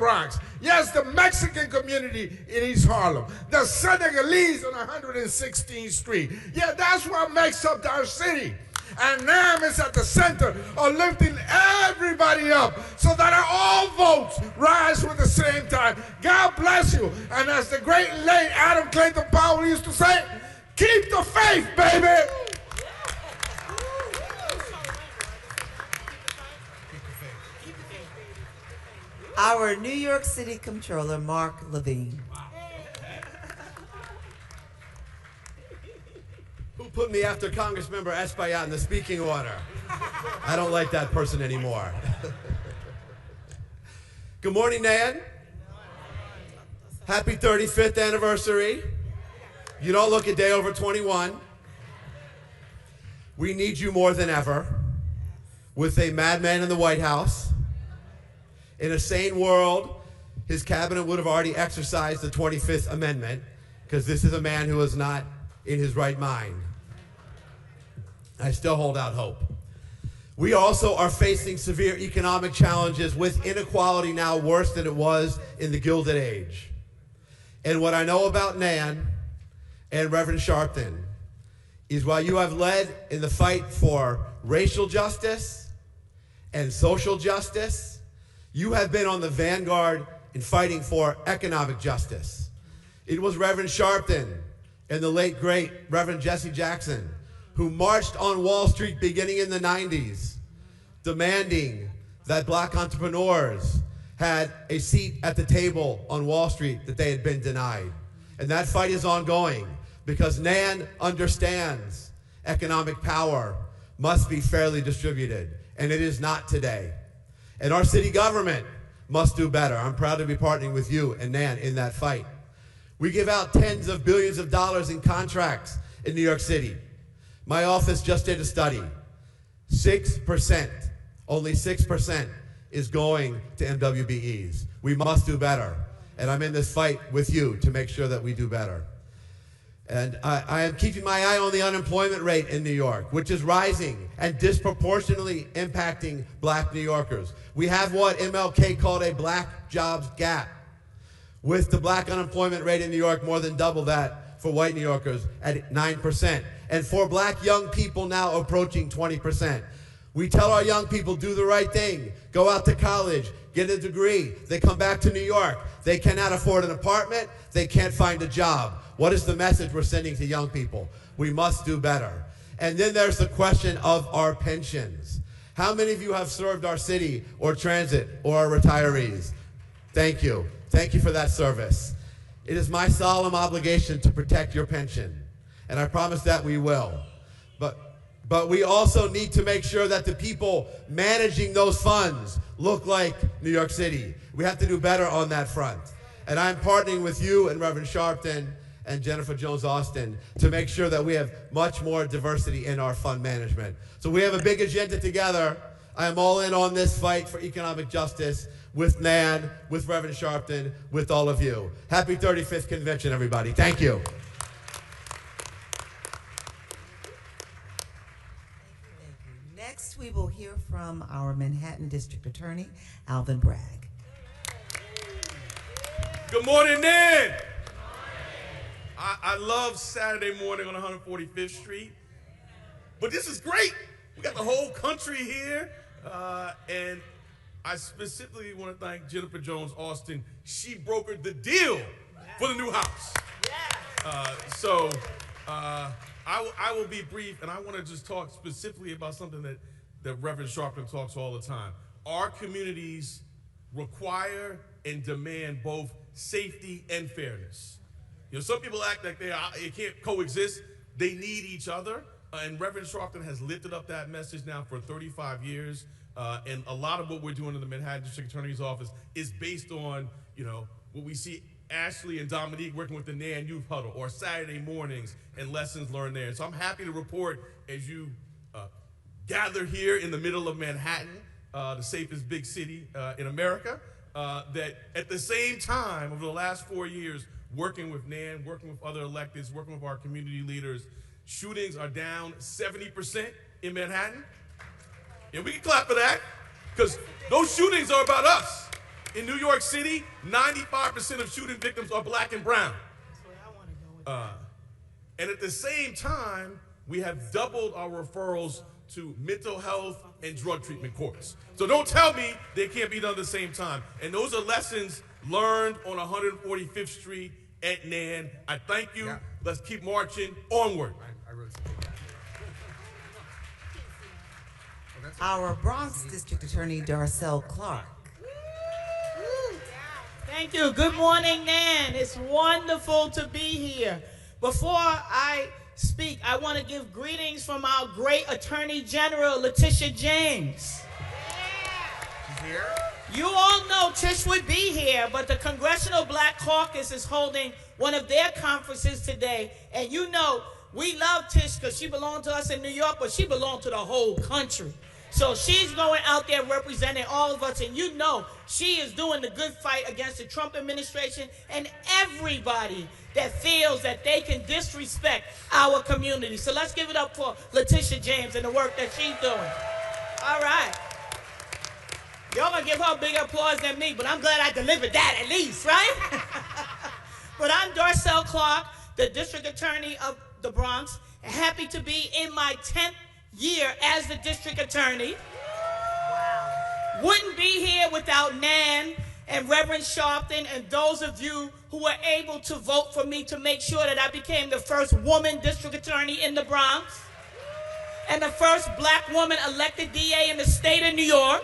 Bronx. Yes, the Mexican community in East Harlem. The Senegalese on 116th Street. Yeah, that's what makes up our city. And NAM is at the center of lifting everybody up so that all votes rise with the same time. God bless you. And as the great late Adam Clayton Powell used to say, keep the faith, baby. Our New York City Comptroller, Mark Levine. Who put me after Congressmember Espaillat in the speaking order? I don't like that person anymore. Good morning, Nan. Happy 35th anniversary. You don't look a day over 21. We need you more than ever. With a madman in the White House, in a sane world, his cabinet would have already exercised the 25th Amendment, because this is a man who is not in his right mind. I still hold out hope. We also are facing severe economic challenges with inequality now worse than it was in the Gilded Age. And what I know about Nan and Reverend Sharpton is while you have led in the fight for racial justice and social justice, you have been on the vanguard in fighting for economic justice. It was Reverend Sharpton and the late, great Reverend Jesse Jackson who marched on Wall Street beginning in the 90s, demanding that black entrepreneurs had a seat at the table on Wall Street that they had been denied. And that fight is ongoing because Nan understands economic power must be fairly distributed, and it is not today. And our city government must do better. I'm proud to be partnering with you and Nan in that fight. We give out tens of billions of dollars in contracts in New York City. My office just did a study. 6%, only 6% is going to MWBEs. We must do better. And I'm in this fight with you to make sure that we do better. And I am keeping my eye on the unemployment rate in New York, which is rising and disproportionately impacting black New Yorkers. We have what MLK called a black jobs gap, with the black unemployment rate in New York more than double that for white New Yorkers at 9%. And for black young people now approaching 20%. We tell our young people, do the right thing. Go out to college, get a degree. They come back to New York. They cannot afford an apartment. They can't find a job. What is the message we're sending to young people? We must do better. And then there's the question of our pensions. How many of you have served our city or transit or our retirees? Thank you. Thank you for that service. It is my solemn obligation to protect your pension. And I promise that we will. But we also need to make sure that the people managing those funds look like New York City. We have to do better on that front. And I'm partnering with you and Reverend Sharpton and Jennifer Jones-Austin to make sure that we have much more diversity in our fund management. So we have a big agenda together. I am all in on this fight for economic justice with Nan, with Reverend Sharpton, with all of you. Happy 35th convention, everybody. Thank you. Next, we will hear from our Manhattan District Attorney, Alvin Bragg. Good morning, Nan. I love Saturday morning on 145th Street, but this is great. We got the whole country here, and I specifically want to thank Jennifer Jones-Austin. She brokered the deal for the new house. I will be brief, and I want to just talk specifically about something that Reverend Sharpton talks all the time. Our communities require and demand both safety and fairness. You know, some people act like they can't coexist. They need each other, and Reverend Sharpton has lifted up that message now for 35 years. And a lot of what we're doing in the Manhattan District Attorney's Office is based on, what we see Ashley and Dominique working with the Nan Youth Huddle, or Saturday mornings and lessons learned there. So I'm happy to report, as you gather here in the middle of Manhattan, the safest big city in America, that at the same time, over the last 4 years, working with Nan, working with other electeds, working with our community leaders, shootings are down 70% in Manhattan. And we can clap for that, because those shootings are about us. In New York City, 95% of shooting victims are black and brown. And at the same time, we have doubled our referrals to mental health and drug treatment courts. So don't tell me they can't be done at the same time. And those are lessons learned on 145th Street at Nan. I thank you. Yeah. Let's keep marching onward. I wrote something down. Our Bronx District Attorney, Darcel Clark. Thank you. Good morning, Nan. It's wonderful to be here. Before I speak, I want to give greetings from our great Attorney General, Letitia James. She's here? You all know Tish would be here, but the Congressional Black Caucus is holding one of their conferences today. And you know, we love Tish because she belonged to us in New York, but she belonged to the whole country. So she's going out there representing all of us, and you know she is doing the good fight against the Trump administration and everybody that feels that they can disrespect our community. So let's give it up for Letitia James and the work that she's doing. All right. Y'all gonna give her a bigger applause than me, but I'm glad I delivered that at least, right? But I'm Darcel Clark, the District Attorney of the Bronx, and happy to be in my 10th year as the District Attorney. Wow. Wouldn't be here without Nan and Reverend Sharpton and those of you who were able to vote for me to make sure that I became the first woman District Attorney in the Bronx and the first black woman elected DA in the state of New York.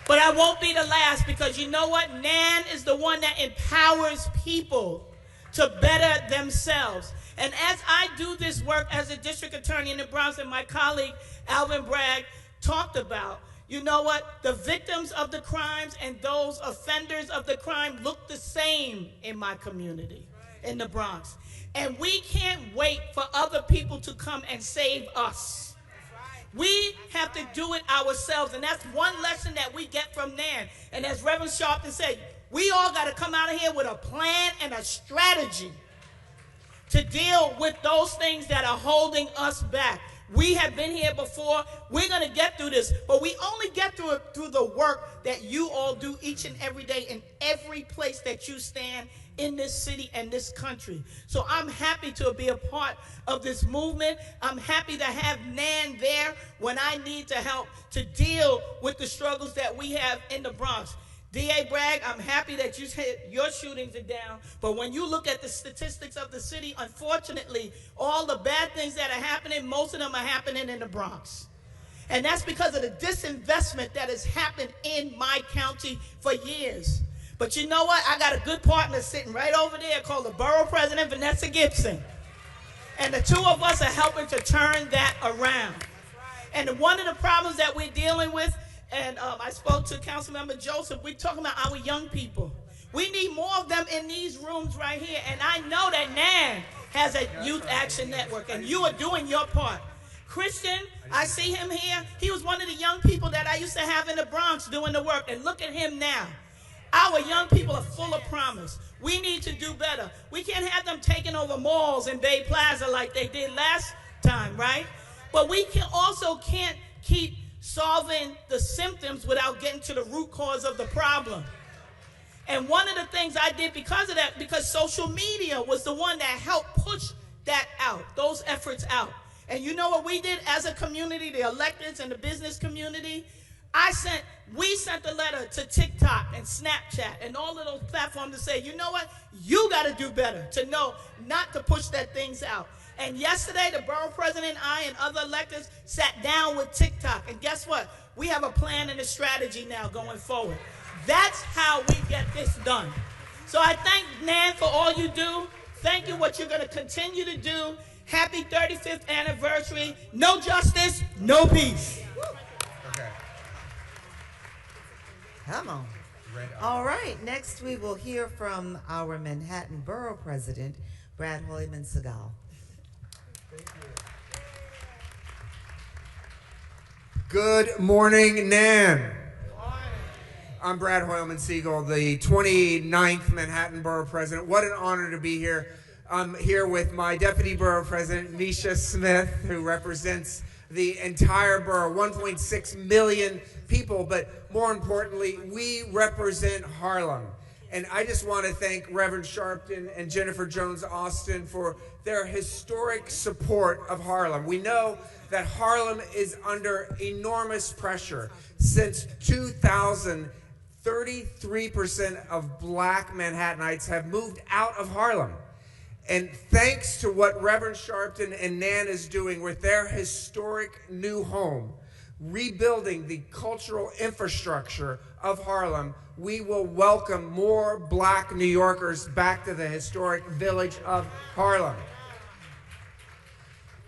But I won't be the last, because you know what? Nan is the one that empowers people to better themselves. And as I do this work as a district attorney in the Bronx, and my colleague Alvin Bragg talked about, you know what? The victims of the crimes and those offenders of the crime look the same in my community, in the Bronx. And we can't wait for other people to come and save us. We have to do it ourselves, and that's one lesson that we get from Nan. And as Reverend Sharpton said, we all got to come out of here with a plan and a strategy to deal with those things that are holding us back. We have been here before. We're going to get through this, but we only get through it through the work that you all do each and every day in every place that you stand in this city and this country. So I'm happy to be a part of this movement. I'm happy to have Nan there when I need to help to deal with the struggles that we have in the Bronx. D.A. Bragg, I'm happy that you said your shootings are down, but when you look at the statistics of the city, unfortunately, all the bad things that are happening, most of them are happening in the Bronx. And that's because of the disinvestment that has happened in my county for years. But you know what? I got a good partner sitting right over there called the Borough President, Vanessa Gibson. And the two of us are helping to turn that around. And one of the problems that we're dealing with, and I spoke to Councilmember Joseph, we're talking about our young people. We need more of them in these rooms right here. And I know that Nan has a Youth Action Network, and you are doing your part. Christian, I see him here. He was one of the young people that I used to have in the Bronx doing the work, and look at him now. Our young people are full of promise. We need to do better. We can't have them taking over malls in Bay Plaza like they did last time, right? But we can't keep solving the symptoms without getting to the root cause of the problem. And one of the things I did because of that, because social media was the one that helped push that out, those efforts out. And you know what we did as a community, the electeds and the business community? We sent a letter to TikTok and Snapchat and all of those platforms to say, you know what? You got to do better to know not to push that things out. And yesterday, the borough president and I and other electeds sat down with TikTok. And guess what? We have a plan and a strategy now going forward. That's how we get this done. So I thank Nan for all you do. Thank you what you're going to continue to do. Happy 35th anniversary. No justice, no peace. Okay. Come on. All right, next we will hear from our Manhattan Borough President, Brad Hoyman-Segal. Good morning, Nan. I'm Brad Hoyman-Segal, the 29th Manhattan Borough President. What an honor to be here. I'm here with my Deputy Borough President, Misha Smith, who represents the entire borough, 1.6 million people, but more importantly, we represent Harlem. And I just want to thank Reverend Sharpton and Jennifer Jones Austin for their historic support of Harlem. We know that Harlem is under enormous pressure. Since 2000, 33% of black Manhattanites have moved out of Harlem. And thanks to what Reverend Sharpton and Nan is doing with their historic new home, rebuilding the cultural infrastructure of Harlem, we will welcome more black New Yorkers back to the historic village of Harlem.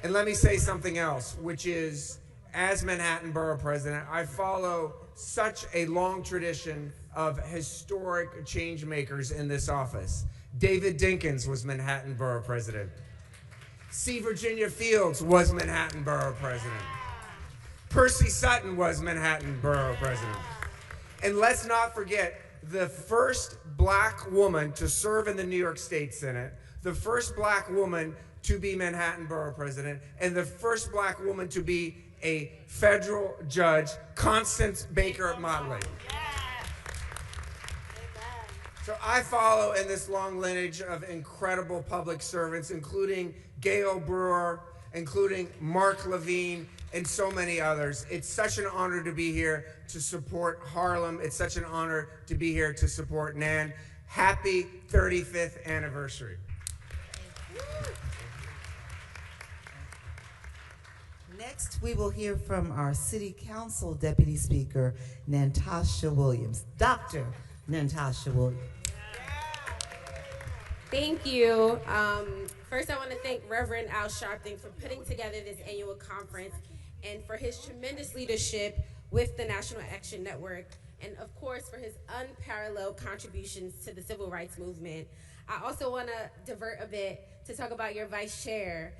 And let me say something else, which is, as Manhattan Borough President, I follow such a long tradition of historic change makers in this office. David Dinkins was Manhattan Borough President. C. Virginia Fields was Manhattan Borough President. Percy Sutton was Manhattan Borough President. And let's not forget the first black woman to serve in the New York State Senate, the first black woman to be Manhattan Borough President, and the first black woman to be a federal judge, Constance Baker Motley. So I follow in this long lineage of incredible public servants, including Gail Brewer, including Mark Levine, and so many others. It's such an honor to be here to support Harlem. It's such an honor to be here to support Nan. Happy 35th anniversary. Next, we will hear from our City Council Deputy Speaker, Natasha Williams. Dr. Natasha Williams. Thank you. First, I want to thank Reverend Al Sharpton for putting together this annual conference and for his tremendous leadership with the National Action Network, and of course for his unparalleled contributions to the civil rights movement. I also want to divert a bit to talk about your vice chair,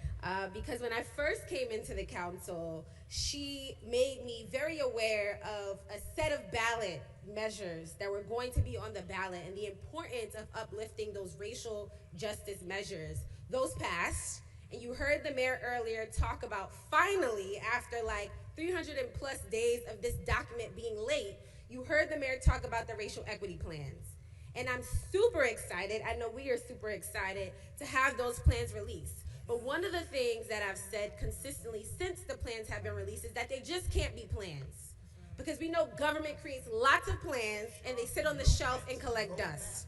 because when I first came into the council, she made me very aware of a set of ballot measures that were going to be on the ballot and the importance of uplifting those racial justice measures. Those passed, and you heard the mayor earlier talk about finally, after like 300 and plus days of this document being late, you heard the mayor talk about the racial equity plans. And I'm super excited, I know we are super excited to have those plans released. But one of the things that I've said consistently since the plans have been released is that they just can't be plans. Because we know government creates lots of plans and they sit on the shelf and collect dust.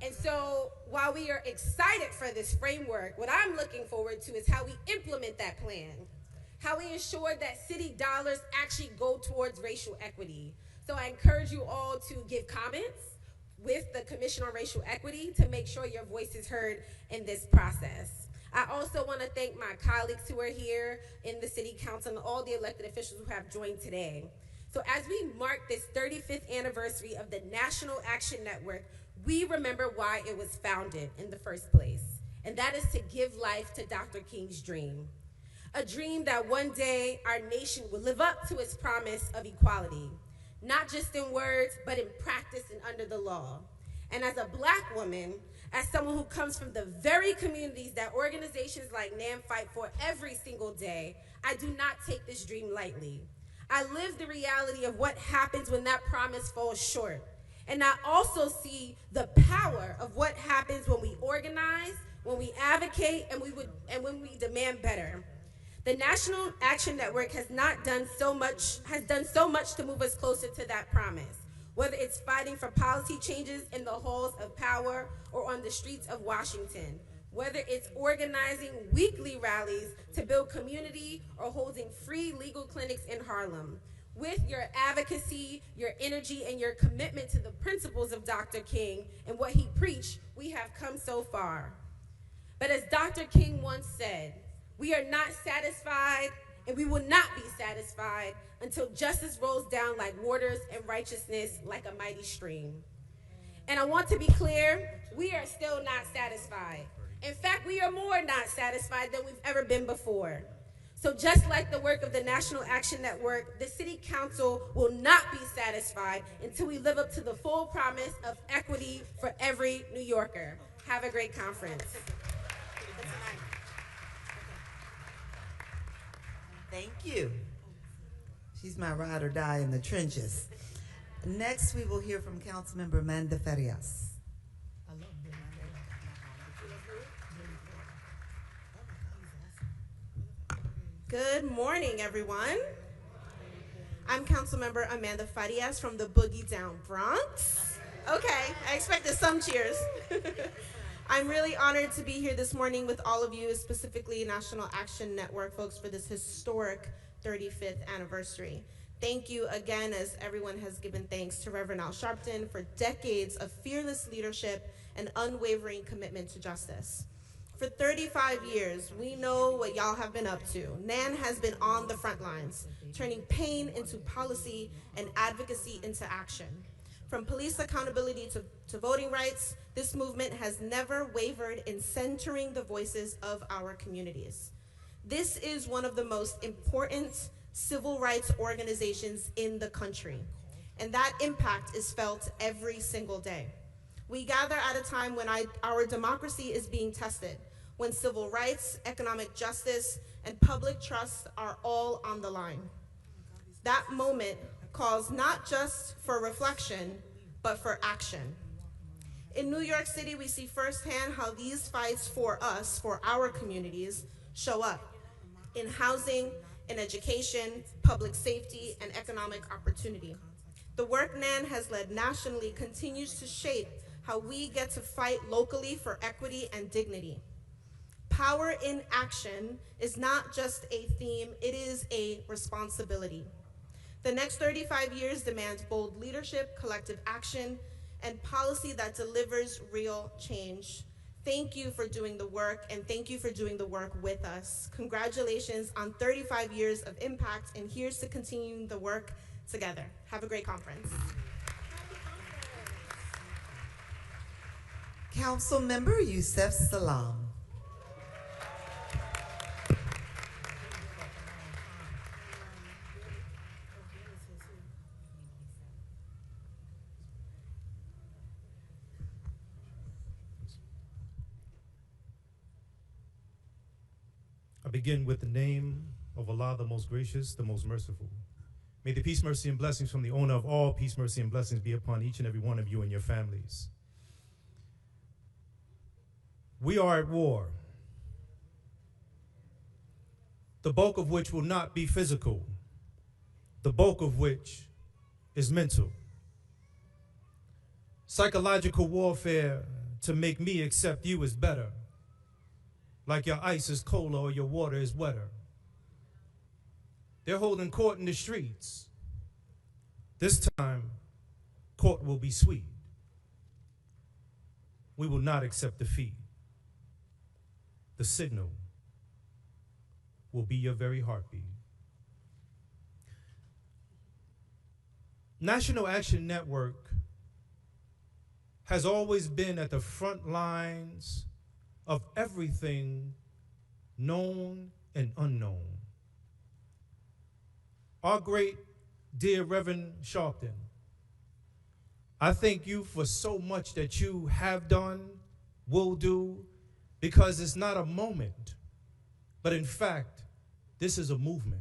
And so while we are excited for this framework, what I'm looking forward to is how we implement that plan. How we ensure that city dollars actually go towards racial equity. So I encourage you all to give comments with the Commission on Racial Equity to make sure your voice is heard in this process. I also want to thank my colleagues who are here in the City Council and all the elected officials who have joined today. So as we mark this 35th anniversary of the National Action Network, we remember why it was founded in the first place, and that is to give life to Dr. King's dream. A dream that one day our nation will live up to its promise of equality, not just in words, but in practice and under the law. And as a black woman, as someone who comes from the very communities that organizations like NAM fight for every single day, I do not take this dream lightly. I live the reality of what happens when that promise falls short. And I also see the power of what happens when we organize, when we advocate, and when we demand better. The National Action Network has done so much to move us closer to that promise, whether it's fighting for policy changes in the halls of power or on the streets of Washington, whether it's organizing weekly rallies to build community or holding free legal clinics in Harlem. With your advocacy, your energy, and your commitment to the principles of Dr. King and what he preached, we have come so far. But as Dr. King once said, we are not satisfied and we will not be satisfied until justice rolls down like waters and righteousness like a mighty stream. And I want to be clear, we are still not satisfied. In fact, we are more not satisfied than we've ever been before. So just like the work of the National Action Network, the City Council will not be satisfied until we live up to the full promise of equity for every New Yorker. Have a great conference. Thank you. She's my ride or die in the trenches. Next, we will hear from Councilmember Amanda Farias. Good morning, everyone. I'm Councilmember Amanda Farias from the Boogie Down Bronx. Okay, I expected some cheers. I'm really honored to be here this morning with all of you, specifically National Action Network folks, for this historic 35th anniversary. Thank you again, as everyone has given thanks to Reverend Al Sharpton for decades of fearless leadership and unwavering commitment to justice. For 35 years, we know what y'all have been up to. NAN has been on the front lines, turning pain into policy and advocacy into action. From police accountability to voting rights, this movement has never wavered in centering the voices of our communities. This is one of the most important civil rights organizations in the country, and that impact is felt every single day. We gather at a time when our democracy is being tested, when civil rights, economic justice, and public trust are all on the line. That moment calls not just for reflection, but for action. In New York City, we see firsthand how these fights for us, for our communities, show up in housing, in education, public safety, and economic opportunity. The work NAN has led nationally continues to shape how we get to fight locally for equity and dignity. Power in action is not just a theme, it is a responsibility. The next 35 years demands bold leadership, collective action, and policy that delivers real change. Thank you for doing the work, and thank you for doing the work with us. Congratulations on 35 years of impact, and here's to continuing the work together. Have a great conference. Councilmember Yusef Salaam. I begin with the name of Allah, the most gracious, the most merciful. May the peace, mercy, and blessings from the owner of all peace, mercy, and blessings be upon each and every one of you and your families. We are at war, the bulk of which will not be physical, the bulk of which is mental. Psychological warfare to make me accept you is better, like your ice is colder or your water is wetter. They're holding court in the streets. This time, court will be sweet. We will not accept defeat. The signal will be your very heartbeat. National Action Network has always been at the front lines of everything known and unknown. Our great dear Reverend Sharpton, I thank you for so much that you have done, will do, because it's not a moment, but in fact, this is a movement.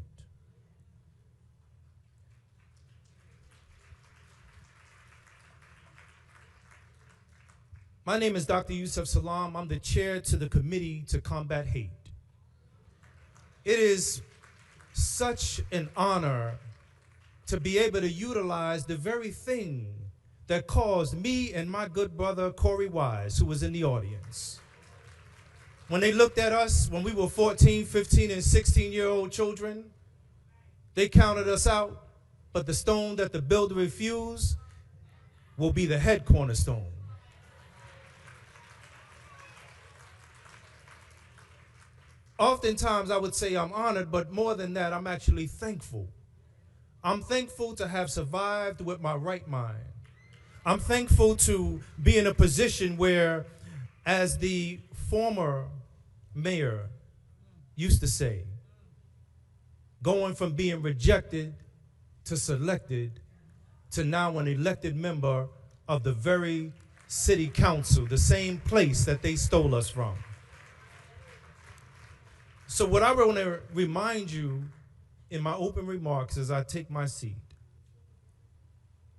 My name is Dr. Yusef Salaam. I'm the chair to the Committee to Combat Hate. It is such an honor to be able to utilize the very thing that caused me and my good brother Corey Wise, who was in the audience. When they looked at us when we were 14, 15, and 16-year-old children, they counted us out, but the stone that the builder refused will be the head cornerstone. Oftentimes I would say I'm honored, but more than that, I'm actually thankful. I'm thankful to have survived with my right mind. I'm thankful to be in a position where, as the former mayor used to say, going from being rejected to selected to now an elected member of the very city council, the same place that they stole us from. So what I want to remind you in my open remarks as I take my seat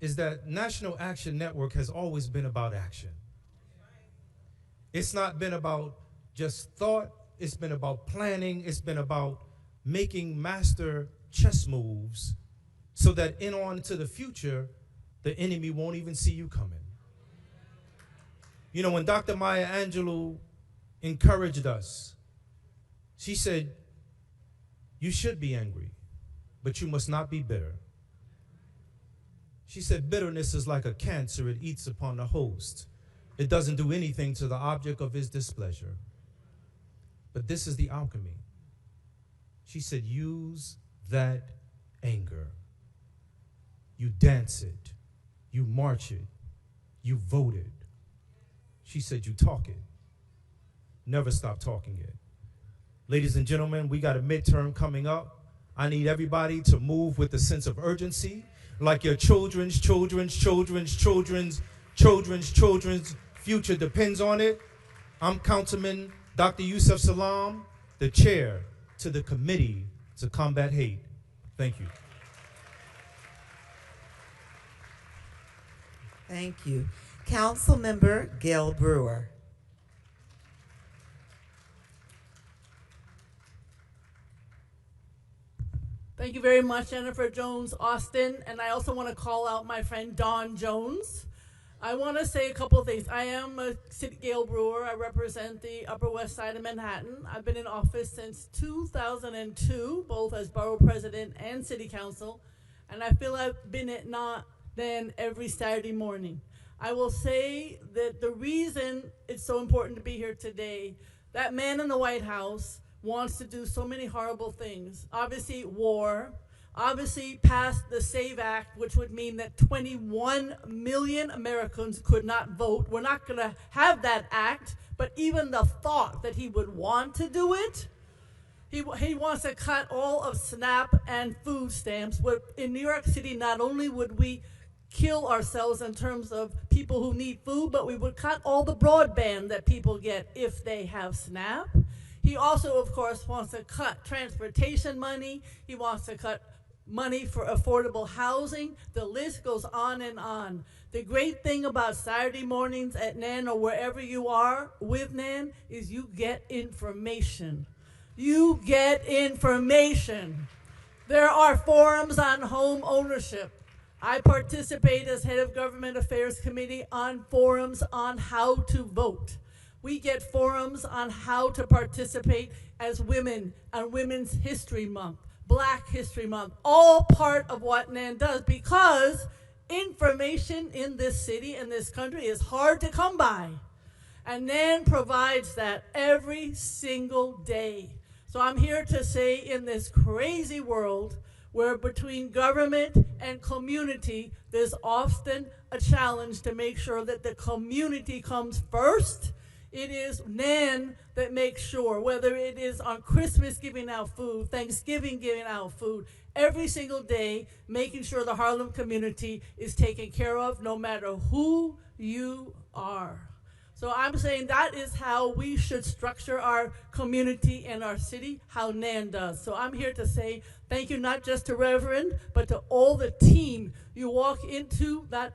is that National Action Network has always been about action. It's not been about just thought, it's been about planning, it's been about making master chess moves so that in on to the future, the enemy won't even see you coming. You know, when Dr. Maya Angelou encouraged us, she said, you should be angry, but you must not be bitter. She said, bitterness is like a cancer. It eats upon the host. It doesn't do anything to the object of his displeasure. But this is the alchemy. She said, use that anger. You dance it. You march it. You vote it. She said, you talk it. Never stop talking it. Ladies and gentlemen, we got a midterm coming up. I need everybody to move with a sense of urgency, like your children's future depends on it. I'm Councilman Dr. Yusuf Salam, the chair to the Committee to Combat Hate. Thank you. Thank you. Councilmember Gail Brewer. Thank you very much, Jennifer Jones Austin. And I also want to call out my friend Dawn Jones. I want to say a couple of things. I am a Gail Brewer. I represent the Upper West Side of Manhattan. I've been in office since 2002, both as borough president and city council. And I feel I've been at not then every Saturday morning. I will say that the reason it's so important to be here today, that man in the White House wants to do so many horrible things. Obviously, war. Obviously, passed the SAVE Act, which would mean that 21 million Americans could not vote. We're not going to have that act, but even the thought that he would want to do it, he wants to cut all of SNAP and food stamps. In New York City, not only would we kill ourselves in terms of people who need food, but we would cut all the broadband that people get if they have SNAP. He also, of course, wants to cut transportation money. He wants to cut money for affordable housing. The list goes on and on. The great thing about Saturday mornings at NAN or wherever you are with NAN is you get information. You get information. There are forums on home ownership. I participate as head of Government Affairs Committee on forums on how to vote. We get forums on how to participate as women on Women's History Month, Black History Month, all part of what NAN does, because information in this city and this country is hard to come by. And NAN provides that every single day. So I'm here to say, in this crazy world where between government and community, there's often a challenge to make sure that the community comes first. It is NAN that makes sure, whether it is on Christmas giving out food, Thanksgiving giving out food, every single day making sure the Harlem community is taken care of no matter who you are. So I'm saying that is how we should structure our community and our city, how NAN does. So I'm here to say thank you not just to Reverend, but to all the team. You walk into that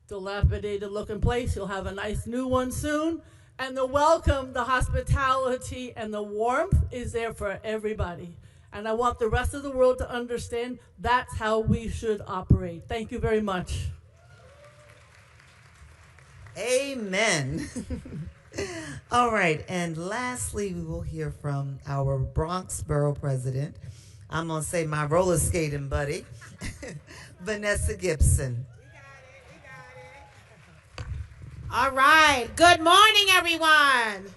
dilapidated looking place, you'll have a nice new one soon. And the welcome, the hospitality, and the warmth is there for everybody. And I want the rest of the world to understand that's how we should operate. Thank you very much. Amen. All right, and lastly, we will hear from our Bronx Borough President. I'm going to say my roller skating buddy, Vanessa Gibson. All right. Good morning, everyone.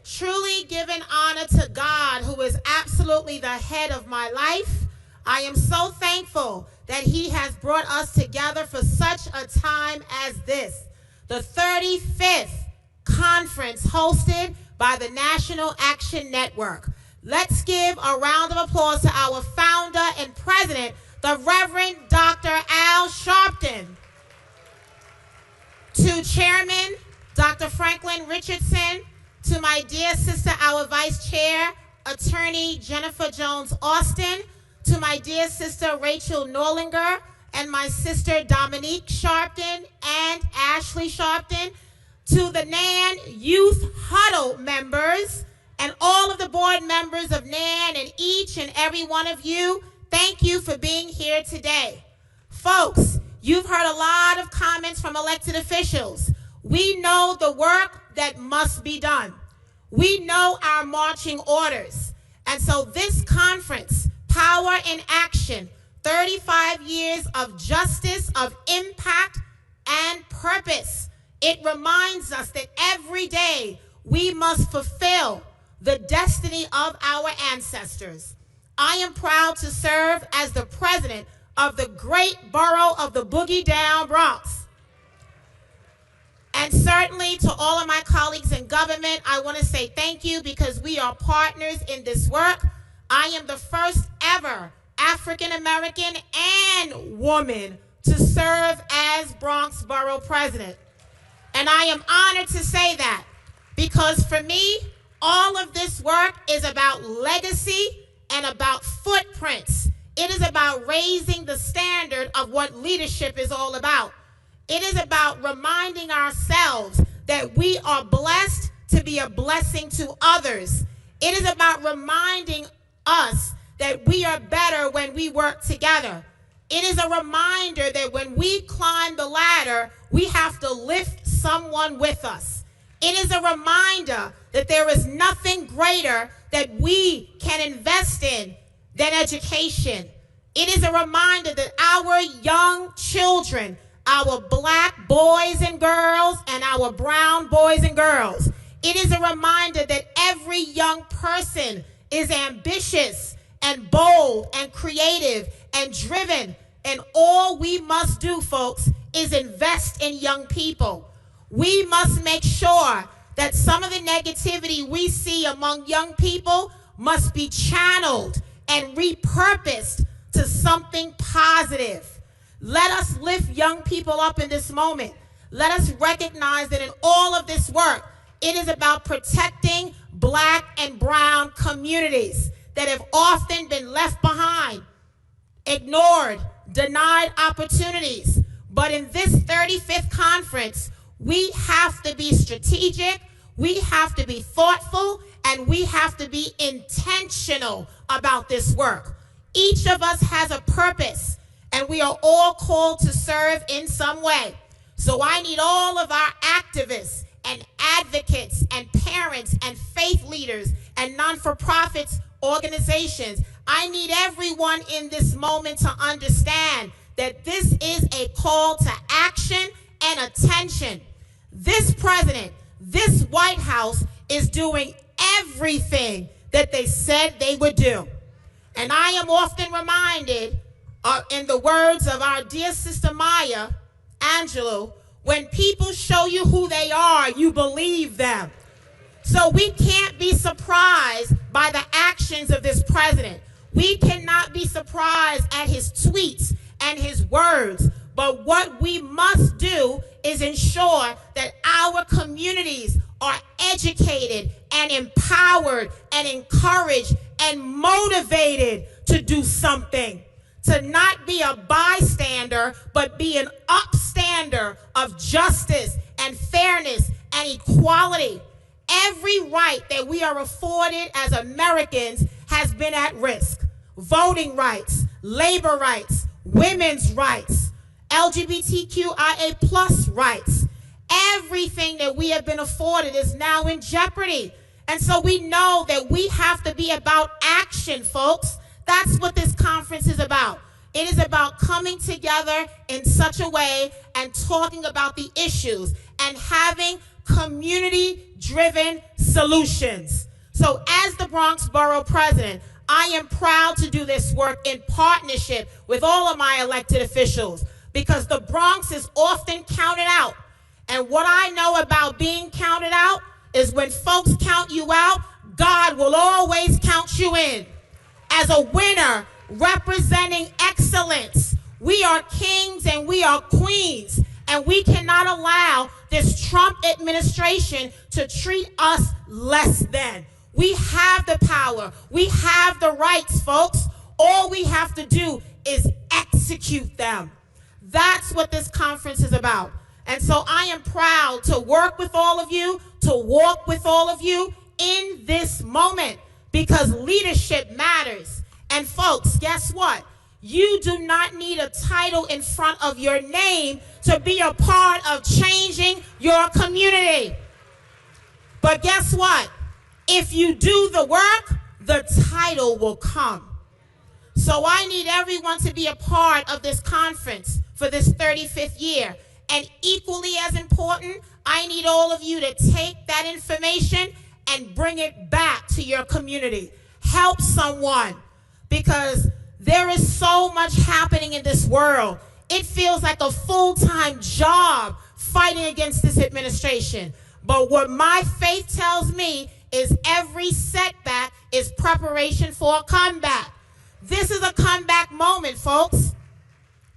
Truly giving honor to God, who is absolutely the head of my life. I am so thankful that he has brought us together for such a time as this. The 35th conference hosted by the National Action Network. Let's give a round of applause to our founder and president, the Reverend Dr. Al Sharpton. To Chairman Dr. Franklin Richardson, to my dear sister, our Vice Chair, Attorney Jennifer Jones Austin, to my dear sister Rachel Norlinger and my sister Dominique Sharpton and Ashley Sharpton, to the NAN Youth Huddle members and all of the board members of NAN and each and every one of you, thank you for being here today. Folks, you've heard a lot of comments from elected officials. We know the work that must be done. We know our marching orders. And so this conference, Power in Action, 35 years of justice, of impact, and purpose. It reminds us that every day we must fulfill the destiny of our ancestors. I am proud to serve as the president of the great borough of the Boogie Down Bronx. And certainly to all of my colleagues in government, I want to say thank you because we are partners in this work. I am the first ever African American and woman to serve as Bronx Borough President. And I am honored to say that because for me, all of this work is about legacy and about footprints. It is about raising the standard of what leadership is all about. It is about reminding ourselves that we are blessed to be a blessing to others. It is about reminding us that we are better when we work together. It is a reminder that when we climb the ladder, we have to lift someone with us. It is a reminder that there is nothing greater that we can invest in than education. It is a reminder that our young children, our black boys and girls and our brown boys and girls, it is a reminder that every young person is ambitious and bold and creative and driven. And all we must do, folks, is invest in young people. We must make sure that some of the negativity we see among young people must be channeled and repurposed to something positive. Let us lift young people up in this moment. Let us recognize that in all of this work, it is about protecting black and brown communities that have often been left behind, ignored, denied opportunities. But in this 35th conference, we have to be strategic, we have to be thoughtful, and we have to be intentional about this work. Each of us has a purpose, and we are all called to serve in some way. So I need all of our activists and advocates and parents and faith leaders and non-for-profits organizations. I need everyone in this moment to understand that this is a call to action and attention. This president, this White House is doing everything that they said they would do. And I am often reminded, in the words of our dear sister Maya Angelou, when people show you who they are, you believe them. So we can't be surprised by the actions of this president. We cannot be surprised at his tweets and his words. But what we must do is ensure that our communities are educated and empowered and encouraged and motivated to do something. To not be a bystander, but be an upstander of justice and fairness and equality. Every right that we are afforded as Americans has been at risk. Voting rights, labor rights, women's rights, LGBTQIA plus rights. Everything that we have been afforded is now in jeopardy. And so we know that we have to be about action, folks. That's what this conference is about. It is about coming together in such a way and talking about the issues and having community-driven solutions. So as the Bronx Borough President, I am proud to do this work in partnership with all of my elected officials because the Bronx is often counted out. And what I know about being counted out is when folks count you out, God will always count you in. As a winner representing excellence, we are kings and we are queens, and we cannot allow this Trump administration to treat us less than. We have the power. We have the rights, folks. All we have to do is execute them. That's what this conference is about. And so I am proud to work with all of you, to walk with all of you in this moment, because leadership matters. And folks, guess what? You do not need a title in front of your name to be a part of changing your community. But guess what? If you do the work, the title will come. So I need everyone to be a part of this conference for this 35th year. And equally as important, I need all of you to take that information and bring it back to your community. Help someone, because there is so much happening in this world. It feels like a full-time job fighting against this administration. But what my faith tells me is every setback is preparation for a comeback. This is a comeback moment, folks.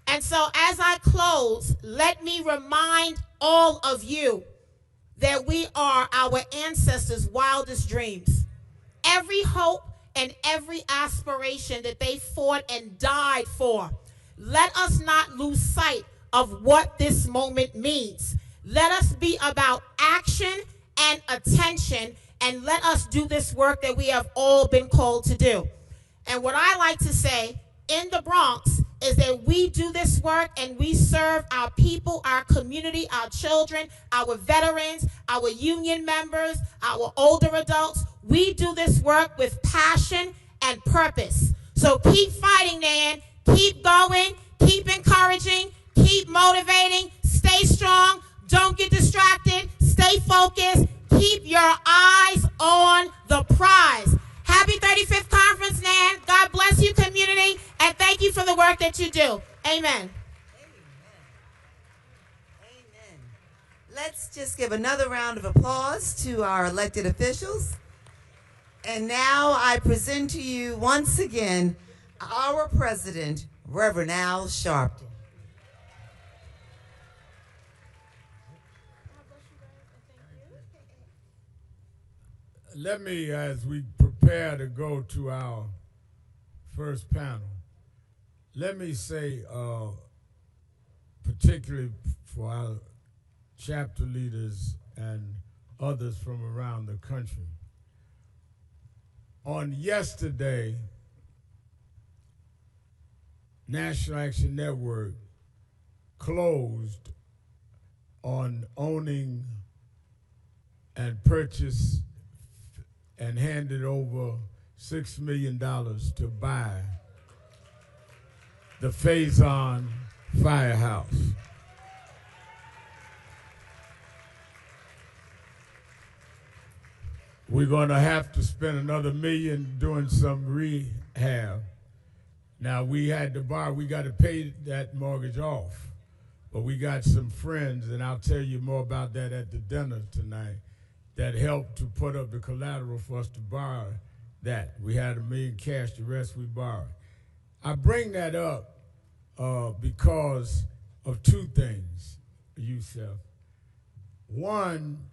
And so as I close, let me remind all of you that we are our ancestors' wildest dreams. Every hope and every aspiration that they fought and died for. Let us not lose sight of what this moment means. Let us be about action and attention, and let us do this work that we have all been called to do. And what I like to say in the Bronx is that we do this work and we serve our people, our community, our children, our veterans, our union members, our older adults. We do this work with passion and purpose. So keep fighting, Nan. Keep going. Keep encouraging. Keep motivating. Stay strong. Don't get distracted. Stay focused. Keep your eyes on the prize. Happy 35th conference, Nan. God bless you, community, and thank you for the work that you do. Amen. Amen. Let's just give another round of applause to our elected officials. And now I present to you once again our president, Reverend Al Sharpton. Let me, as we prepare to go to our first panel, let me say, particularly for our chapter leaders and others from around the country, on yesterday, National Action Network closed on owning and purchased and handed over $6 million to buy the Faison Firehouse. We're going to have to spend another $1 million doing some rehab. Now, we had to borrow, we got to pay that mortgage off. But we got some friends, and I'll tell you more about that at the dinner tonight, that helped to put up the collateral for us to borrow that. We had $1 million cash, the rest we borrowed. I bring that up because of two things, Yusef. One,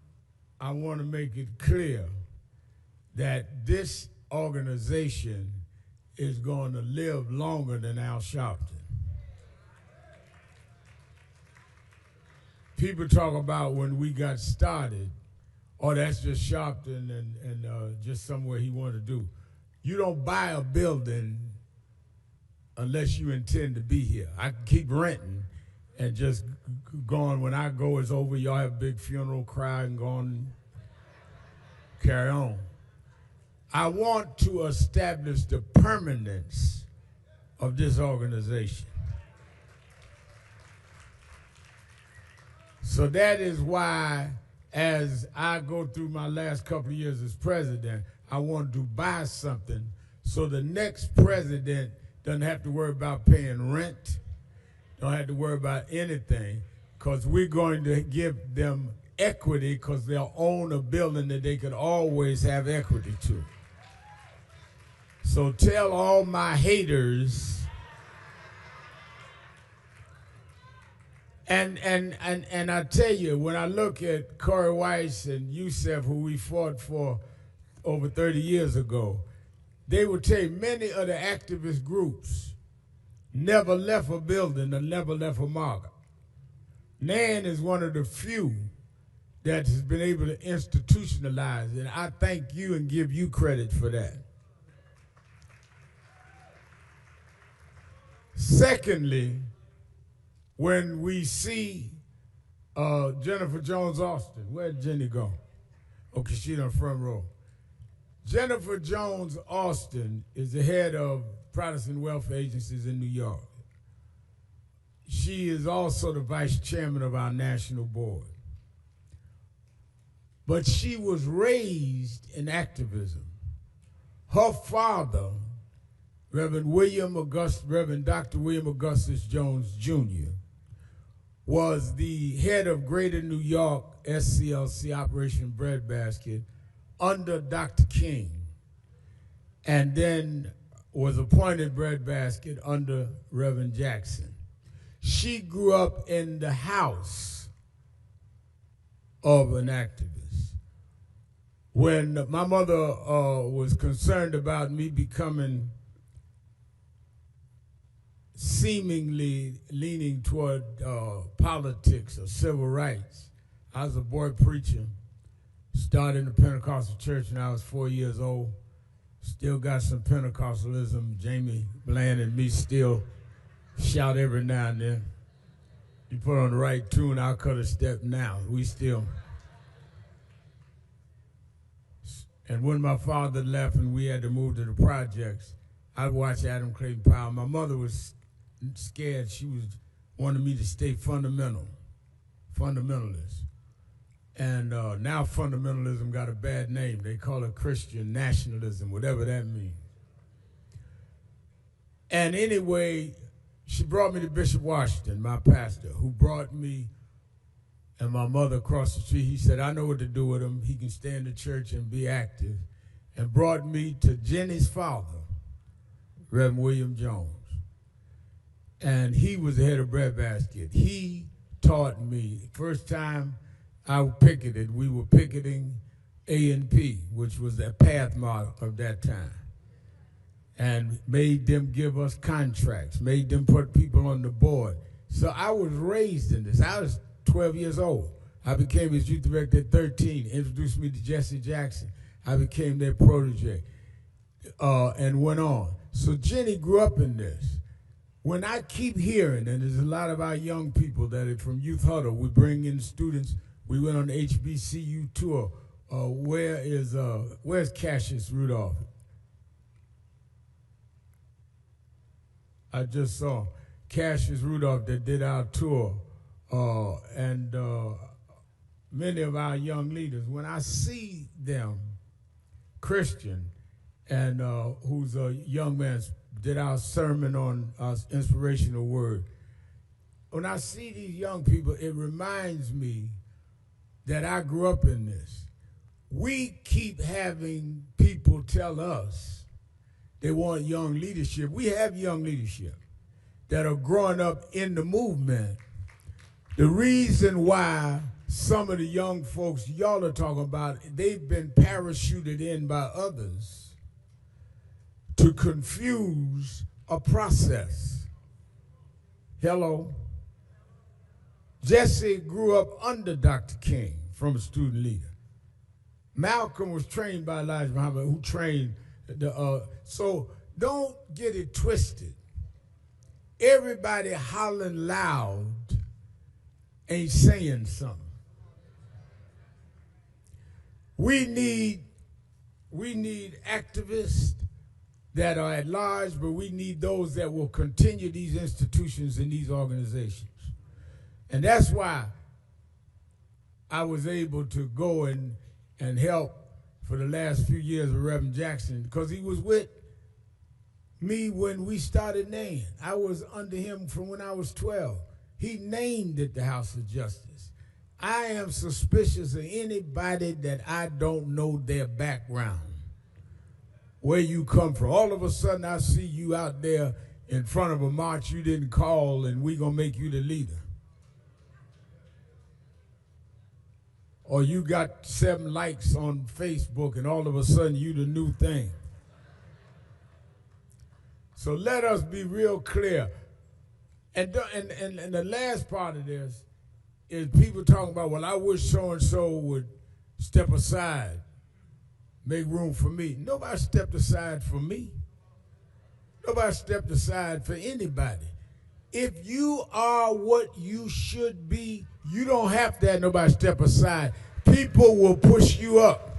I want to make it clear that this organization is going to live longer than Al Sharpton. People talk about when we got started, oh, that's just Sharpton and just somewhere he wanted to do. You don't buy a building unless you intend to be here. I can keep renting and just going. When I go, it's over. Y'all have a big funeral, cry, and go on, carry on. I want to establish the permanence of this organization. So that is why, as I go through my last couple of years as president, I want to buy something so the next president doesn't have to worry about paying rent, don't have to worry about anything, because we're going to give them equity because they'll own a building that they could always have equity to. So tell all my haters, and I tell you, when I look at Corey Weiss and Yusef, who we fought for over 30 years ago, they would tell you many of the activist groups never left a building or never left a market. NAN is one of the few that has been able to institutionalize, and I thank you and give you credit for that. Secondly, when we see Jennifer Jones Austin, where'd Jenny go? Okay, she's on the front row. Jennifer Jones Austin is the head of Protestant Welfare Agencies in New York. She is also the vice chairman of our national board. But she was raised in activism. Her father, Reverend Dr. William Augustus Jones Jr., was the head of Greater New York SCLC Operation Breadbasket under Dr. King, and then was appointed Breadbasket under Reverend Jackson. She grew up in the house of an activist. When my mother was concerned about me becoming seemingly leaning toward politics or civil rights, I was a boy preacher, started in the Pentecostal church when I was 4 years old, still got some Pentecostalism. Jamie Bland and me still shout every now and then. You put on the right tune, I'll cut a step now. We still. And when my father left and we had to move to the projects, I'd watch Adam Clayton Powell. My mother was scared. She wanted me to stay fundamentalist. And now fundamentalism got a bad name. They call it Christian nationalism, whatever that means. And anyway, she brought me to Bishop Washington, my pastor, who brought me and my mother across the street. He said, I know what to do with him. He can stay in the church and be active. And brought me to Jenny's father, Reverend William Jones. And he was the head of Breadbasket. He taught me, first time I picketed, we were picketing A&P, which was the path model of that time, and made them give us contracts, made them put people on the board. So I was raised in this. I was 12 years old. I became his youth director at 13, introduced me to Jesse Jackson. I became their protege, and went on. So Jenny grew up in this. When I keep hearing, and there's a lot of our young people that are from Youth Huddle, we bring in students. We went on the HBCU tour. Where's Cassius Rudolph? I just saw Cassius Rudolph that did our tour, and many of our young leaders. When I see them, Christian, and who's a young man, did our sermon on our inspirational word. When I see these young people, it reminds me that I grew up in this. We keep having people tell us they want young leadership. We have young leadership that are growing up in the movement. The reason why some of the young folks y'all are talking about, they've been parachuted in by others to confuse a process. Hello? Jesse grew up under Dr. King from a student leader. Malcolm was trained by Elijah Muhammad, who trained so don't get it twisted. Everybody hollering loud ain't saying something. We need activists that are at large, but we need those that will continue these institutions and these organizations. And that's why I was able to go and help for the last few years with Reverend Jackson, because he was with me when we started NAN. I was under him from when I was 12. He named it the House of Justice. I am suspicious of anybody that I don't know their background, where you come from. All of a sudden I see you out there in front of a march you didn't call, and we gonna make you the leader. Or you got 7 likes on Facebook and all of a sudden you the new thing. So let us be real clear. And the last part of this is people talking about, well, I wish so-and-so would step aside, make room for me. Nobody stepped aside for me. Nobody stepped aside for anybody. If you are what you should be, you don't have to have nobody step aside. People will push you up.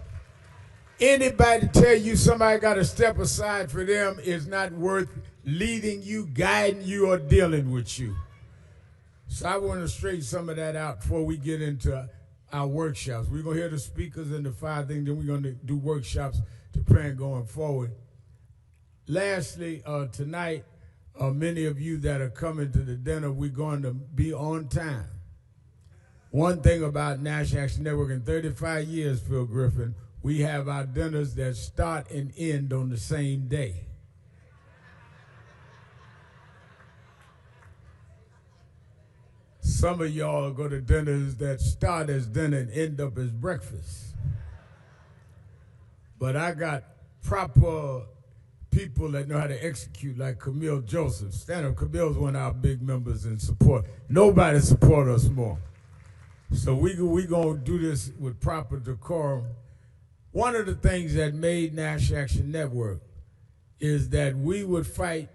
Anybody tell you somebody got to step aside for them is not worth leading you, guiding you, or dealing with you. So I want to straighten some of that out before we get into our workshops. We're going to hear the speakers and the 5 things, then we're going to do workshops to plan going forward. Lastly, tonight, many of you that are coming to the dinner, we're going to be on time. One thing about National Action Network in 35 years, Phil Griffin, we have our dinners that start and end on the same day. Some of y'all go to dinners that start as dinner and end up as breakfast. But I got proper people that know how to execute, like Camille Joseph. Stand up, Camille's one of our big members in support. Nobody support us more. So we gonna do this with proper decorum. One of the things that made National Action Network is that we would fight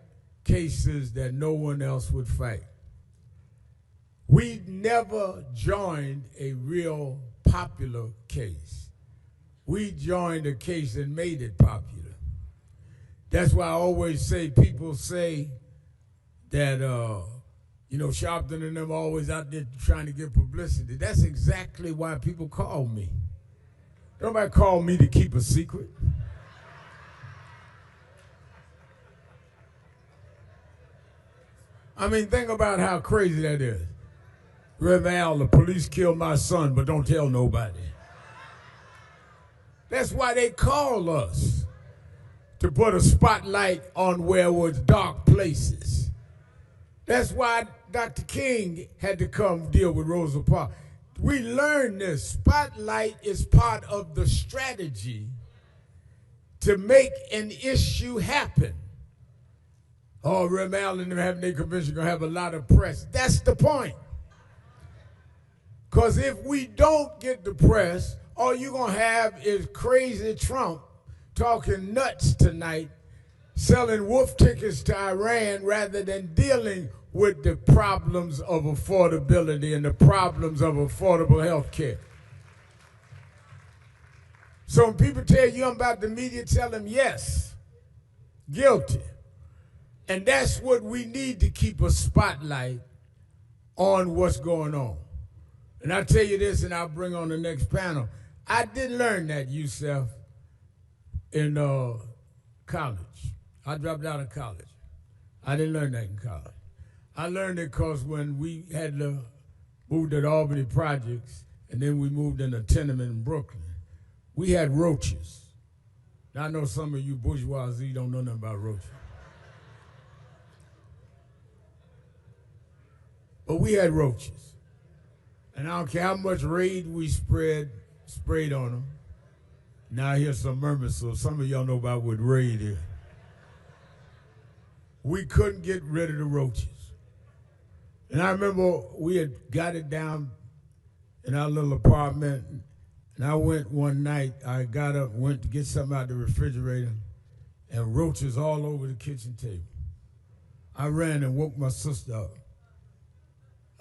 cases that no one else would fight. We never joined a real popular case. We joined a case that made it popular. That's why I always say, people say that, Sharpton and them always out there trying to get publicity. That's exactly why people call me. Nobody call me to keep a secret. I mean, think about how crazy that is. Rev Al, the police killed my son, but don't tell nobody. That's why they call us, to put a spotlight on where was dark places. That's why Dr. King had to come deal with Rosa Parks. We learned this. Spotlight is part of the strategy to make an issue happen. Oh, Rev Al and them having their convention going to have a lot of press. That's the point. Because if we don't get the press, all you're going to have is crazy Trump talking nuts tonight, selling wolf tickets to Iran rather than dealing with the problems of affordability and the problems of affordable health care. So when people tell you about the media, tell them yes, guilty. And that's what we need to keep a spotlight on what's going on. And I'll tell you this, and I'll bring on the next panel. I didn't learn that, Yusef, in college. I dropped out of college. I didn't learn that in college. I learned it because when we had moved to the Albany projects, and then we moved in a tenement in Brooklyn, we had roaches. Now, I know some of you bourgeoisie don't know nothing about roaches. But we had roaches. And I don't care how much Raid we sprayed on them. Now I hear some murmurs, so some of y'all know about what Raid is. We couldn't get rid of the roaches. And I remember we had got it down in our little apartment, and I went one night, I got up, went to get something out of the refrigerator, and roaches all over the kitchen table. I ran and woke my sister up.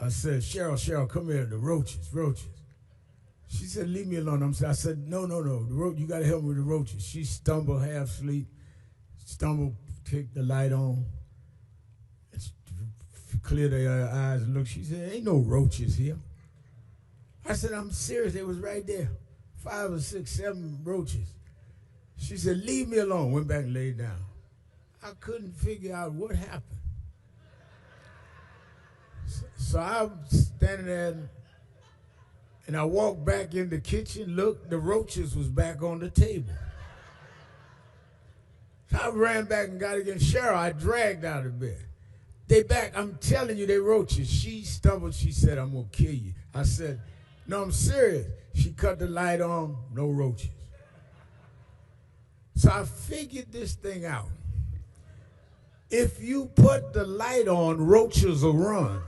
I said, Cheryl, come here, the roaches. She said, leave me alone. I said, no, you got to help me with the roaches. She stumbled, half asleep, kicked the light on, cleared her eyes and looked. She said, ain't no roaches here. I said, I'm serious, they was right there. 5 or 6, 7 roaches. She said, leave me alone. Went back and laid down. I couldn't figure out what happened. So I'm standing there, and I walked back in the kitchen, looked, the roaches was back on the table. So I ran back and got against Cheryl. I dragged out of bed. They back, I'm telling you, they roaches. She stumbled, she said, I'm gonna kill you. I said, no, I'm serious. She cut the light on, no roaches. So I figured this thing out. if you put the light on, roaches will run.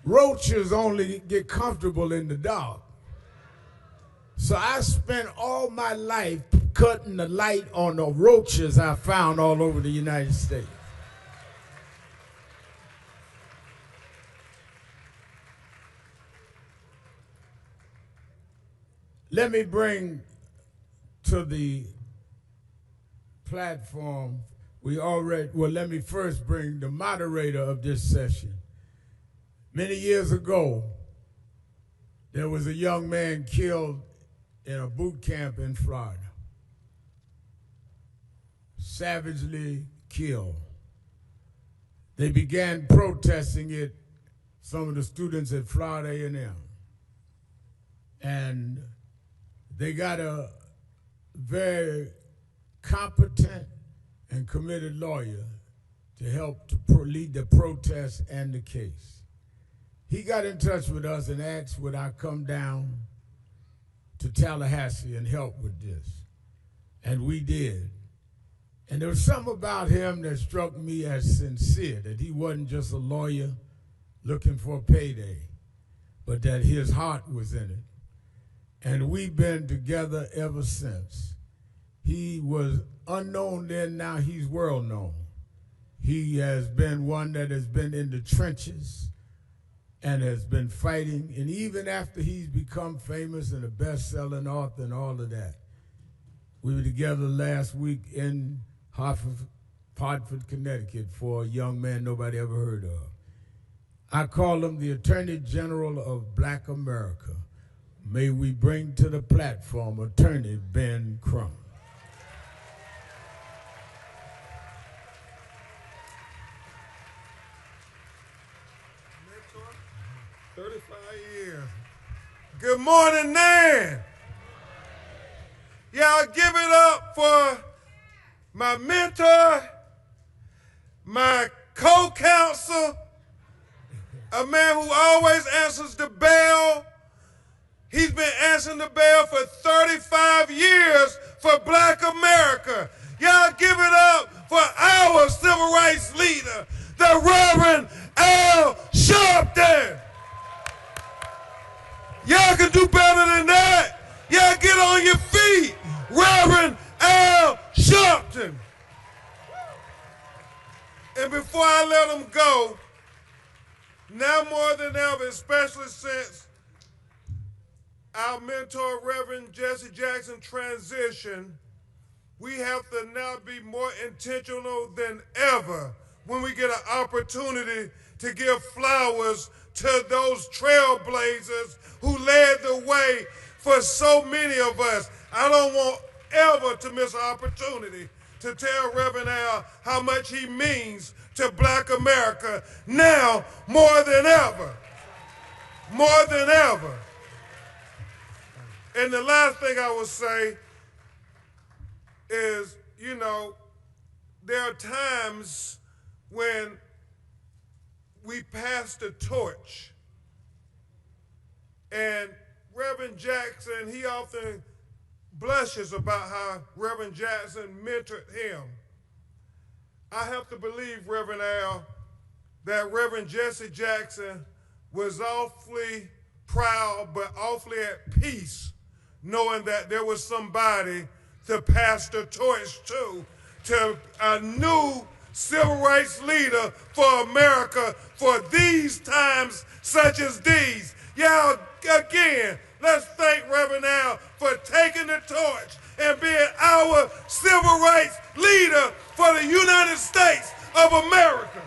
Roaches only get comfortable in the dark. So I spent all my life cutting the light on the roaches I found all over the United States. Let me bring to the platform, let me first bring the moderator of this session. Many years ago, there was a young man killed in a boot camp in Florida. Savagely killed. They began protesting it, some of the students at Florida A&M. And they got a very competent and committed lawyer to help to lead the protest and the case. He got in touch with us and asked would I come down to Tallahassee and help with this. And we did. And there was something about him that struck me as sincere, that he wasn't just a lawyer looking for a payday, but that his heart was in it. And we've been together ever since. He was unknown then, now he's world known. He has been one that has been in the trenches and has been fighting. And even after he's become famous and a best-selling author and all of that, we were together last week in Hartford, Connecticut for a young man nobody ever heard of. I call him the Attorney General of Black America. May we bring to the platform Attorney Ben Crump. 35 years. Good morning, Nan. Y'all give it up for my mentor, my co-counsel, a man who always answers the bell. He's been answering the bell for 35 years for Black America. Y'all give it up for our civil rights leader, the Reverend Al Sharpton. Y'all can do better than that. Y'all get on your feet. Reverend Al Sharpton. And before I let him go, now more than ever, especially since our mentor, Reverend Jesse Jackson, transitioned, we have to now be more intentional than ever when we get an opportunity to give flowers to those trailblazers who led the way for so many of us. I don't want ever to miss an opportunity to tell Reverend Al how much he means to Black America now more than ever. More than ever. And the last thing I will say is, you know, there are times when we pass the torch. And Reverend Jackson, he often blushes about how Reverend Jackson mentored him. I have to believe, Reverend Al, that Reverend Jesse Jackson was awfully proud but awfully at peace knowing that there was somebody to pass the torch to a new civil rights leader for America for these times such as these. Y'all, again, let's thank Reverend Al for taking the torch and being our civil rights leader for the United States of America.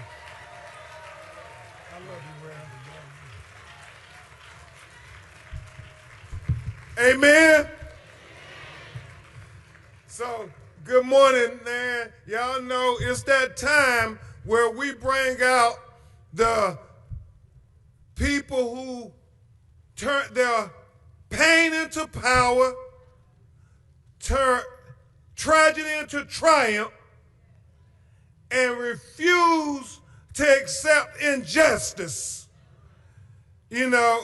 I love you, Reverend. Amen. So, good morning, man. Y'all know it's that time where we bring out the people who turn their pain into power, turn tragedy into triumph, and refuse to accept injustice. You know,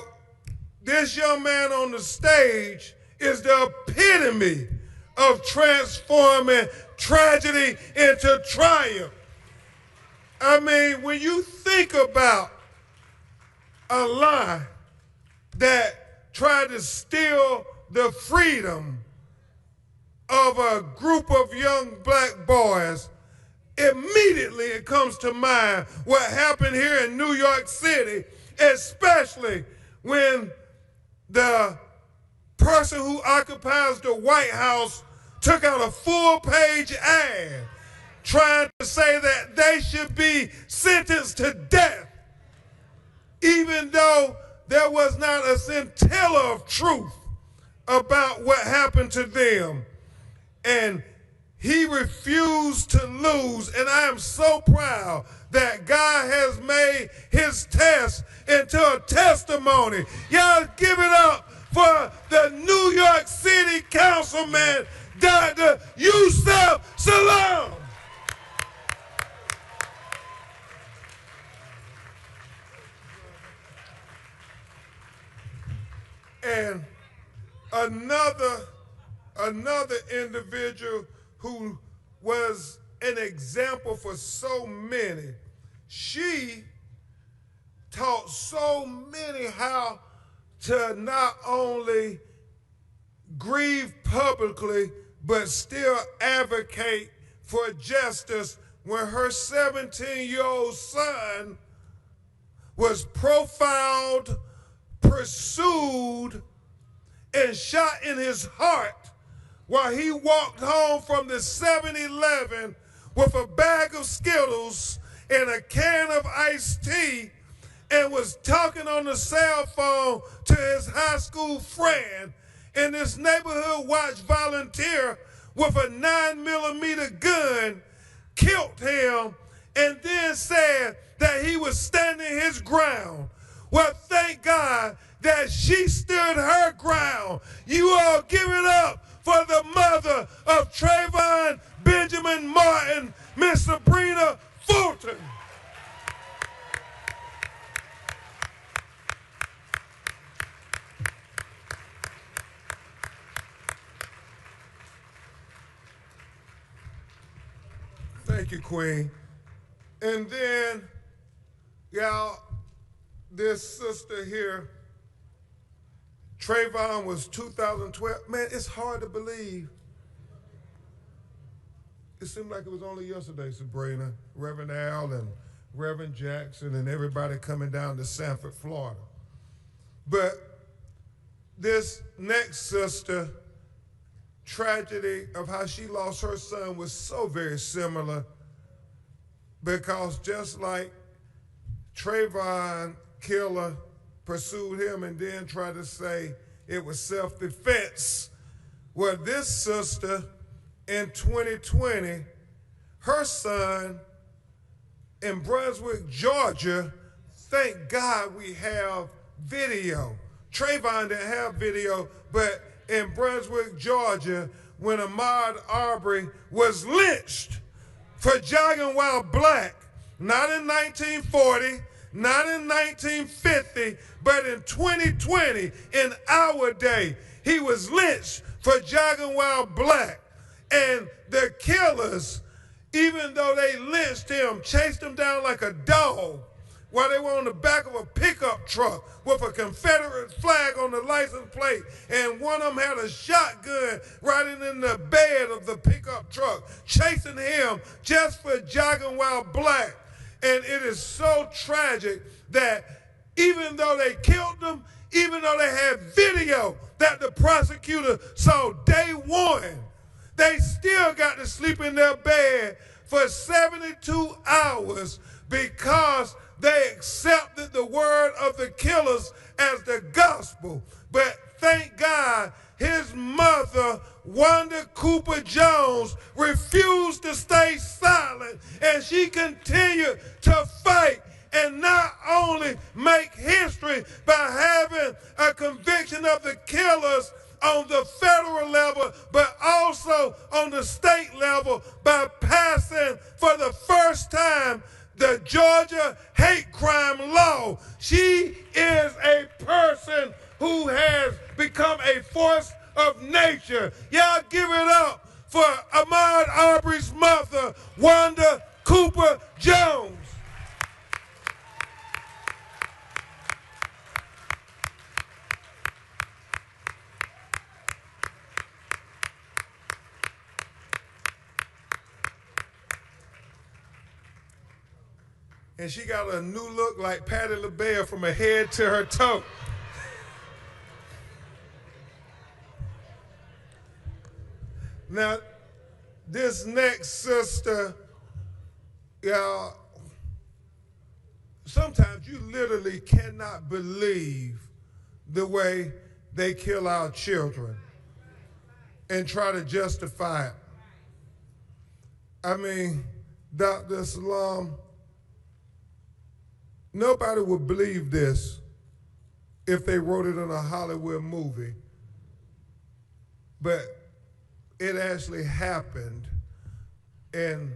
this young man on the stage is the epitome of transforming tragedy into triumph. I mean, when you think about a lie that tried to steal the freedom of a group of young black boys, immediately it comes to mind what happened here in New York City, especially when the person who occupies the White House took out a full-page ad trying to say that they should be sentenced to death, even though there was not a scintilla of truth about what happened to them. And he refused to lose, and I am so proud that God has made his test into a testimony. Y'all give it up for the New York City Councilman, Dr. Yusef Salaam. And another individual who was an example for so many. She taught so many how to not only grieve publicly, but still advocate for justice when her 17-year-old son was profiled, pursued, and shot in his heart while he walked home from the 7-Eleven with a bag of Skittles and a can of iced tea and was talking on the cell phone to his high school friend. And this neighborhood watch volunteer with a 9mm gun killed him and then said that he was standing his ground. Well, thank God that she stood her ground. You all give it up for the mother of Trayvon Benjamin Martin, Miss Sabrina Fulton. Thank you, Queen. And then, y'all, this sister here, Trayvon was 2012. Man, it's hard to believe. It seemed like it was only yesterday, Sabrina, Reverend Al and Reverend Jackson and everybody coming down to Sanford, Florida. But this next sister, tragedy of how she lost her son was so very similar, because just like Trayvon killer pursued him and then tried to say it was self-defense, well, this sister in 2020, her son in Brunswick, Georgia, thank God we have video. Trayvon didn't have video, but in Brunswick, Georgia, when Ahmaud Arbery was lynched for jogging while black, not in 1940, not in 1950, but in 2020, in our day, he was lynched for jogging while black. And the killers, even though they lynched him, chased him down like a dog while they were on the back of a pickup truck with a Confederate flag on the license plate, and one of them had a shotgun riding in the bed of the pickup truck, chasing him just for jogging while black. And it is so tragic that even though they killed them, even though they had video that the prosecutor saw day one, they still got to sleep in their bed for 72 hours because they accepted the word of the killers as the gospel. But thank God, his mother, Wanda Cooper Jones, refused to stay silent, and she continued to fight and not only make history by having a conviction of the killers on the federal level, but also on the state level by passing for the first time the Georgia hate crime law. She is a person who has become a force of nature. Y'all give it up and she got a new look like Patti LaBelle from her head to her toe. Now, this next sister, y'all, sometimes you literally cannot believe the way they kill our children and try to justify it. I mean, Dr. Salam, nobody would believe this if they wrote it in a Hollywood movie, but it actually happened in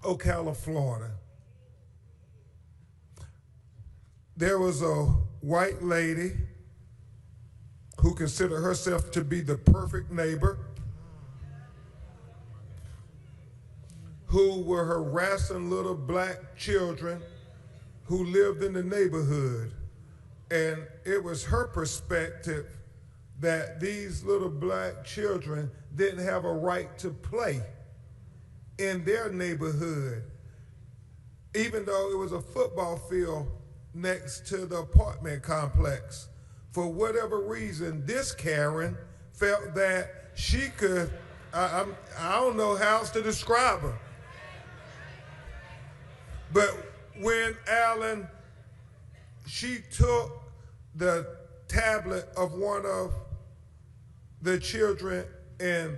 Ocala, Florida. There was a white lady who considered herself to be the perfect neighbor, who were harassing little black children who lived in the neighborhood. And it was her perspective that these little black children didn't have a right to play in their neighborhood, even though it was a football field next to the apartment complex. For whatever reason, this Karen felt that she could, I don't know how else to describe her. But when Alan, she took the tablet of one of the children and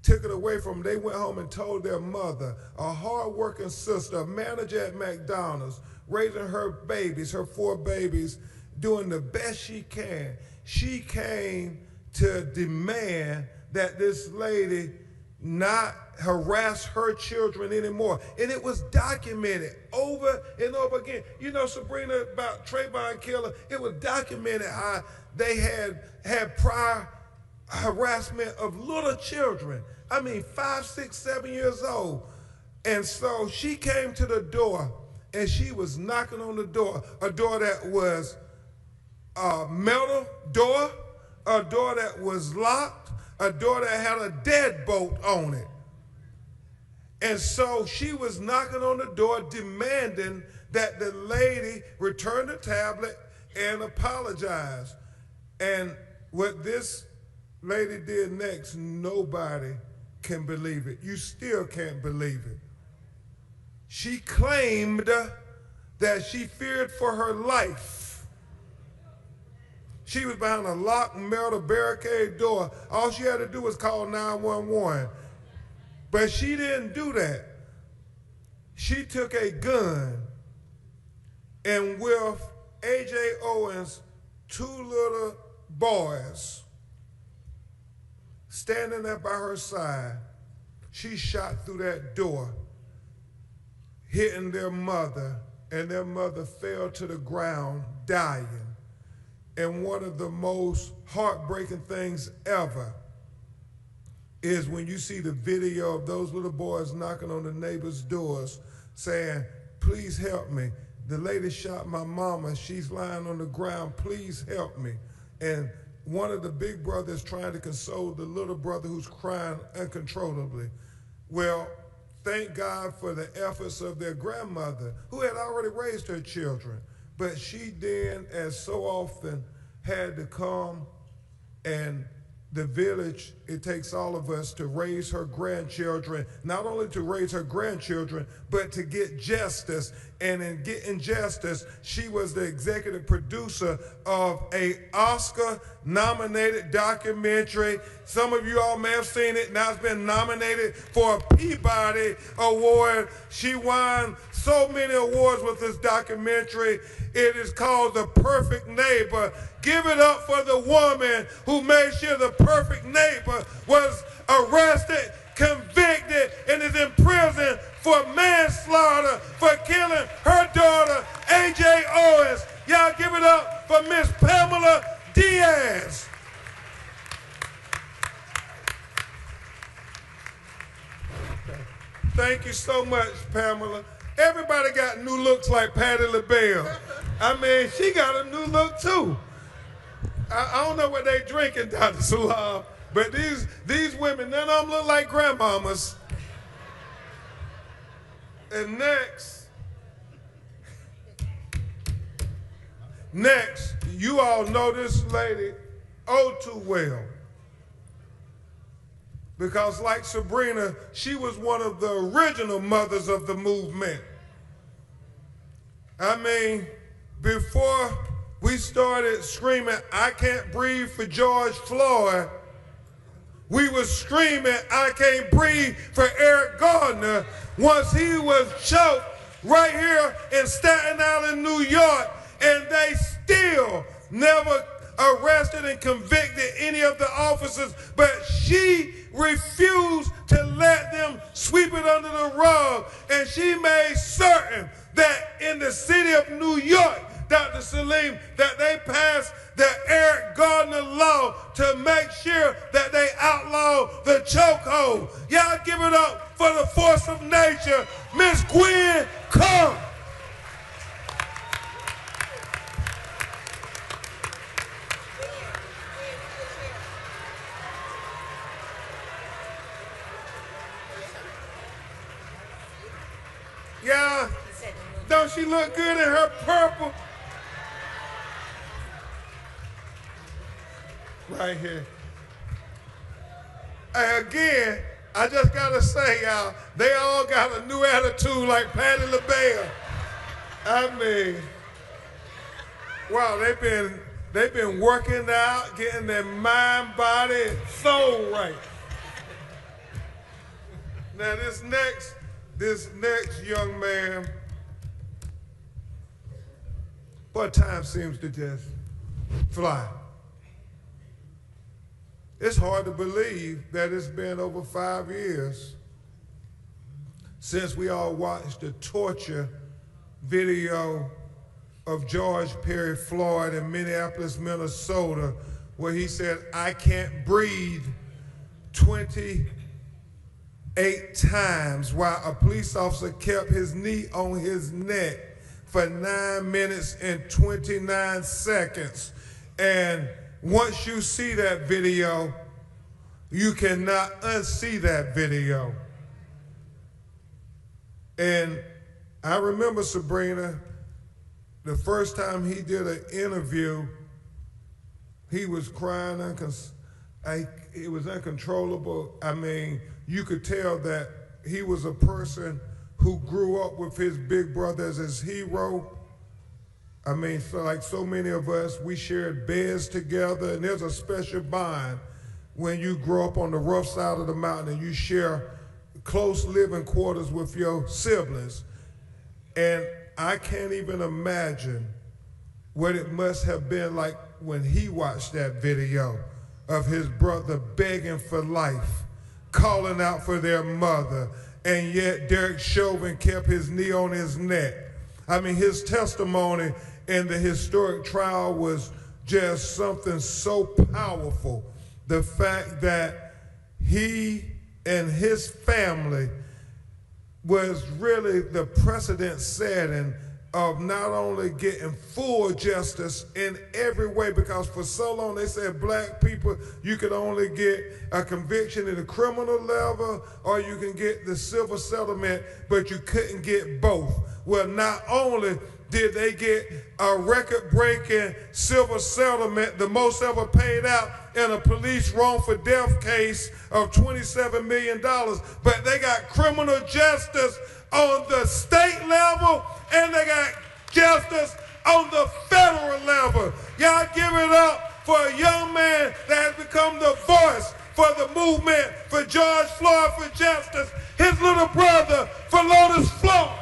took it away from them, they went home and told their mother, a hard-working sister, a manager at McDonald's, raising her babies, her 4 babies, doing the best she can. She came to demand that this lady not harass her children anymore. And it was documented over and over again. You know, Sabrina, about Trayvon Killer, it was documented how they had prior harassment of little children. I mean, 5, 6, 7 years old. And so she came to the door, and she was knocking on the door, a door that was a metal door, a door that was locked, a door that had a deadbolt on it. And so she was knocking on the door demanding that the lady return the tablet and apologize. And what this lady did next, nobody can believe it. You still can't believe it. She claimed that she feared for her life. She was behind a locked metal barricade door. All she had to do was call 911. But she didn't do that. She took a gun and with A.J. Owens' 2 little boys standing there by her side, she shot through that door, hitting their mother, and their mother fell to the ground dying. And one of the most heartbreaking things ever is when you see the video of those little boys knocking on the neighbors' doors saying, please help me. The lady shot my mama. She's lying on the ground. Please help me. And one of the big brothers trying to console the little brother who's crying uncontrollably. Well, thank God for the efforts of their grandmother, who had already raised her children. But she then, as so often, had to come, and the village, it takes all of us to raise her grandchildren, not only to raise her grandchildren, but to get justice. And in getting justice, she was the executive producer of a Oscar-nominated documentary. Some of you all may have seen it. Now it's been nominated for a Peabody Award. She won so many awards with this documentary. It is called The Perfect Neighbor. Give it up for the woman who made sure the perfect neighbor was arrested, convicted, and is in prison for manslaughter for killing her daughter, A.J. Owens. Y'all give it up for Miss Pamela Diaz. Thank you so much, Pamela. Everybody got new looks like Patti LaBelle. I mean, she got a new look too. I don't know what they drinking, Dr. Salam, but these women, none of them look like grandmamas. And next, you all know this lady oh too well. Because like Sabrina, she was one of the original mothers of the movement. I mean, before we started screaming, "I can't breathe" for George Floyd, we were screaming, "I can't breathe" for Eric Gardner once he was choked right here in Staten Island, New York, and they still never arrested and convicted any of the officers, but she refused to let them sweep it under the rug, and she made certain that in the city of New York, Dr. Salim, that they passed the Eric Gardner law to make sure that they outlaw the chokehold. Y'all give it up for the force of nature. Miss Gwen, come. Yeah, don't she look good in her purple? Right here. And again, I just gotta say, y'all, they all got a new attitude like Patti LaBelle. I mean, wow, they've been working out, getting their mind, body, and soul right. Now this next young man, but time seems to just fly. It's hard to believe that it's been over 5 years since we all watched the torture video of George Perry Floyd in Minneapolis, Minnesota, where he said, "I can't breathe," 28 times while a police officer kept his knee on his neck for 9 minutes and 29 seconds. And once you see that video, you cannot unsee that video. And I remember, Sabrina, the first time he did an interview, he was crying, it was uncontrollable. I mean, you could tell that he was a person who grew up with his big brother as his hero. I mean, so like so many of us, we shared beds together, and there's a special bond when you grow up on the rough side of the mountain and you share close living quarters with your siblings. And I can't even imagine what it must have been like when he watched that video of his brother begging for life, calling out for their mother, and yet Derek Chauvin kept his knee on his neck. I mean, his testimony in the historic trial was just something so powerful. The fact that he and his family was really the precedent setting of not only getting full justice in every way, because for so long they said black people, you could only get a conviction at the criminal level or you can get the civil settlement, but you couldn't get both. Well, not only did they get a record-breaking civil settlement, the most ever paid out in a police wrongful death case of $27 million, but they got criminal justice on the state level, and they got justice on the federal level. Y'all give it up for a young man that has become the voice for the movement for George Floyd for justice, his little brother for Lotus Floyd.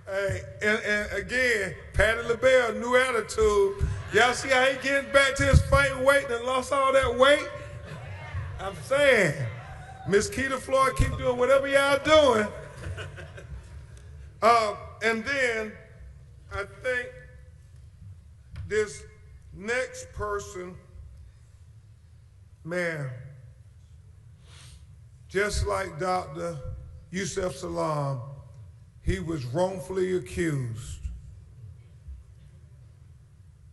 Hey, and again, Patti LaBelle, new attitude. Y'all see how he getting back to his fighting weight and lost all that weight? I'm saying, Miss Keita Floyd, keep doing whatever y'all doing. And then I think this next person, man, just like Dr. Yusef Salaam, he was wrongfully accused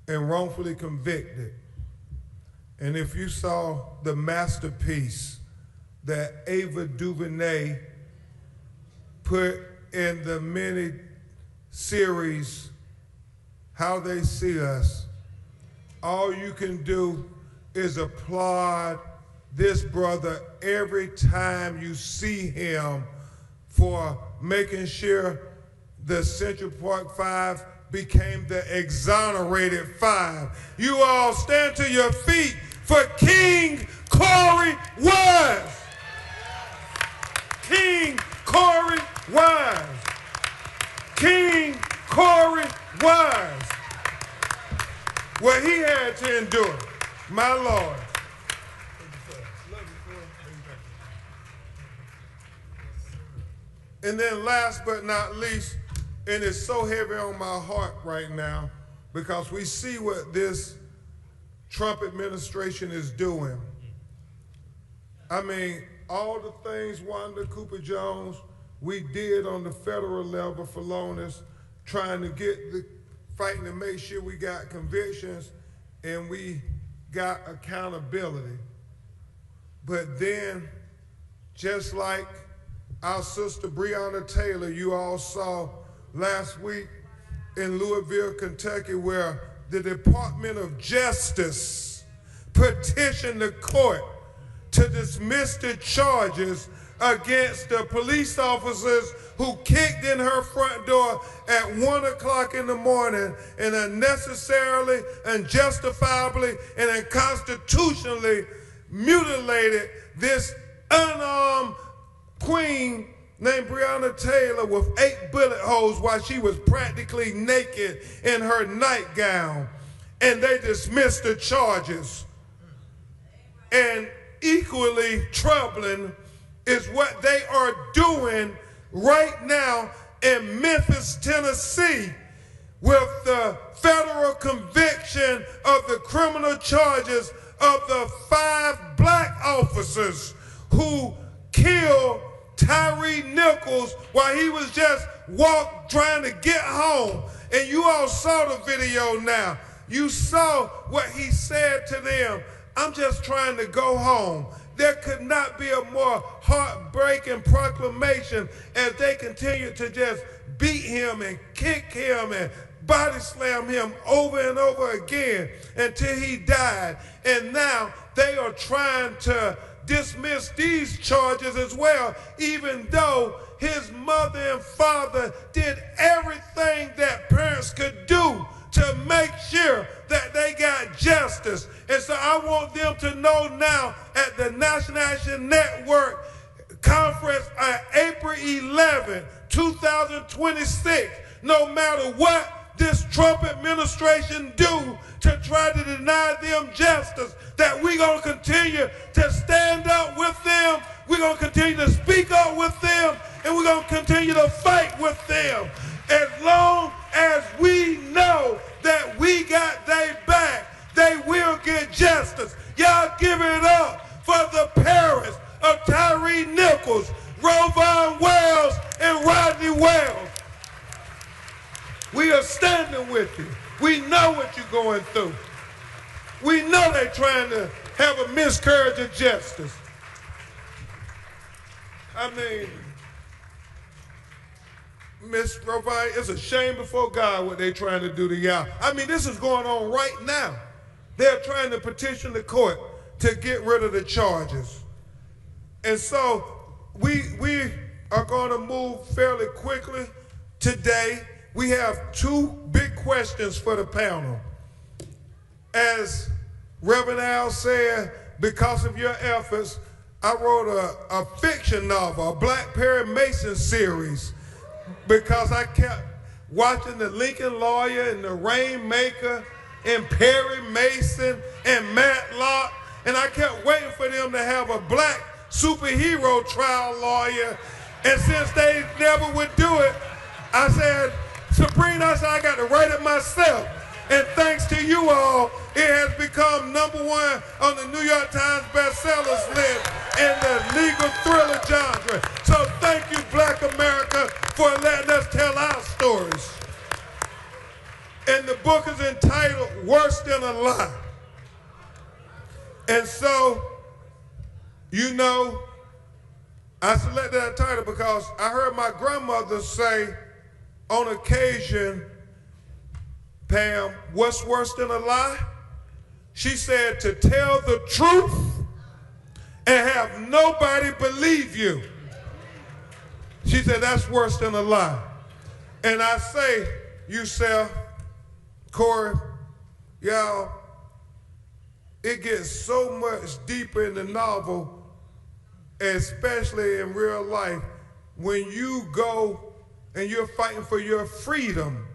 and wrongfully convicted. And if you saw the masterpiece that Ava DuVernay put in the mini series, How They See Us, all you can do is applaud this brother every time you see him for making sure the Central Park Five became the exonerated five. You all stand to your feet for King Corey Wise. King Corey Wise. King Corey Wise. What he had to endure, my Lord. And then last but not least, and it's so heavy on my heart right now because we see what this Trump administration is doing. I mean, all the things Wanda Cooper Jones we did on the federal level for loaners, trying to get the fighting to make sure we got convictions and we got accountability. But then, just like our sister Breonna Taylor, you all saw last week in Louisville, Kentucky, where the Department of Justice petitioned the court to dismiss the charges against the police officers who kicked in her front door at 1 o'clock in the morning and unnecessarily, unjustifiably, and unconstitutionally mutilated this unarmed queen named Breonna Taylor with 8 bullet holes while she was practically naked in her nightgown. And they dismissed the charges. And equally troubling is what they are doing right now in Memphis, Tennessee, with the federal conviction of the criminal charges of the 5 black officers who killed Tyree Nichols while he was just trying to get home. And you all saw the video now. You saw what he said to them. I'm just trying to go home. There could not be a more heartbreaking proclamation as they continue to just beat him and kick him and body slam him over and over again until he died. And now they are trying to dismiss these charges as well, even though his mother and father did everything that parents could do to make sure that they got justice. And so I want them to know now at the National Action Network conference on April 11, 2026, no matter what this Trump administration do to try to deny them justice, that we're going to continue to stand up with them, we're going to continue to speak up with them, and we're going to continue to fight with them. As long as we know that we got their back, they will get justice. Y'all give it up for the parents of Tyree Nichols, Rovon Wells, and Rodney Wells. We are standing with you. We know what you're going through. We know they're trying to have a miscarriage of justice. I mean, Miss Rovon, it's a shame before God what they're trying to do to y'all. I mean, this is going on right now. They're trying to petition the court to get rid of the charges. And so we are going to move fairly quickly today. We have 2 big questions for the panel. As Reverend Al said, because of your efforts, I wrote a fiction novel, a Black Perry Mason series, because I kept watching the Lincoln Lawyer and the Rainmaker and Perry Mason and Matlock, and I kept waiting for them to have a black superhero trial lawyer. And since they never would do it, I said, Sabrina, I got to write it myself. And thanks to you all, it has become #1 on the New York Times bestsellers list in the legal thriller genre. So thank you, Black America, for letting us tell our stories. And the book is entitled Worse Than a Lie. And so, you know, I selected that title because I heard my grandmother say on occasion, Pam, what's worse than a lie? She said to tell the truth and have nobody believe you. She said that's worse than a lie. And I say, Yusef, Corey, y'all, it gets so much deeper in the novel, especially in real life, when you go and you're fighting for your freedom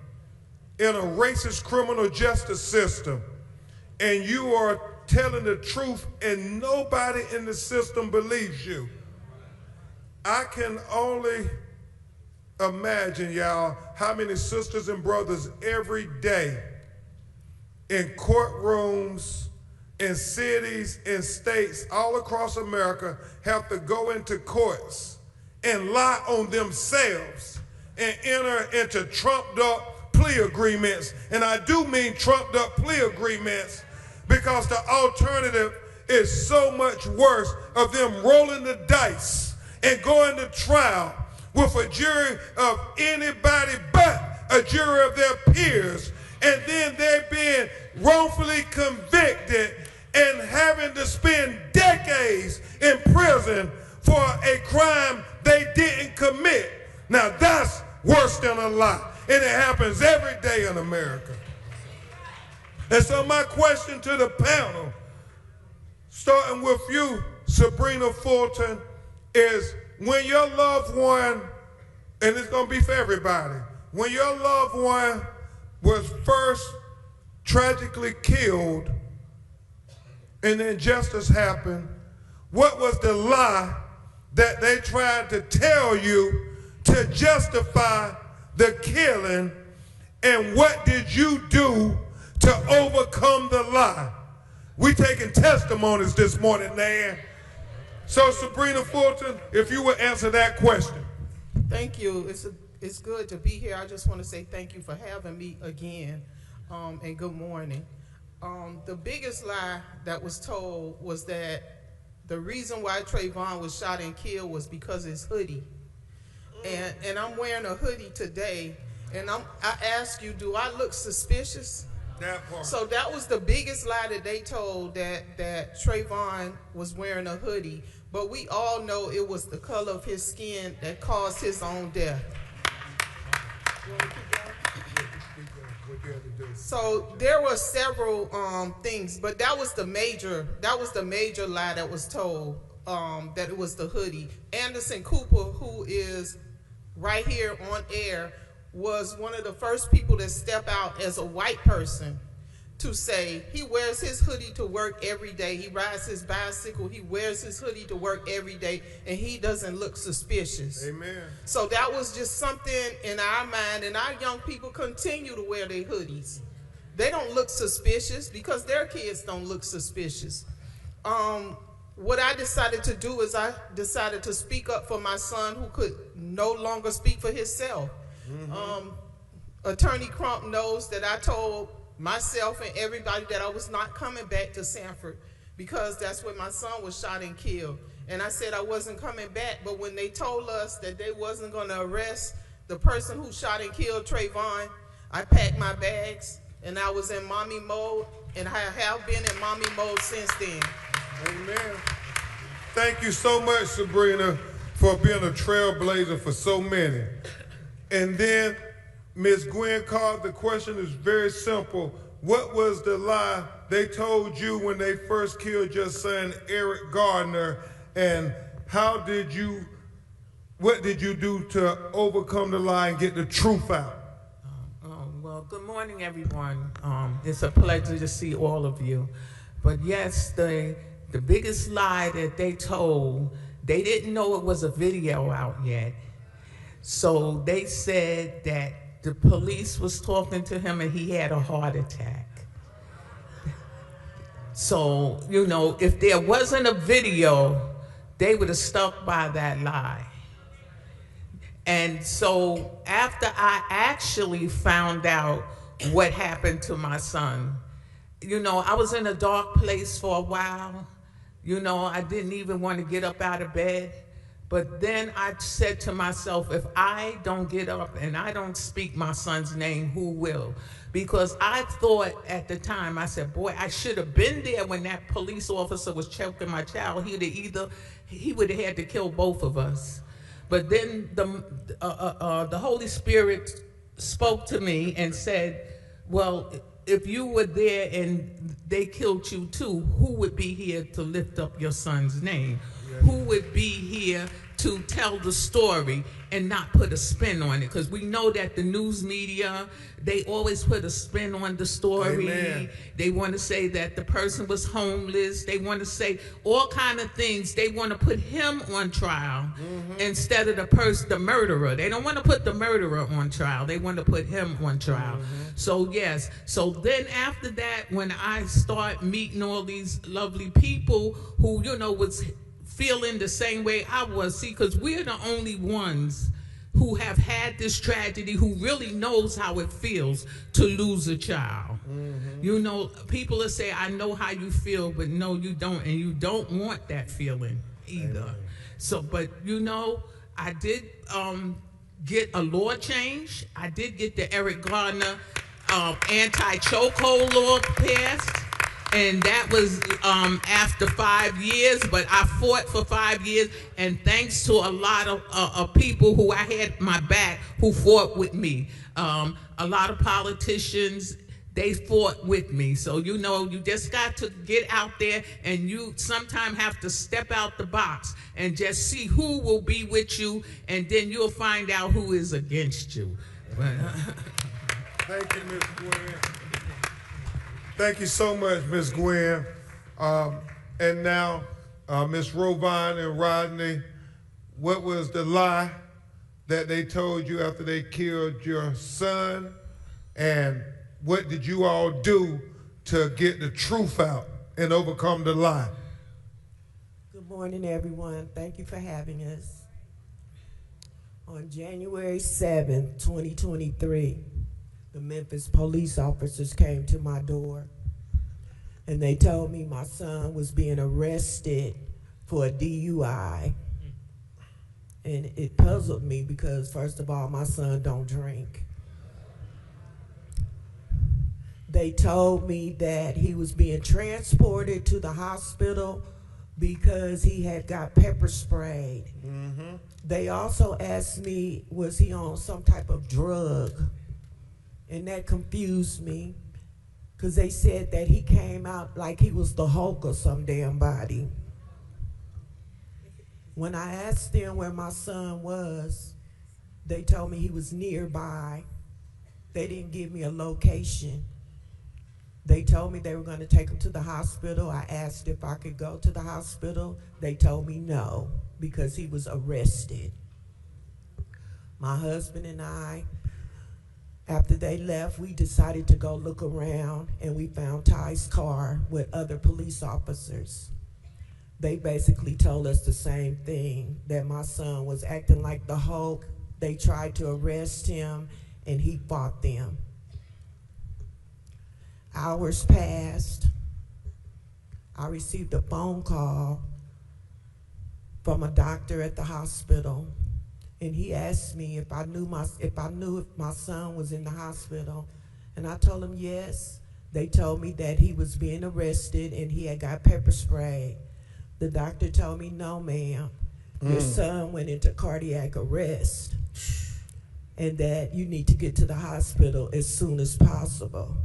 in a racist criminal justice system, and you are telling the truth and nobody in the system believes you. I can only imagine, y'all, how many sisters and brothers every day in courtrooms, in cities, in states all across America have to go into courts and lie on themselves and enter into trumped up plea agreements. And I do mean trumped up plea agreements because the alternative is so much worse of them rolling the dice and going to trial with a jury of anybody but a jury of their peers, and then they're being wrongfully convicted and having to spend decades in prison for a crime they didn't commit. Now that's worse than a lie, and it happens every day in America. And so my question to the panel, starting with you, Sabrina Fulton, is when your loved one, and it's going to be for everybody, when your loved one was first tragically killed and the injustice happened, what was the lie that they tried to tell you to justify the killing, and what did you do to overcome the lie? We taking testimonies this morning, Nan. So Sabrina Fulton, if you would answer that question. Thank you. It's good to be here. I just want to say thank you for having me again, and good morning. The biggest lie that was told was that the reason why Trayvon was shot and killed was because his hoodie. And I'm wearing a hoodie today, and I ask you, do I look suspicious? That part. So that was the biggest lie that they told, that Trayvon was wearing a hoodie. But we all know it was the color of his skin that caused his own death. So there were several things, but that was the major lie that was told, that it was the hoodie. Anderson Cooper, who is right here on air, was one of the first people to step out as a white person to say he wears his hoodie to work every day. He rides his bicycle, he wears his hoodie to work every day, and he doesn't look suspicious. Amen. So that was just something in our mind, and our young people continue to wear their hoodies. They don't look suspicious because their kids don't look suspicious. What I decided to do is I decided to speak up for my son who could no longer speak for himself. Mm-hmm. Attorney Crump knows that I told myself and everybody that I was not coming back to Sanford because that's where my son was shot and killed. And I said I wasn't coming back, but when they told us that they wasn't going to arrest the person who shot and killed Trayvon, I packed my bags and I was in mommy mode, and I have been in mommy mode since then. Amen. Thank you so much, Sabrina, for being a trailblazer for so many. And then, Ms. Gwen Carr, the question is very simple. What was the lie they told you when they first killed your son, Eric Gardner, and what did you do to overcome the lie and get the truth out? Well, good morning, everyone. It's a pleasure to see all of you. But yes, the biggest lie that they told, they didn't know it was a video out yet. So they said that the police was talking to him and he had a heart attack. So, you know, if there wasn't a video, they would have stuck by that lie. And so after I actually found out what happened to my son. You know, I was in a dark place for a while. You know, I didn't even want to get up out of bed. But then I said to myself, if I don't get up and I don't speak my son's name, who will? Because I thought at the time, I said, boy, I should have been there when that police officer was choking my child. He would have had to kill both of us. But then the Holy Spirit spoke to me and said, well, if you were there and they killed you too, who would be here to lift up your son's name? Who would be here to tell the story and not put a spin on it? Because we know that the news media, they always put a spin on the story. Amen. They want to say that the person was homeless. They want to say all kind of things. They want to put him on trial instead of the murderer. They don't want to put the murderer on trial. They want to put him on trial. So yes. So then after that, when I start meeting all these lovely people who, you know, was feeling the same way I was. See, because we're the only ones who have had this tragedy, who really knows how it feels to lose a child. You know, people will say, I know how you feel, but no, you don't. And you don't want that feeling either. So, but you know, I did get a law change. I did get the Eric Garner anti-chokehold law passed. And that was after 5 years, but I fought for 5 years, and thanks to a lot of people who I had my back who fought with me. A lot of politicians, they fought with me. So, you know, you just got to get out there, and you sometimes have to step out the box and just see who will be with you, and then you'll find out who is against you. Thank you, Ms. Gwen. Thank you so much, Ms. Gwen. And now, Ms. Rovine and Rodney, what was the lie that they told you after they killed your son? And what did you all do to get the truth out and overcome the lie? Good morning, everyone. Thank you for having us. On January 7th, 2023, the Memphis police officers came to my door and they told me my son was being arrested for a DUI. And it puzzled me because, first of all, my son don't drink. They told me that he was being transported to the hospital because he had got pepper sprayed. They also asked me, was he on some type of drug? And that confused me because they said that he came out like he was the Hulk or some damn body. When I asked them where my son was, they told me he was nearby. They didn't give me a location. They told me they were going to take him to the hospital. I asked if I could go to the hospital. They told me no, because he was arrested. My husband and I, after they left, we decided to go look around, and we found Ty's car with other police officers. They basically told us the same thing, that my son was acting like the Hulk. They tried to arrest him, and he fought them. Hours passed. I received a phone call from a doctor at the hospital, and he asked me if I knew if my son was in the hospital, and I told him yes. They told me that he was being arrested and he had got pepper sprayed. The doctor told me, no, ma'am, your son went into cardiac arrest, and that you need to get to the hospital as soon as possible.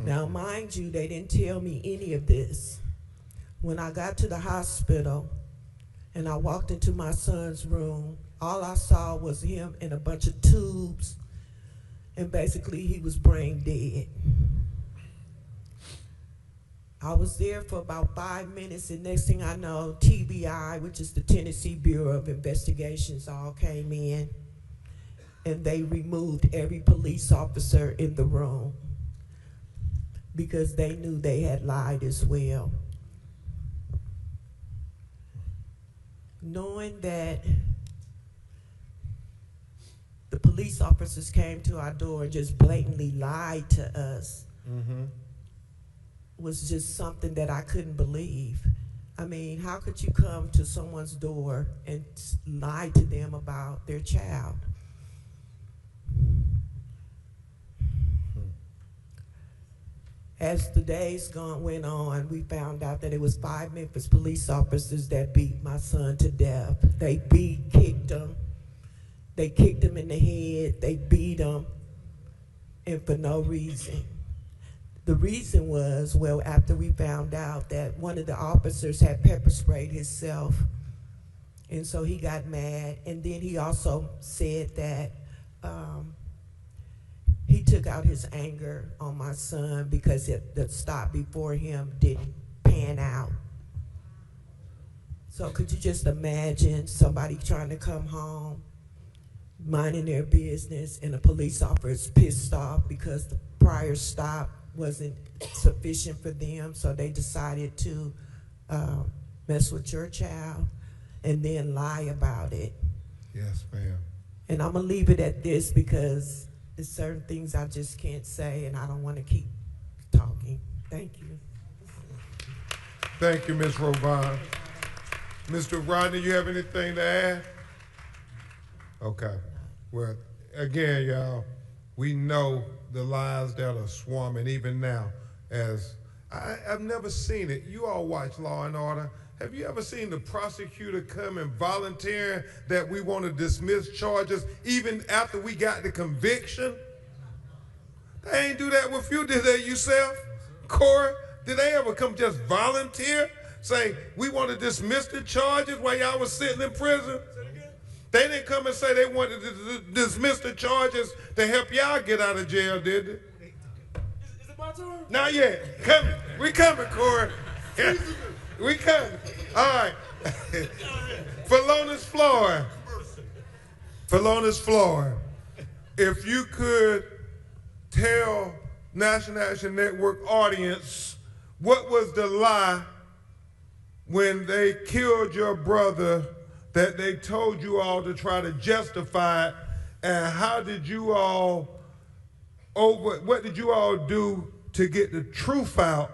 Now, mind you, they didn't tell me any of this. When I got to the hospital and I walked into my son's room, all I saw was him in a bunch of tubes, and basically he was brain dead. I was there for about 5 minutes, and next thing I know, TBI, which is the Tennessee Bureau of Investigations, all came in, and they removed every police officer in the room because they knew they had lied as well. Knowing that the police officers came to our door and just blatantly lied to us was just something that I couldn't believe. I mean, how could you come to someone's door and lie to them about their child? As the days went on, we found out that it was 5 Memphis police officers that beat my son to death. They kicked him. They kicked him in the head. They beat him, and for no reason. The reason was, well, after we found out that one of the officers had pepper sprayed himself, and so he got mad. And then he also said that he took out his anger on my son because the stop before him didn't pan out. So could you just imagine somebody trying to come home, minding their business, and a police officer is pissed off because the prior stop wasn't sufficient for them, so they decided to mess with your child and then lie about it. Yes, ma'am. And I'm gonna leave it at this because there's certain things I just can't say, and I don't want to keep talking. Thank you. Thank you, Ms. Robon. Mr. Rodney, you have anything to add? Okay. Well, again, y'all, we know the lies that are swarming even now. As I've never seen it. You all watch Law and Order. Have you ever seen the prosecutor come and volunteer that we want to dismiss charges even after we got the conviction? They ain't do that with you, did they yourself? Corey, did they ever come just volunteer, say, we want to dismiss the charges while y'all was sitting in prison? They didn't come and say they wanted to dismiss the charges to help y'all get out of jail, did they? Is it my turn? Not yet. Coming. We coming, Corey. We coming. All right. Philonis Floyd. Philonis Floyd. If you could tell National Action Network audience what was the lie when they killed your brother that they told you all to try to justify it, and how did you all, what did you all do to get the truth out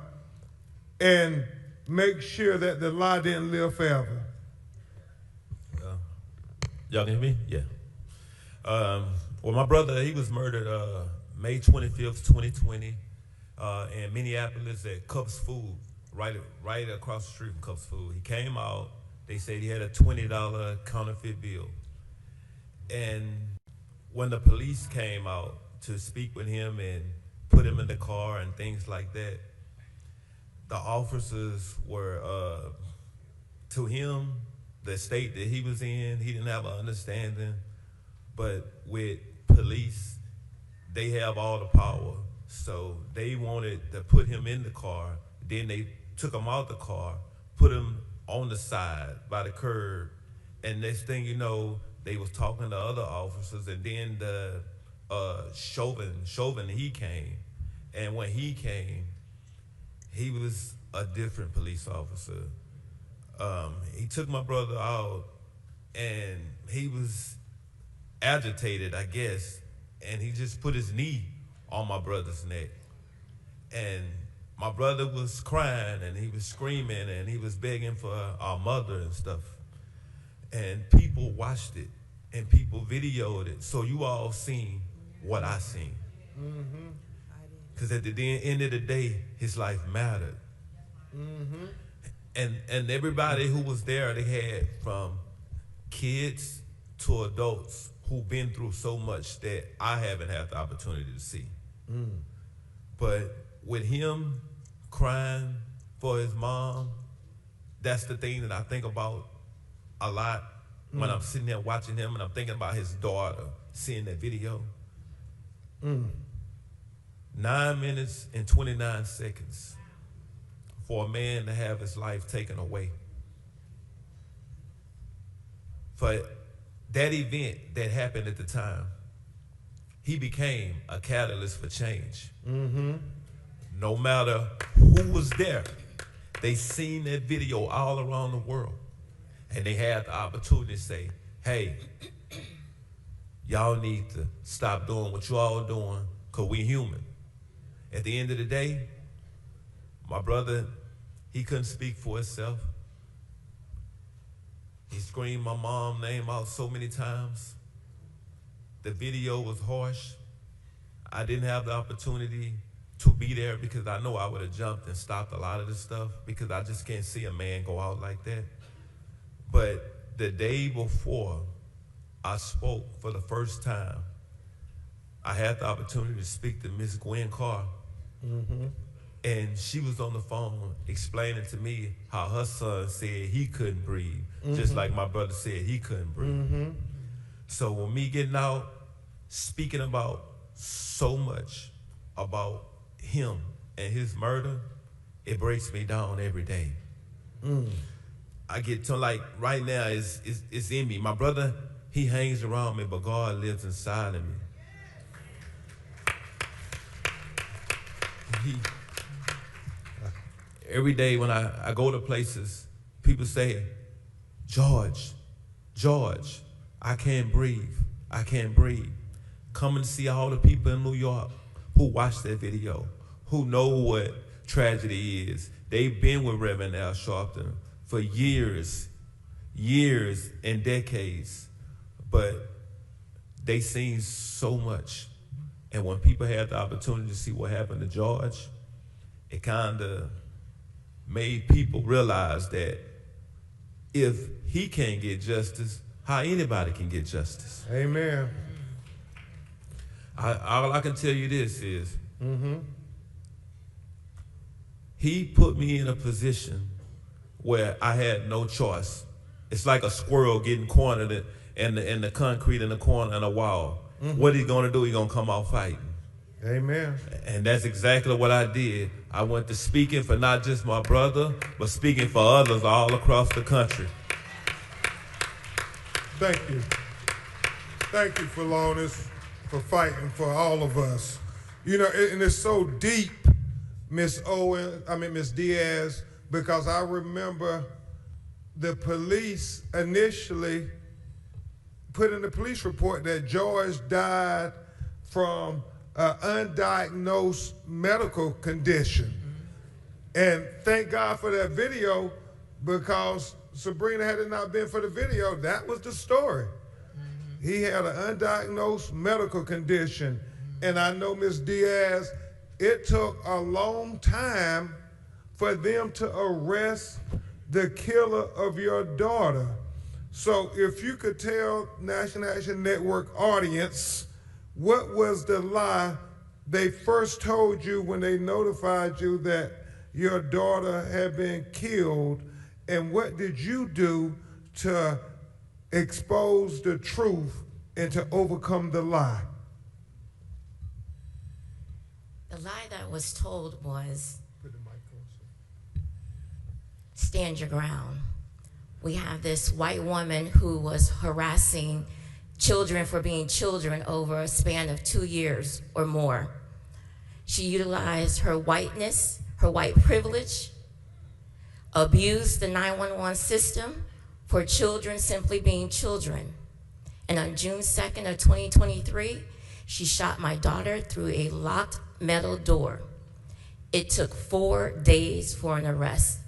and make sure that the lie didn't live forever? Y'all can hear me? Yeah. Well, my brother, he was murdered May 25th, 2020 in Minneapolis at Cups Food, right across the street from Cups Food. He came out. They said he had a $20 counterfeit bill. And when the police came out to speak with him and put him in the car and things like that, the officers were, to him, the state that he was in, he didn't have an understanding. But with police, they have all the power. So they wanted to put him in the car. Then they took him out the car, put him on the side by the curb, and next thing you know, they was talking to other officers, and then the Chauvin, he came, and when he came, he was a different police officer. He took my brother out, and he was agitated, I guess, and he just put his knee on my brother's neck, and my brother was crying and he was screaming and he was begging for our mother and stuff. And people watched it and people videoed it. So you all seen what I seen. Because at the end of the day, his life mattered. And everybody who was there, they had from kids to adults who've been through so much that I haven't had the opportunity to see. But with him crying for his mom, that's the thing that I think about a lot when I'm sitting there watching him, and I'm thinking about his daughter, seeing that video. 9 minutes and 29 seconds for a man to have his life taken away. For that event that happened at the time, he became a catalyst for change. No matter who was there, they seen that video all around the world, and they had the opportunity to say, hey, y'all need to stop doing what you all doing, because we human. At the end of the day, my brother, he couldn't speak for himself. He screamed my mom's name out so many times. The video was harsh. I didn't have the opportunity to be there because I know I would have jumped and stopped a lot of this stuff, because I just can't see a man go out like that. But the day before I spoke for the first time, I had the opportunity to speak to Miss Gwen Carr. And she was on the phone explaining to me how her son said he couldn't breathe, just like my brother said he couldn't breathe. So when me getting out, speaking about so much about him and his murder, it breaks me down every day. I get to, like, right now, it's in me. My brother, he hangs around me, but God lives inside of me. Every day when I go to places, people say, George, I can't breathe. I can't breathe. Coming to see all the people in New York who watched that video, who know what tragedy is. They've been with Reverend Al Sharpton for years and decades, but they seen so much. And when people had the opportunity to see what happened to George, it kind of made people realize that if he can't get justice, how anybody can get justice. Amen. All I can tell you this is, he put me in a position where I had no choice. It's like a squirrel getting cornered in the concrete in the corner and a wall. What he gonna do? He gonna come out fighting. Amen. And that's exactly what I did. I went to speaking for not just my brother, but speaking for others all across the country. Thank you. Thank you for Lonis, for fighting for all of us. You know, and it's so deep, Miss Diaz, because I remember the police initially put in the police report that George died from an undiagnosed medical condition. And thank God for that video, because Sabrina, had it not been for the video, that was the story. He had an undiagnosed medical condition. And I know, Ms. Diaz, it took a long time for them to arrest the killer of your daughter. So if you could tell National Action Network audience, what was the lie they first told you when they notified you that your daughter had been killed, and what did you do to expose the truth and to overcome the lie? The lie that was told was, stand your ground. We have this white woman who was harassing children for being children over a span of 2 years or more. She utilized her whiteness, her white privilege, abused the 911 system for children simply being children. And on June 2nd of 2023, she shot my daughter through a locked metal door. It took 4 days for an arrest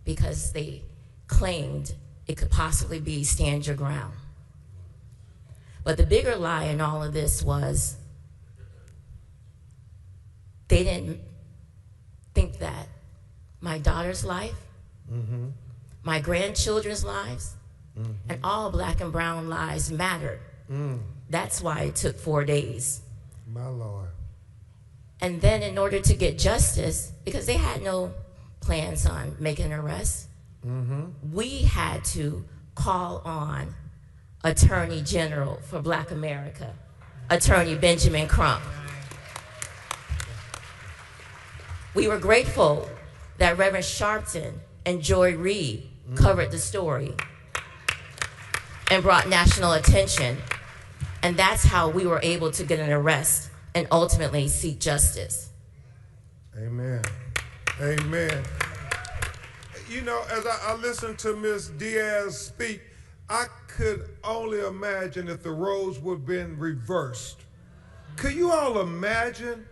because they claimed it could possibly be stand your ground. But the bigger lie in all of this was they didn't think that my daughter's life, my grandchildren's lives, and all black and brown lives mattered. That's why it took 4 days. My Lord. And then in order to get justice, because they had no plans on making an arrest, we had to call on Attorney General for Black America, Attorney Benjamin Crump. We were grateful that Reverend Sharpton and Joy Reid covered the story and brought national attention. And that's how we were able to get an arrest and ultimately seek justice. Amen. Amen. You know, as I listen to Ms. Diaz speak, I could only imagine if the roles would have been reversed. Could you all imagine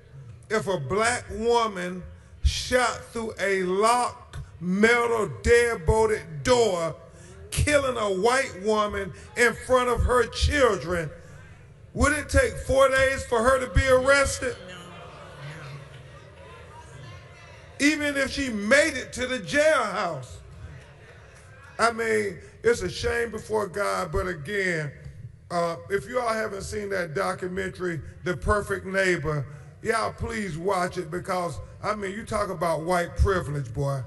if a black woman shot through a locked metal deadbolted door, killing a white woman in front of her children? Would it take 4 days for her to be arrested? Even if she made it to the jailhouse. I mean, it's a shame before God, but again, if you all haven't seen that documentary, The Perfect Neighbor, y'all please watch it because, I mean, you talk about white privilege, boy.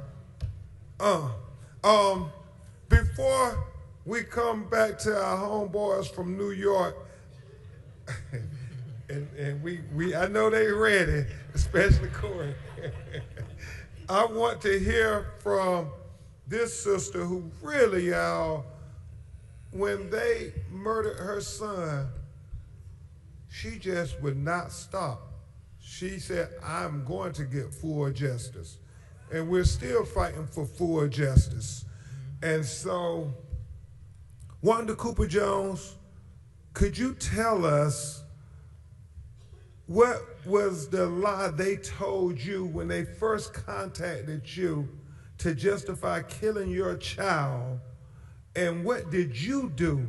Before we come back to our homeboys from New York, and I know they ready, especially Corey. I want to hear from this sister who really, y'all, when they murdered her son, she just would not stop. She said, I'm going to get full justice. And we're still fighting for full justice. And so, Wanda Cooper Jones, could you tell us what was the lie they told you when they first contacted you to justify killing your child? And what did you do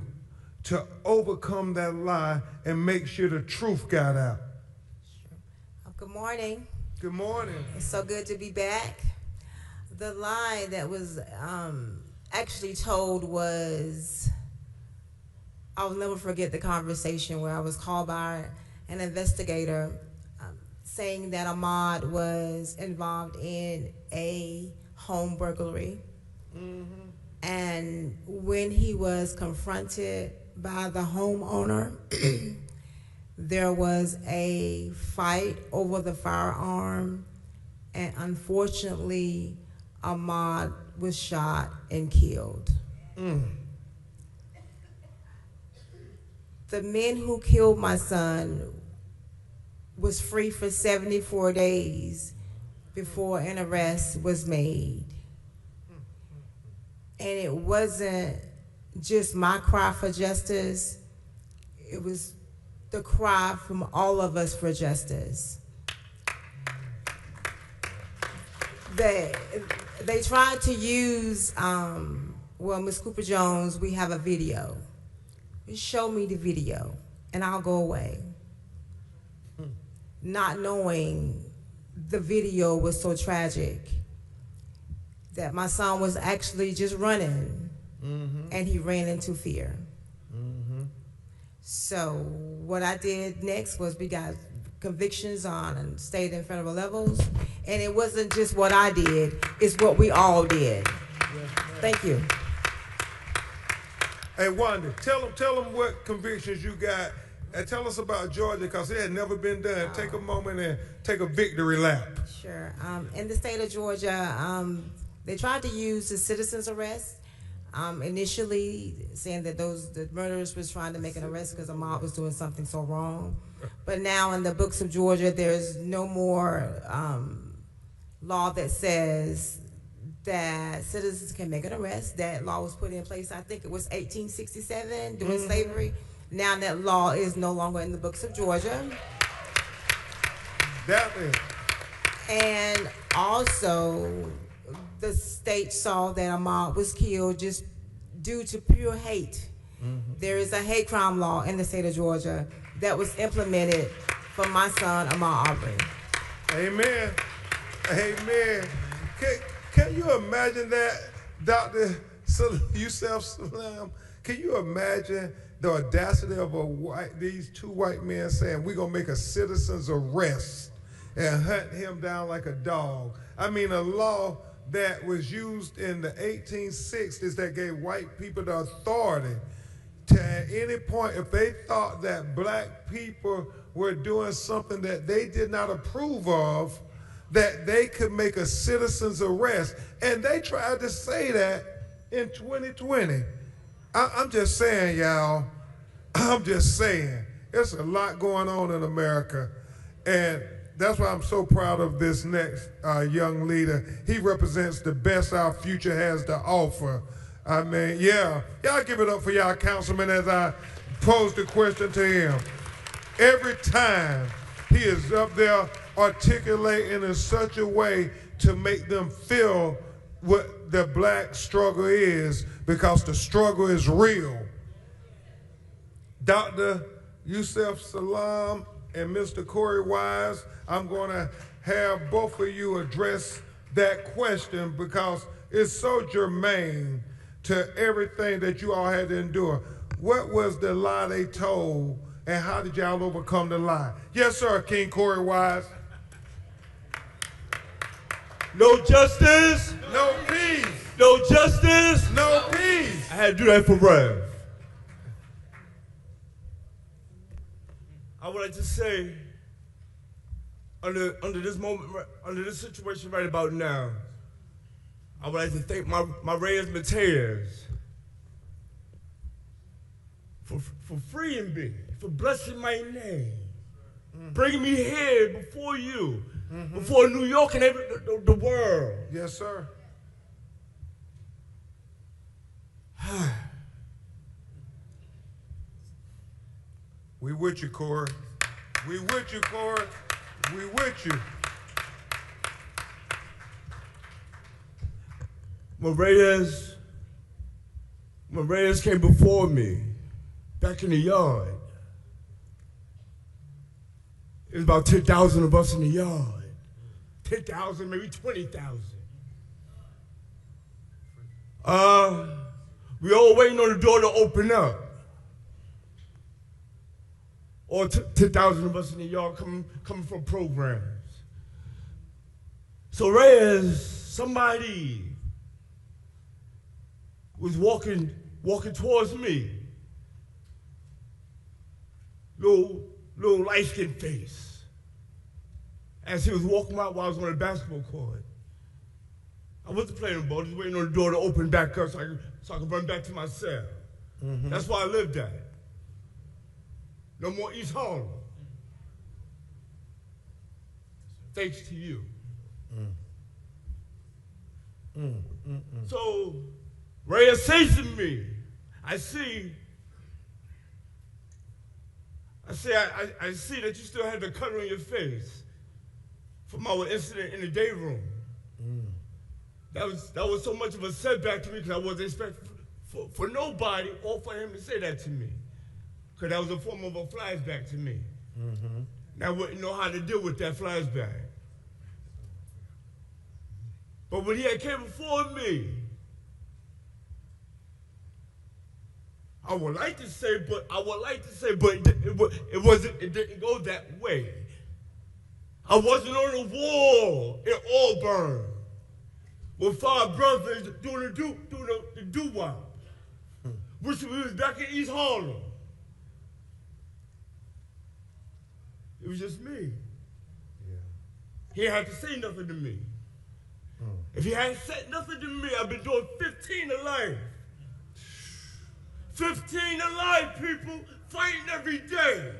to overcome that lie and make sure the truth got out? Good morning. Good morning. It's so good to be back. The lie that was actually told was, I'll never forget the conversation where I was called by an investigator saying that Ahmaud was involved in a home burglary. And when he was confronted by the homeowner, there was a fight over the firearm, and unfortunately, Ahmaud was shot and killed. The men who killed my son was free for 74 days before an arrest was made. And it wasn't just my cry for justice, it was the cry from all of us for justice. They tried to use, well, Ms. Cooper Jones, we have a video. Show me the video and I'll go away. Not knowing the video was so tragic that my son was actually just running and he ran into fear. So what I did next was we got convictions on state and federal levels, and it wasn't just what I did, it's what we all did. Thank you. Hey, Wanda, tell them what convictions you got, and tell us about Georgia, because it had never been done. Take a moment and take a victory lap. Sure. In the state of Georgia, they tried to use the citizen's arrest, initially saying that the murderers was trying to make an arrest because Ahmaud was doing something so wrong. But now in the books of Georgia, there's no more law that says that citizens can make an arrest. That law was put in place, I think it was 1867, during slavery. Now that law is no longer in the books of Georgia. Definitely. And also, the state saw that Ahmaud was killed just due to pure hate. There is a hate crime law in the state of Georgia that was implemented for my son, Ahmaud Aubrey. Amen. Amen. Can you imagine that, Dr. Yusef Salam? Can you imagine the audacity of these two white men saying, we're going to make a citizen's arrest and hunt him down like a dog? I mean, a law that was used in the 1860s that gave white people the authority to, at any point, if they thought that black people were doing something that they did not approve of, that they could make a citizen's arrest. And they tried to say that in 2020. I'm just saying, y'all, I'm just saying, there's a lot going on in America. And that's why I'm so proud of this next young leader. He represents the best our future has to offer. I mean, yeah. Y'all give it up for y'all councilman as I pose the question to him. Every time he is up there articulating in such a way to make them feel what the black struggle is, because the struggle is real. Dr. Yusef Salam and Mr. Corey Wise, I'm going to have both of you address that question because it's so germane to everything that you all had to endure. What was the lie they told, and how did y'all overcome the lie? Yes, sir, King Corey Wise. No justice. No peace. No justice. No peace. I had to do that for Rev. I would like to say, under this moment, under this situation right about now, I would like to thank my Reyes Mateas for freeing me, for blessing my name, bringing me here before you, before New York and the world. Yes, sir. We with you, Corey. We with you, Corey. We with you. When Reyes came before me, back in the yard, it was about 10,000 of us in the yard. 10,000, maybe 20,000. We all waiting on the door to open up. Or 10,000 of us in the yard coming from programs. So Reyes, somebody was walking towards me. Little light-skinned face. As he was walking out while I was on the basketball court. I wasn't playing the ball, just waiting on the door to open back up so I could run back to my cell. That's where I lived at. No more East Harlem. Thanks to you. So, Reyes says to me, I see that you still have the cut on your face from our incident in the day room. That was so much of a setback to me because I wasn't expecting for nobody or for him to say that to me. Because that was a form of a flashback to me. And I wouldn't know how to deal with that flashback. But when he had came before me, I would like to say, but it didn't go that way. I wasn't on the wall in Auburn with 5 brothers doing the doo-wop. Which we was back in East Harlem. It was just me. He didn't have to say nothing to me. If he hadn't said nothing to me, I've been doing 15 to life. 15 to life, people, fighting every day.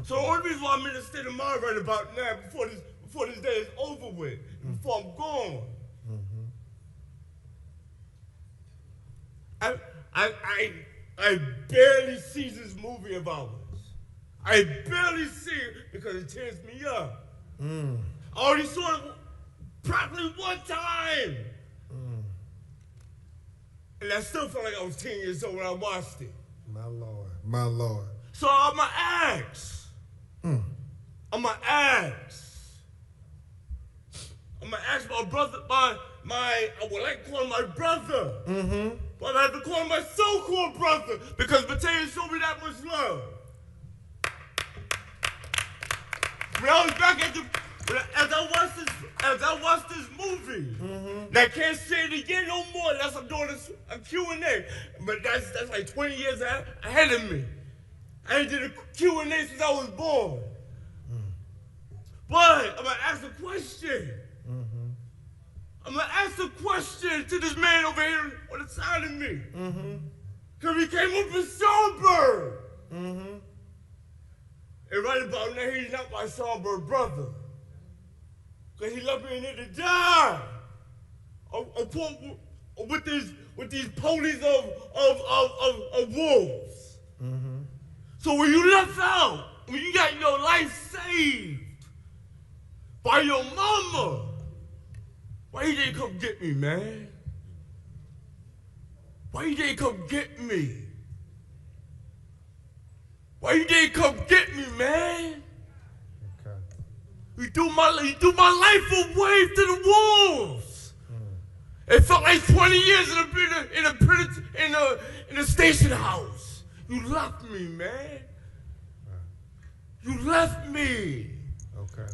So the only reason why I'm in a state of mind right about now, before this day is over with, before I'm gone, I barely see this movie of ours. I barely see it because it tears me up. I already saw it probably one time. And I still felt like I was 10 years old when I watched it. My Lord, my Lord. So I'ma ask. I'ma ask my brother, I would like to call him my brother. But I have to call him my so-called brother because Mateo showed me that much love. When I was back at as I watched this movie, and I can't say it again no more. That's I'm doing a Q&A, but that's like 20 years ahead of me. I ain't did a Q&A since I was born. But I'm gonna ask a question. I'm gonna ask a question to this man over here on the side of me. Cause he came up in Songbird. And right about now, he's not my Songbird brother. Because he left me in here to die. with these ponies of wolves. So when you left out, when you got your life saved by your mama, why you didn't come get me, man? Why you didn't come get me? Why you didn't come get me, man? Okay. You threw my life away to the wolves. It felt like 20 years in a station house. You left me, man. You left me. Okay.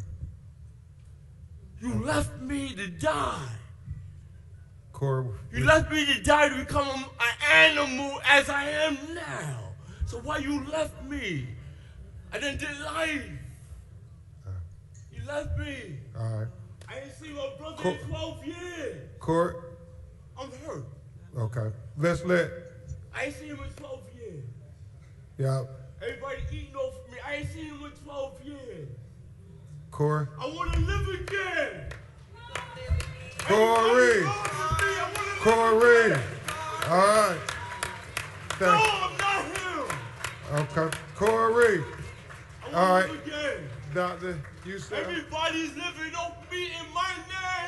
You left me to die. Corey, You left me to die to become an animal as I am now. So why you left me? I done did life. You left me. all right. I ain't seen my brother in 12 years. Corey, I'm hurt. okay. Let's let, I ain't seen him in 12 years. yeah, Everybody eating off me. I ain't seen him in 12 years. Corey. I want to live again. Corey. Corey. All right. No, I'm not him. Okay. Corey. All right. Live again. Doctor, you said. Everybody's living off me in my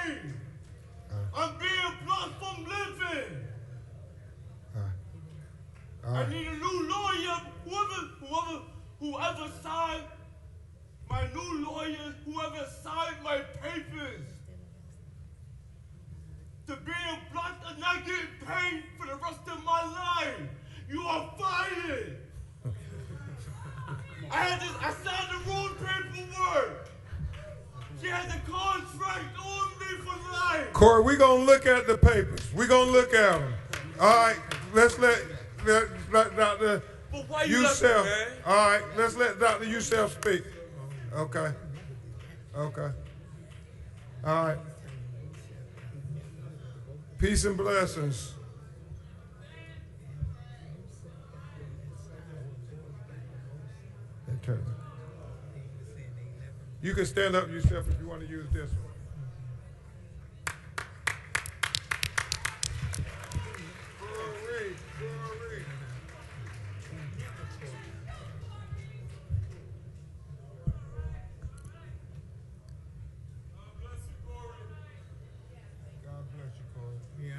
name. I'm being blocked from living. All right. I need a new lawyer. Whoever signed my new lawyer, whoever signed my papers to being blocked and not getting paid for the rest of my life. You are fired. I signed the wrong paperwork. She has a contract on me for life. Corey, we're going to look at the papers. We're going to look at them. All right. Let's let Dr. But why you left me, Youssef. man? All right. Let's let Dr. Youssef speak. Okay. Okay. All right. Peace and blessings. You can stand up yourself if you want to use this one.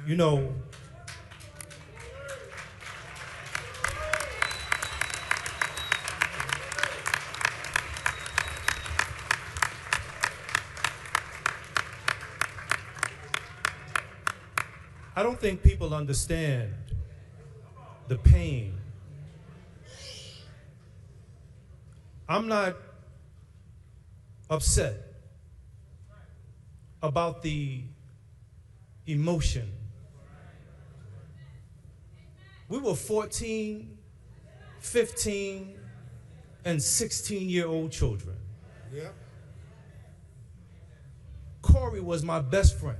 You know, I don't think people understand the pain. I'm not upset about the emotion. We were 14, 15, and 16-year-old children. Yep. Corey was my best friend.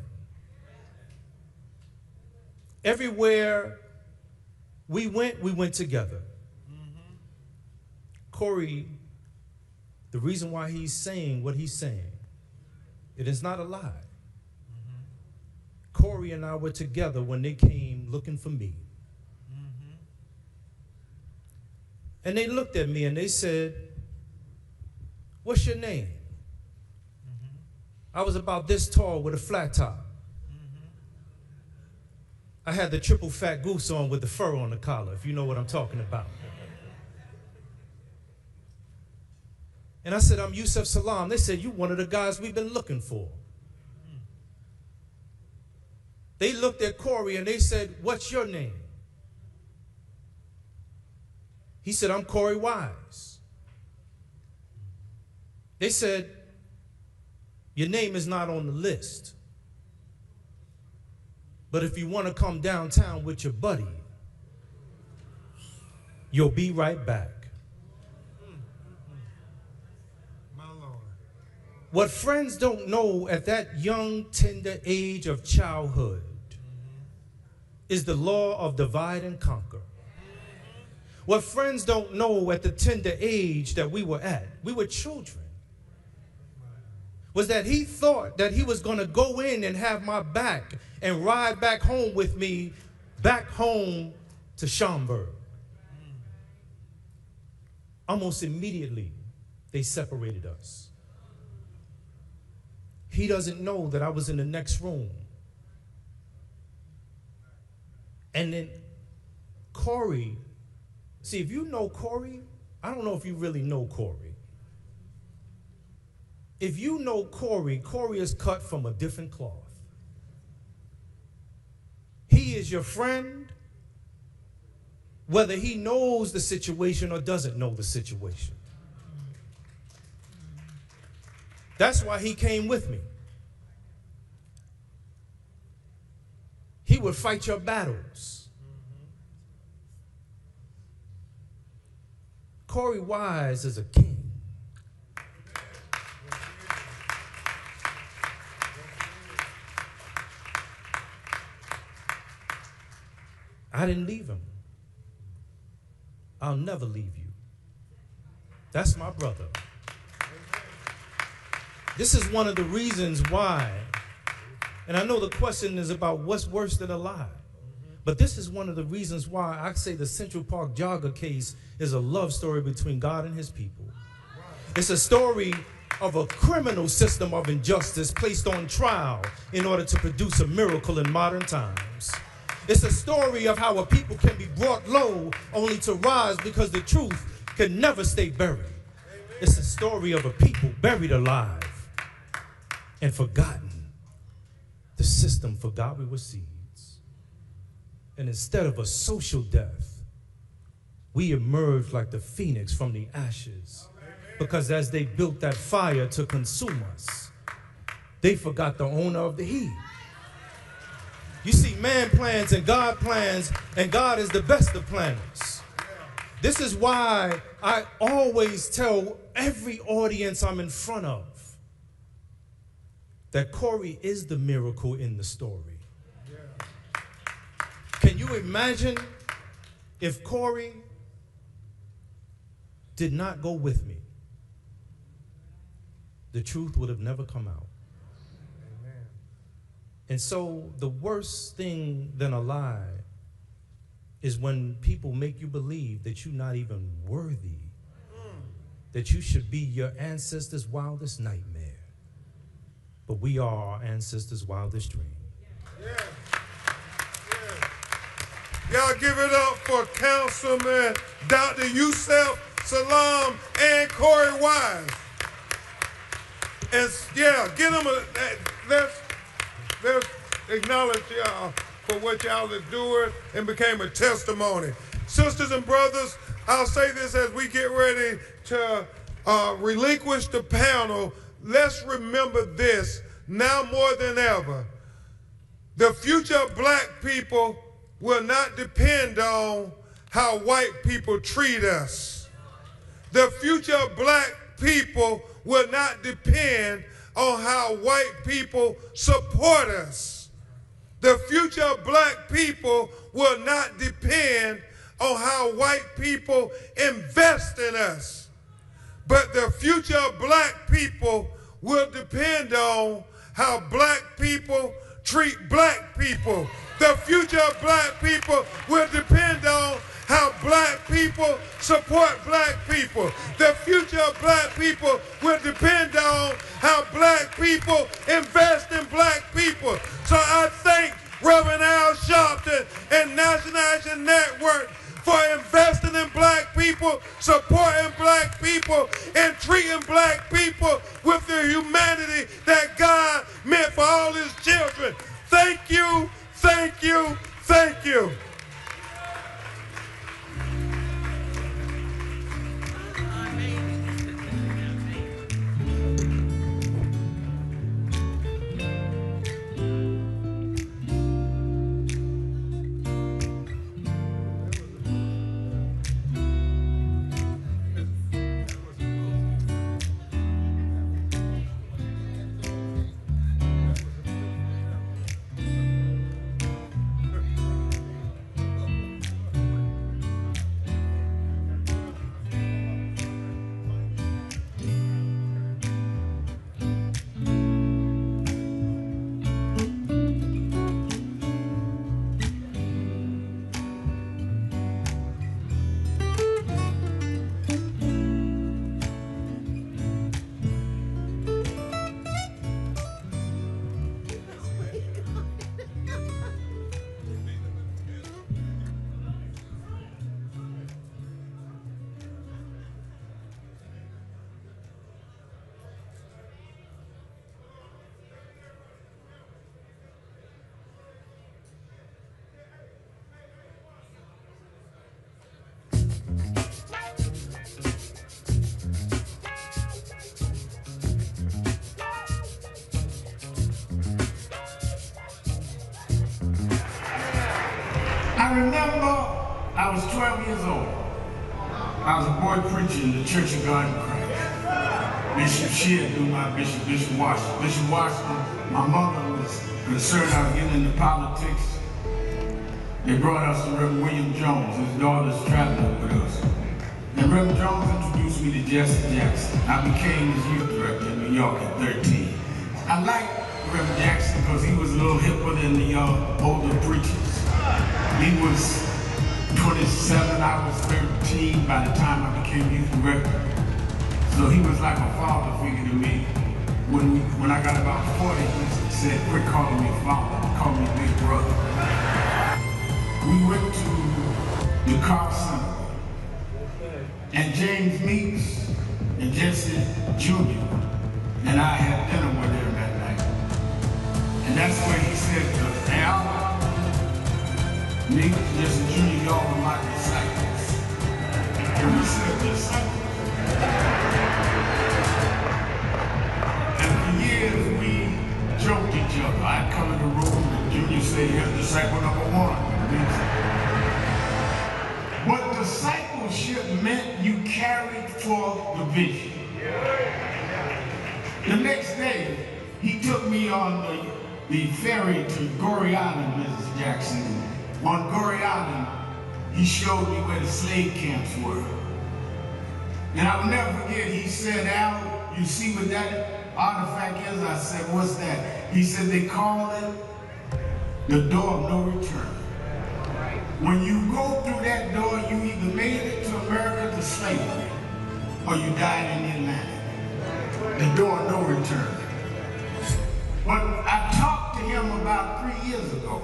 Everywhere we went together. Corey, the reason why he's saying what he's saying, it is not a lie. Corey and I were together when they came looking for me. And they looked at me and they said, "What's your name?" I was about this tall with a flat top. I had the triple fat goose on with the fur on the collar, if you know what I'm talking about. And I said, "I'm Yusef Salam." They said, "You one of the guys we've been looking for." They looked at Corey and they said, "What's your name?" He said, "I'm Corey Wise." They said, "Your name is not on the list. But if you want to come downtown with your buddy, you'll be right back." What friends don't know at that young, tender age of childhood is the law of divide and conquer. What friends don't know at the tender age that we were at, we were children. was that he thought that he was going to go in and have my back and ride back home with me, back home to Schaumburg. Almost immediately, they separated us. He doesn't know that I was in the next room. And then Corey, see, if you know Corey, I don't know if you really know Corey. If you know Corey, Corey is cut from a different cloth. He is your friend, whether he knows the situation or doesn't know the situation. That's why he came with me. He would fight your battles. Corey Wise is a king. I didn't leave him. I'll never leave you. That's my brother. This is one of the reasons why, and I know the question is about what's worse than a lie, but this is one of the reasons why I say the Central Park jogger case is a love story between God and his people. It's a story of a criminal system of injustice placed on trial in order to produce a miracle in modern times. It's a story of how a people can be brought low only to rise because the truth can never stay buried. It's a story of a people buried alive and forgotten. The system forgot we were seeds. And instead of a social death, we emerged like the phoenix from the ashes. Because as they built that fire to consume us, they forgot the owner of the heat. You see, man plans and God is the best of planners. This is why I always tell every audience I'm in front of that Corey is the miracle in the story. Can you imagine if Corey did not go with me? The truth would have never come out. And so the worst thing than a lie is when people make you believe that you're not even worthy, that you should be your ancestors' wildest nightmare. But we are our ancestors' wildest dream. Yeah. Y'all give it up for Councilman Dr. Yusef Salam and Corey Wise. And yeah, get them let's acknowledge y'all for what y'all are doing and became a testimony. Sisters and brothers, I'll say this as we get ready to relinquish the panel. Let's remember this now more than ever. The future of black people will not depend on how white people treat us. The future of black people will not depend on how white people support us. The future of black people will not depend on how white people invest in us. But the future of black people will depend on how black people treat black people. The future of black people will depend on how black people support black people. The future of black people will depend on how black people invest in black people. So I thank Reverend Al Sharpton and National Action Network for investing in black people, supporting black people, and treating black people with the humanity that God meant for all his children. Thank you, thank you, thank you. I remember I was 12 years old. I was a boy preacher in the Church of God in Christ. Bishop Sheard knew my bishop, Bishop Washington. Bishop Washington, my mother was concerned I was getting into politics. They brought us to Reverend William Jones. His daughter's traveling with us. And Reverend Jones introduced me to Jesse Jackson. I became his youth director in New York at 13. I liked Reverend Jackson because he was a little hipper than the older preachers. He was 27, I was 13 by the time I became youth director. So he was like a father figure to me. When I got about 40, he said, quit calling me father, call me big brother. We went to the car center, and James Meeks and Jesse Jr. and I had dinner with him that night. And that's where he said to Al, Meeks, Jesse Jr., y'all are my disciples. And we said disciples. And for years we joked each other. I'd come in the room and Junior said, here's disciple number one. What discipleship meant, you carried for the vision. The next day, he took me on the ferry to Goree Island, Mrs. Jackson. On Goree Island, he showed me where the slave camps were. And I'll never forget, he said, Al, you see what that artifact is? I said, what's that? He said, they call it the door of no return. When you go through that door, you either made it to America to slavery, or you died in the Atlantic. The door of no return. But I talked to him about 3 years ago.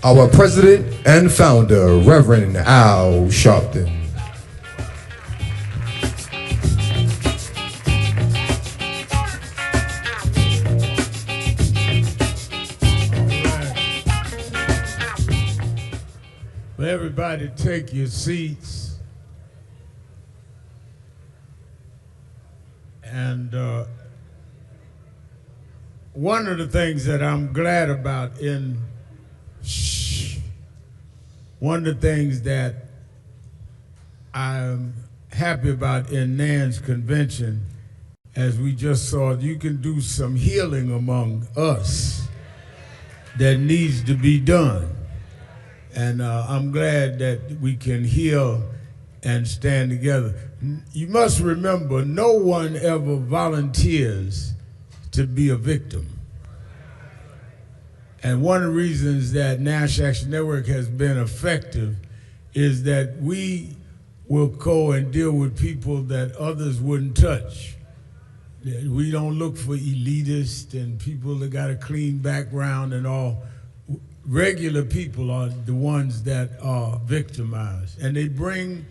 Our president and founder, Reverend Al Sharpton. Everybody take your seats. And one of the things that I'm glad about one of the things that I'm happy about in Nan's convention, as we just saw, you can do some healing among us that needs to be done. And I'm glad that we can heal and stand together. You must remember, no one ever volunteers to be a victim. And one of the reasons that National Action Network has been effective is that we will go and deal with people that others wouldn't touch. We don't look for elitists and people that got a clean background and all. Regular people are the ones that are victimized, and they bring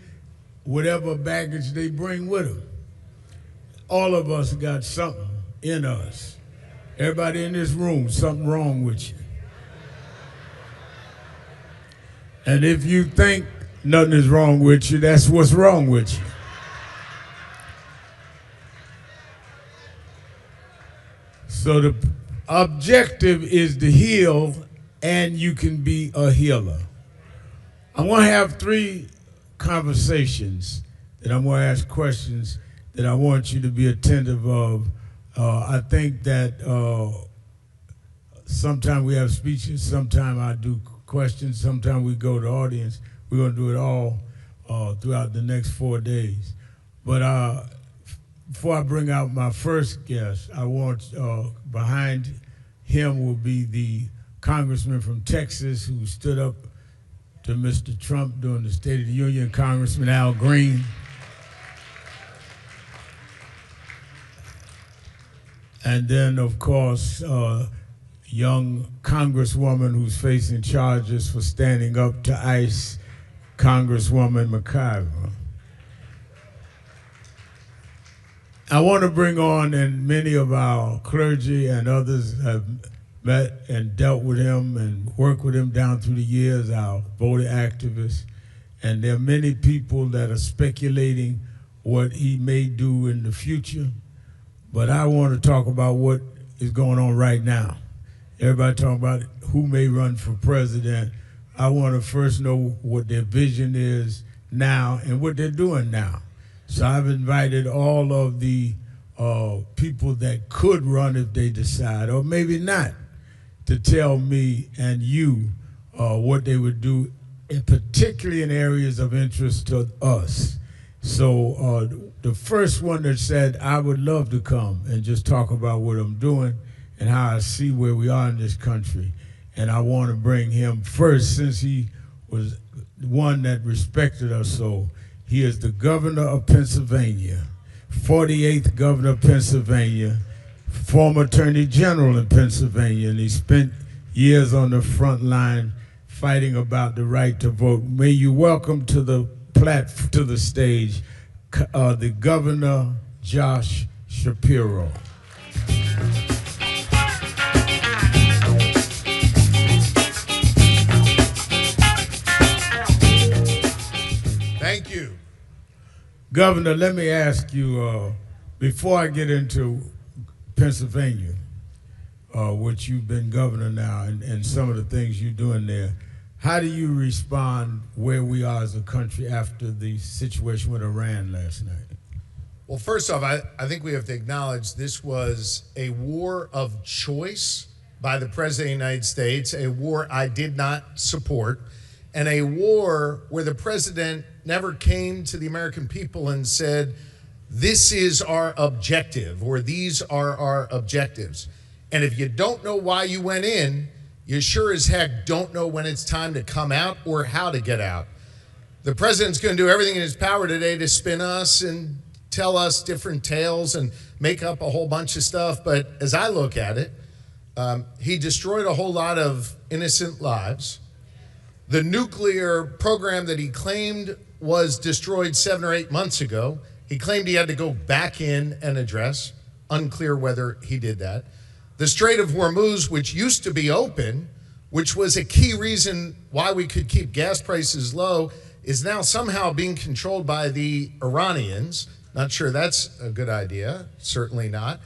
whatever baggage they bring with them. All of us got something in us. Everybody in this room, something wrong with you. And if you think nothing is wrong with you, that's what's wrong with you. So the objective is to heal, and you can be a healer. I want to have 3 conversations that I'm going to ask questions that I want you to be attentive of. I think that sometimes we have speeches, sometimes I do questions, sometimes we go to the audience. We're going to do it all throughout the next 4 days. But before I bring out my first guest, I want, behind him will be the congressman from Texas who stood up to Mr. Trump during the State of the Union, Congressman Al Green. And then, of course, young congresswoman who's facing charges for standing up to ICE, Congresswoman McIver. I want to bring on, and many of our clergy and others have met and dealt with him and worked with him down through the years, our voter activists. And there are many people that are speculating what he may do in the future. But I want to talk about what is going on right now. Everybody talking about who may run for president. I want to first know what their vision is now and what they're doing now. So I've invited all of the people that could run if they decide, or maybe not, to tell me and you what they would do, and particularly in areas of interest to us. So the first one that said, I would love to come and just talk about what I'm doing and how I see where we are in this country. And I want to bring him first, since he was one that respected us so. He is the governor of Pennsylvania, 48th governor of Pennsylvania, former attorney general in Pennsylvania, and he spent years on the front line fighting about the right to vote. May you welcome to the stage the Governor Josh Shapiro. Thank you. Governor, let me ask you, before I get into Pennsylvania, which you've been governor now, and some of the things you're doing there, how do you respond where we are as a country after the situation with Iran last night? Well, first off, I think we have to acknowledge this was a war of choice by the President of the United States, a war I did not support, and a war where the President never came to the American people and said, this is our objective, or these are our objectives. And if you don't know why you went in, you sure as heck don't know when it's time to come out or how to get out. The President's going to do everything in his power today to spin us and tell us different tales and make up a whole bunch of stuff. But as I look at it, he destroyed a whole lot of innocent lives. The nuclear program that he claimed was destroyed 7 or 8 months ago, he claimed he had to go back in and address. Unclear whether he did that. The Strait of Hormuz, which used to be open, which was a key reason why we could keep gas prices low, is now somehow being controlled by the Iranians. Not sure that's a good idea, certainly not.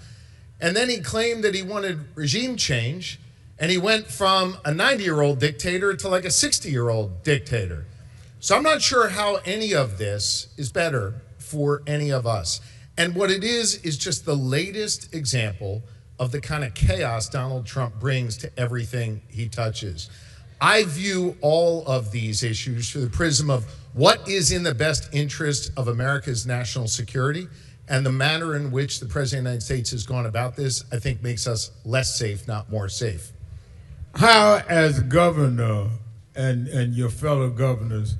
And then he claimed that he wanted regime change, and he went from a 90-year-old dictator to like a 60-year-old dictator. So I'm not sure how any of this is better for any of us. And what it is just the latest example of the kind of chaos Donald Trump brings to everything he touches. I view all of these issues through the prism of what is in the best interest of America's national security, and the manner in which the President of the United States has gone about this, I think, makes us less safe, not more safe. How, as governor and your fellow governors,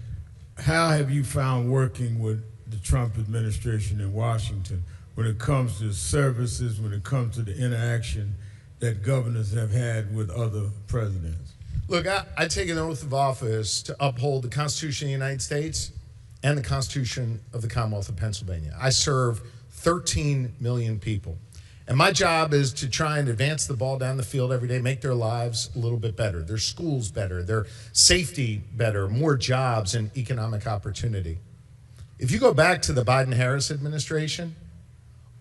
how have you found working with the Trump administration in Washington when it comes to services, when it comes to the interaction that governors have had with other presidents? Look, I take an oath of office to uphold the Constitution of the United States and the Constitution of the Commonwealth of Pennsylvania. I serve 13 million people. And my job is to try and advance the ball down the field every day, make their lives a little bit better, their schools better, their safety better, more jobs and economic opportunity. If you go back to the Biden-Harris administration,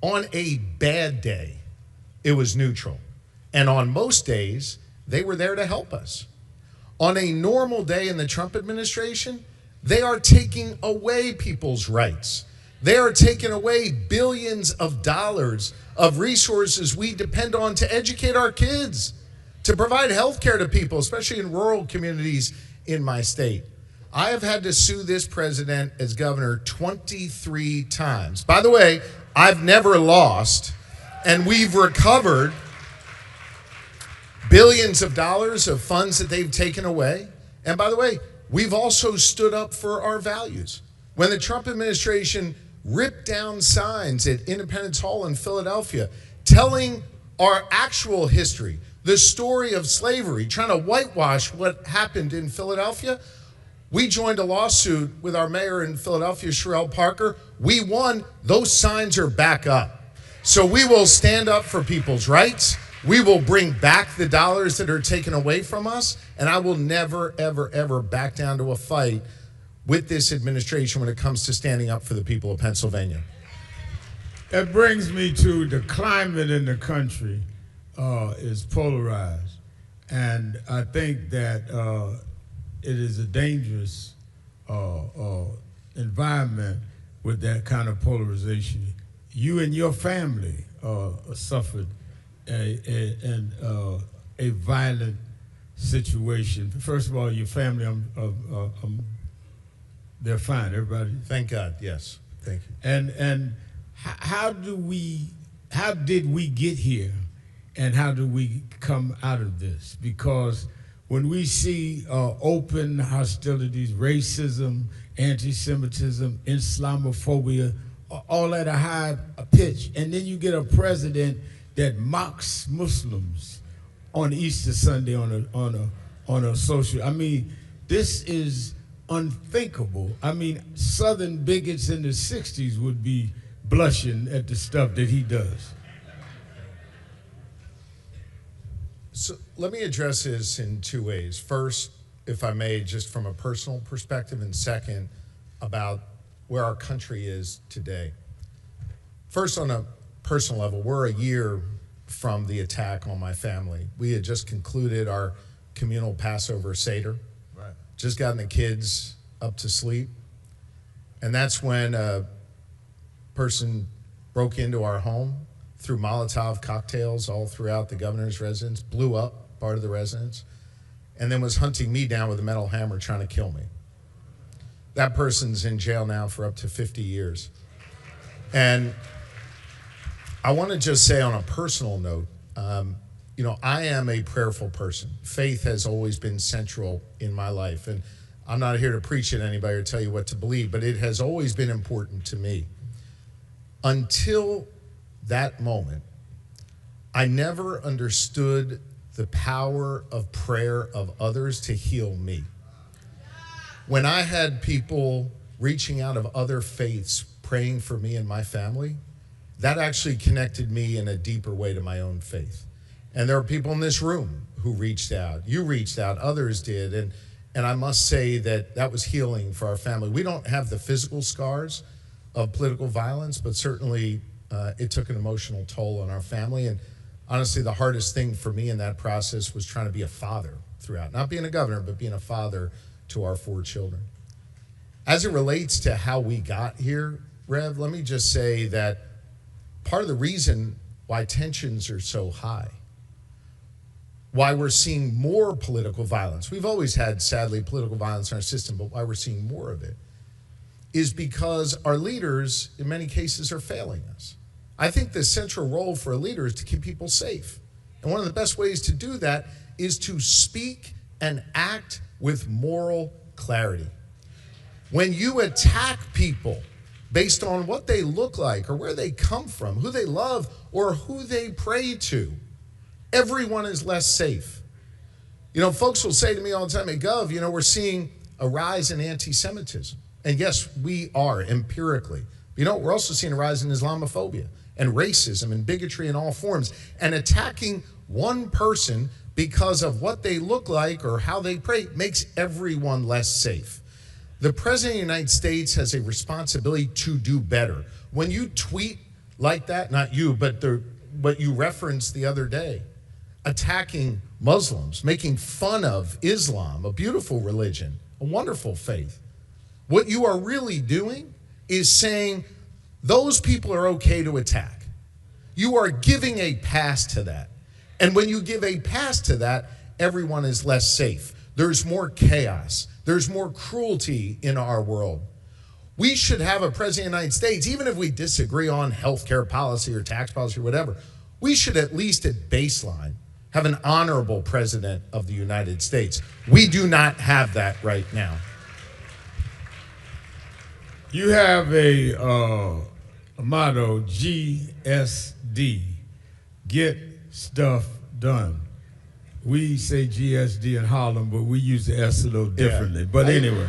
on a bad day, it was neutral. And on most days, they were there to help us. On a normal day in the Trump administration, they are taking away people's rights. They are taking away billions of dollars of resources we depend on to educate our kids, to provide health care to people, especially in rural communities in my state. I have had to sue this president as governor 23 times. By the way, I've never lost, and we've recovered billions of dollars of funds that they've taken away. And by the way, we've also stood up for our values. When the Trump administration ripped down signs at Independence Hall in Philadelphia telling our actual history, the story of slavery, trying to whitewash what happened in Philadelphia, we joined a lawsuit with our mayor in Philadelphia, Sherelle Parker. We won. Those signs are back up. So we will stand up for people's rights. We will bring back the dollars that are taken away from us, and I will never, ever, ever back down to a fight with this administration when it comes to standing up for the people of Pennsylvania. That brings me to the climate in the country is polarized, and I think that it is a dangerous environment with that kind of polarization. You and your family suffered a violent situation. First of all, your family, they're fine. Everybody. Thank God. Yes. Thank you. And how did we get here, and how do we come out of this? Because when we see open hostilities, racism, anti-Semitism, Islamophobia, all at a high pitch, and then you get a president that mocks Muslims on Easter Sunday on a social. I mean, this is unthinkable. I mean, Southern bigots in the 60s would be blushing at the stuff that he does. So let me address this in two ways. First, if I may, just from a personal perspective, and second, about where our country is today. First, on a personal level, we're a year from the attack on my family. We had just concluded our communal Passover Seder. Right. Just gotten the kids up to sleep. And that's when a person broke into our home, threw Molotov cocktails all throughout the governor's residence, blew up part of the residence, and then was hunting me down with a metal hammer trying to kill me. That person's in jail now for up to 50 years. And I want to just say on a personal note, I am a prayerful person. Faith has always been central in my life. And I'm not here to preach at anybody or tell you what to believe, but it has always been important to me. Until that moment, I never understood the power of prayer of others to heal me. When I had people reaching out of other faiths praying for me and my family, that actually connected me in a deeper way to my own faith. And there are people in this room who reached out. You reached out, others did, and I must say that that was healing for our family. We don't have the physical scars of political violence, but certainly it took an emotional toll on our family. And honestly, the hardest thing for me in that process was trying to be a father throughout. Not being a governor, but being a father to our 4 children. As it relates to how we got here, Rev, let me just say that part of the reason why tensions are so high why we're seeing more political violence. We've always had, sadly, political violence in our system, but why we're seeing more of it is because our leaders, in many cases, are failing us. I think the central role for a leader is to keep people safe. And one of the best ways to do that is to speak and act with moral clarity. When you attack people based on what they look like or where they come from, who they love or who they pray to, everyone is less safe. You know, folks will say to me all the time, hey, Gov, you know, we're seeing a rise in anti-Semitism. And yes, we are empirically. You know, we're also seeing a rise in Islamophobia and racism and bigotry in all forms. And attacking one person because of what they look like or how they pray makes everyone less safe. The President of the United States has a responsibility to do better. When you tweet like that, not you, but what you referenced the other day, attacking Muslims, making fun of Islam, a beautiful religion, a wonderful faith, what you are really doing is saying those people are okay to attack. You are giving a pass to that. And when you give a pass to that, everyone is less safe. There's more chaos. There's more cruelty in our world. We should have a president of the United States, even if we disagree on healthcare policy or tax policy or whatever, we should at least at baseline have an honorable president of the United States. We do not have that right now. You have a motto, GSD, get stuff done. We say GSD in Harlem, but we use the S a little differently. Yeah. But anyway.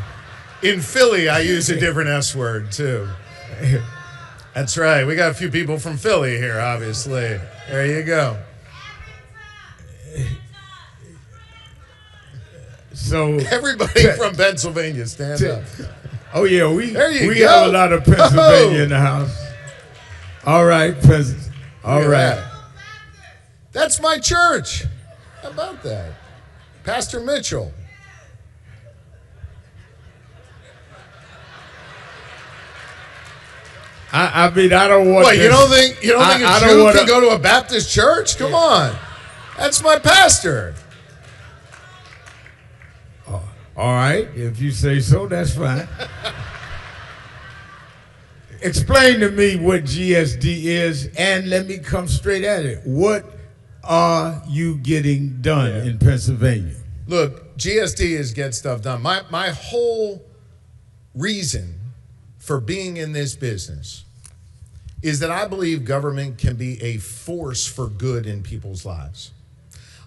In Philly, I use a different S word, too. That's right. We got a few people from Philly here, obviously. There you go. So everybody from Pennsylvania, stand up. Oh, yeah, we go. have a lot of Pennsylvania in the house. All right, all right. That's my church. How about that? Pastor Mitchell. I mean, I don't want. What, you don't think a Jew can go to a Baptist church? Come on. That's my pastor. All right, if you say so, that's fine. Explain to me what GSD is, and let me come straight at it. What are you getting done in Pennsylvania? Look, GSD is get stuff done. My whole reason for being in this business is that I believe government can be a force for good in people's lives.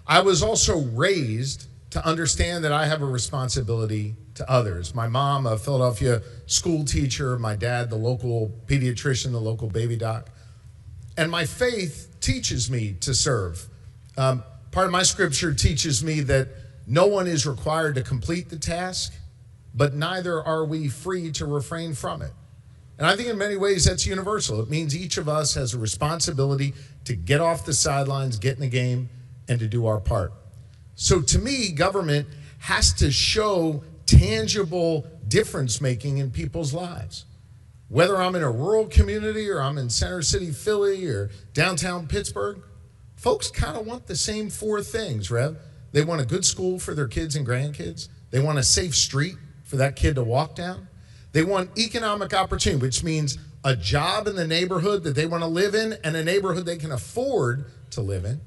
I was also raised to understand that I have a responsibility to others. My mom, a Philadelphia school teacher, my dad, the local pediatrician, the local baby doc. And my faith teaches me to serve. Part of my scripture teaches me that no one is required to complete the task, but neither are we free to refrain from it. And I think in many ways that's universal. It means each of us has a responsibility to get off the sidelines, get in the game, and to do our part. So to me, government has to show tangible difference making in people's lives. Whether I'm in a rural community or I'm in Center City, Philly, or downtown Pittsburgh, folks kind of want the same four things, Rev. They want a good school for their kids and grandkids. They want a safe street for that kid to walk down. They want economic opportunity, which means a job in the neighborhood that they want to live in and a neighborhood they can afford to live in.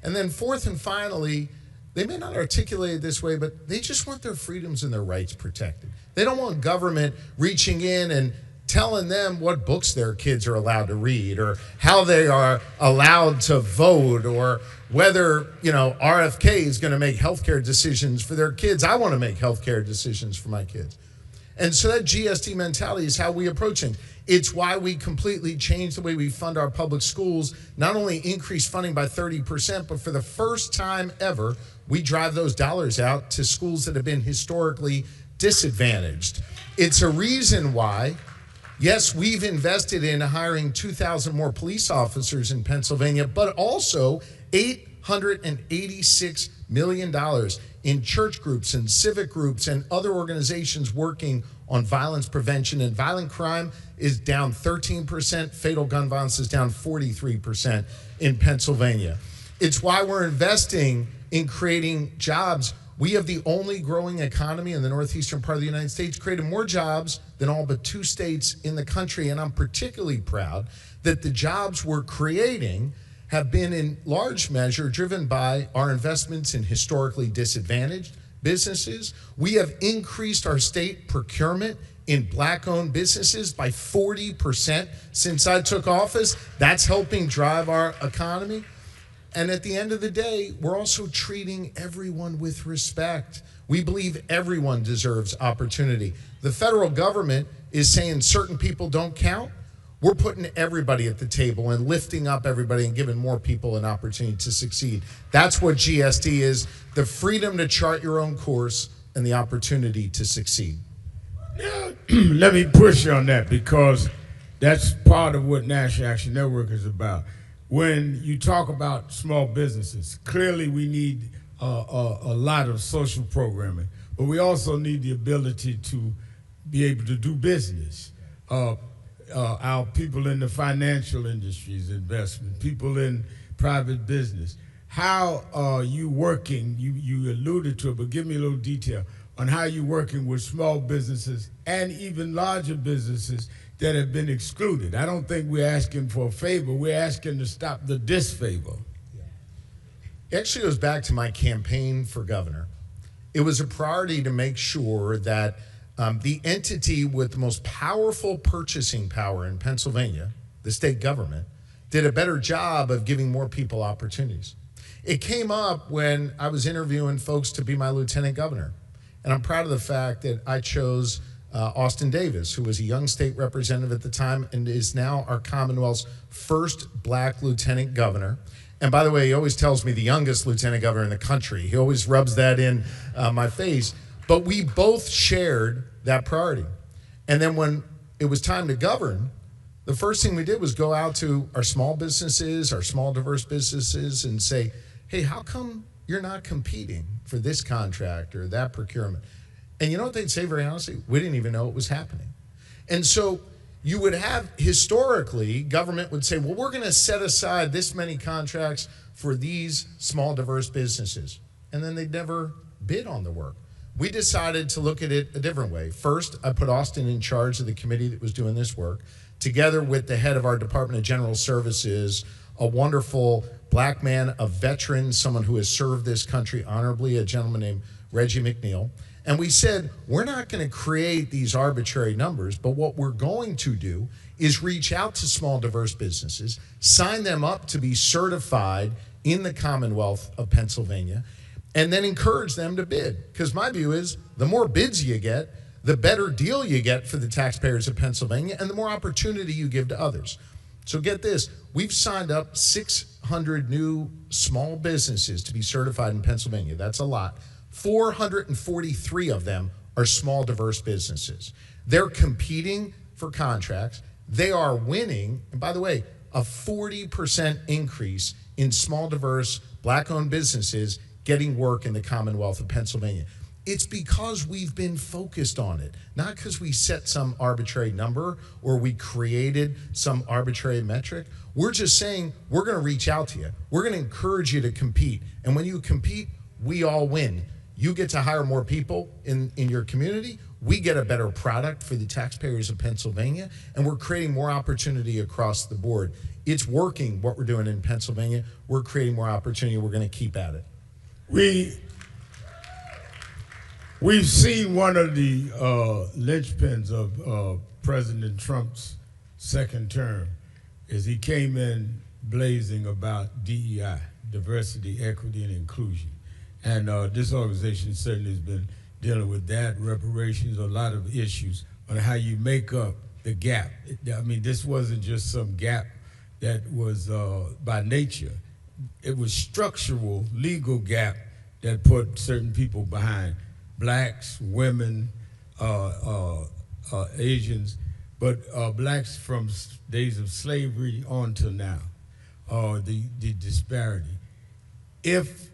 And then fourth and finally, they may not articulate it this way, but they just want their freedoms and their rights protected. They don't want government reaching in and telling them what books their kids are allowed to read or how they are allowed to vote or whether, RFK is going to make healthcare decisions for their kids. I want to make healthcare decisions for my kids. And so that GSD mentality is how we approach it. It's why we completely changed the way we fund our public schools, not only increase funding by 30%, but for the first time ever, we drive those dollars out to schools that have been historically disadvantaged. It's a reason why, yes, we've invested in hiring 2,000 more police officers in Pennsylvania, but also $886 million in church groups and civic groups and other organizations working on violence prevention. And violent crime is down 13%. Fatal gun violence is down 43% in Pennsylvania. It's why we're investing in creating jobs. We have the only growing economy in the northeastern part of the United States, created more jobs than all but 2 states in the country. And I'm particularly proud that the jobs we're creating have been in large measure driven by our investments in historically disadvantaged businesses. We have increased our state procurement in black-owned businesses by 40% since I took office. That's helping drive our economy. And at the end of the day, we're also treating everyone with respect. We believe everyone deserves opportunity. The federal government is saying certain people don't count. We're putting everybody at the table and lifting up everybody and giving more people an opportunity to succeed. That's what GSD is, the freedom to chart your own course and the opportunity to succeed. Now, let me push you on that, because that's part of what National Action Network is about. When you talk about small businesses, clearly we need a lot of social programming, but we also need the ability to be able to do business. Our people in the financial industries, investment, people in private business. How are you working? You alluded to it, but give me a little detail on how you're working with small businesses and even larger businesses that have been excluded. I don't think we're asking for a favor. We're asking to stop the disfavor. It actually goes back to my campaign for governor. It was a priority to make sure that the entity with the most powerful purchasing power in Pennsylvania, the state government, did a better job of giving more people opportunities. It came up when I was interviewing folks to be my lieutenant governor. And I'm proud of the fact that I chose Austin Davis, who was a young state representative at the time and is now our Commonwealth's first black lieutenant governor. And by the way, he always tells me the youngest lieutenant governor in the country. He always rubs that in my face. But we both shared that priority. And then when it was time to govern, the first thing we did was go out to our small businesses, our small diverse businesses, and say, hey, how come you're not competing for this contract or that procurement? And you know what they'd say very honestly? We didn't even know it was happening. And so you would have, historically, government would say, well, we're going to set aside this many contracts for these small diverse businesses. And then they'd never bid on the work. We decided to look at it a different way. First, I put Austin in charge of the committee that was doing this work, together with the head of our Department of General Services, a wonderful black man, a veteran, someone who has served this country honorably, a gentleman named Reggie McNeil. And we said, we're not going to create these arbitrary numbers, but what we're going to do is reach out to small diverse businesses, sign them up to be certified in the Commonwealth of Pennsylvania, and then encourage them to bid. Because my view is the more bids you get, the better deal you get for the taxpayers of Pennsylvania and the more opportunity you give to others. So get this, we've signed up 600 new small businesses to be certified in Pennsylvania. That's a lot. 443 of them are small diverse businesses. They're competing for contracts. They are winning. And by the way, a 40% increase in small diverse black-owned businesses getting work in the Commonwealth of Pennsylvania. It's because we've been focused on it, not because we set some arbitrary number or we created some arbitrary metric. We're just saying we're going to reach out to you. We're going to encourage you to compete. And when you compete, we all win. You get to hire more people in your community. We get a better product for the taxpayers of Pennsylvania, and we're creating more opportunity across the board. It's working, what we're doing in Pennsylvania. We're creating more opportunity. We're going to keep at it. We've seen one of the linchpins of President Trump's second term is he came in blazing about DEI, diversity, equity, and inclusion. And this organization certainly has been dealing with that, reparations, a lot of issues on how you make up the gap. I mean, this wasn't just some gap that was by nature. It was structural, legal gap that put certain people behind. Blacks, women, Asians, but blacks from days of slavery on to now, the disparity. If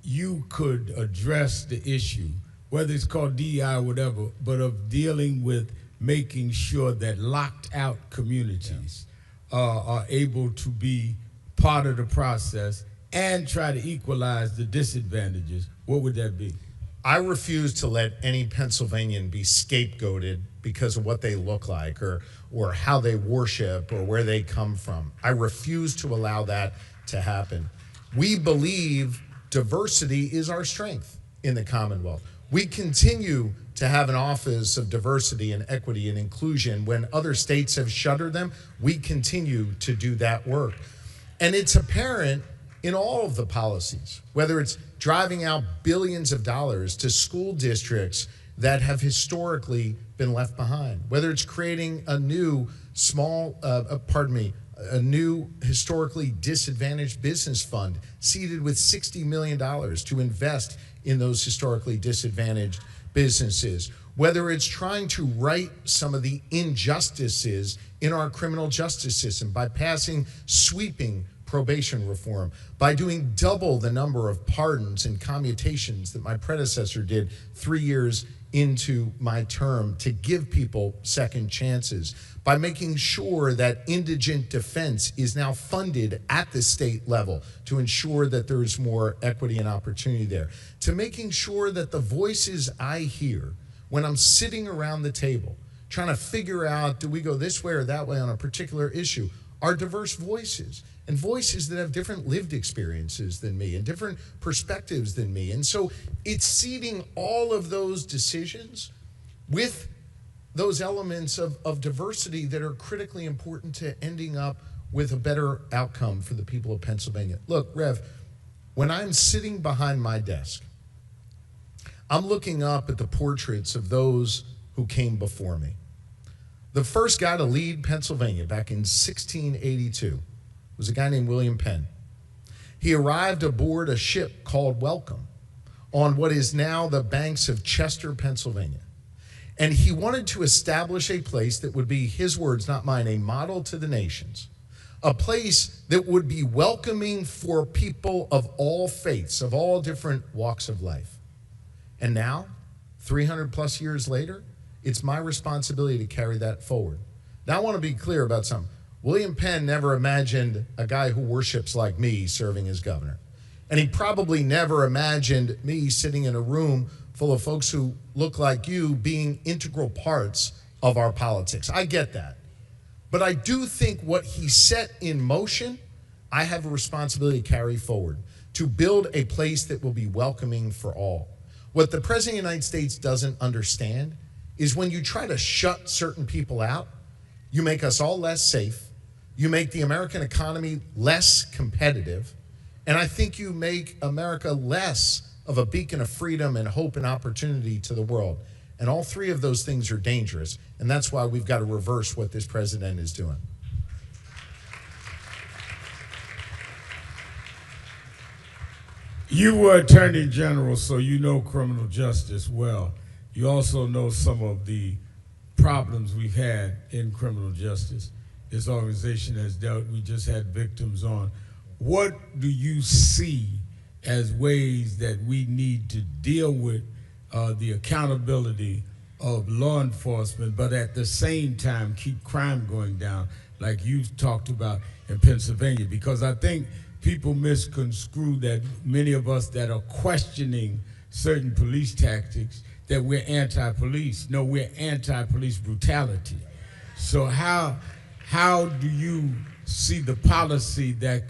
you could address the issue, whether it's called DEI or whatever, but of dealing with making sure that locked out communities are able to be part of the process and try to equalize the disadvantages, what would that be? I refuse to let any Pennsylvanian be scapegoated because of what they look like or how they worship or where they come from. I refuse to allow that to happen. We believe diversity is our strength in the Commonwealth. We continue to have an Office of Diversity and Equity and Inclusion. When other states have shuttered them, we continue to do that work. And it's apparent in all of the policies, whether it's driving out billions of dollars to school districts that have historically been left behind, whether it's creating a new a new historically disadvantaged business fund seeded with $60 million to invest in those historically disadvantaged businesses, whether it's trying to right some of the injustices in our criminal justice system by passing sweeping probation reform, by doing double the number of pardons and commutations that my predecessor did 3 years into my term to give people second chances, by making sure that indigent defense is now funded at the state level to ensure that there's more equity and opportunity there, to making sure that the voices I hear when I'm sitting around the table trying to figure out, do we go this way or that way on a particular issue, are diverse voices, and voices that have different lived experiences than me and different perspectives than me. And so it's seeding all of those decisions with those elements of diversity that are critically important to ending up with a better outcome for the people of Pennsylvania. Look, Rev, when I'm sitting behind my desk, I'm looking up at the portraits of those who came before me. The first guy to lead Pennsylvania back in 1682 was a guy named William Penn. He arrived aboard a ship called Welcome on what is now the banks of Chester, Pennsylvania. And he wanted to establish a place that would be, his words, not mine, a model to the nations, a place that would be welcoming for people of all faiths, of all different walks of life. And now, 300 plus years later, it's my responsibility to carry that forward. Now, I want to be clear about something. William Penn never imagined a guy who worships like me serving as governor. And he probably never imagined me sitting in a room full of folks who look like you being integral parts of our politics. I get that. But I do think what he set in motion, I have a responsibility to carry forward, to build a place that will be welcoming for all. What the President of the United States doesn't understand is when you try to shut certain people out, you make us all less safe, you make the American economy less competitive, and I think you make America less of a beacon of freedom and hope and opportunity to the world. And all three of those things are dangerous, and that's why we've got to reverse what this president is doing. You were Attorney General, so you know criminal justice well. You also know some of the problems we've had in criminal justice. This organization has dealt, we just had victims on. What do you see as ways that we need to deal with the accountability of law enforcement, but at the same time keep crime going down, like you talked about in Pennsylvania? Because I think people misconstrue that many of us that are questioning certain police tactics, that we're anti-police. No, we're anti-police brutality. So how do you see the policy that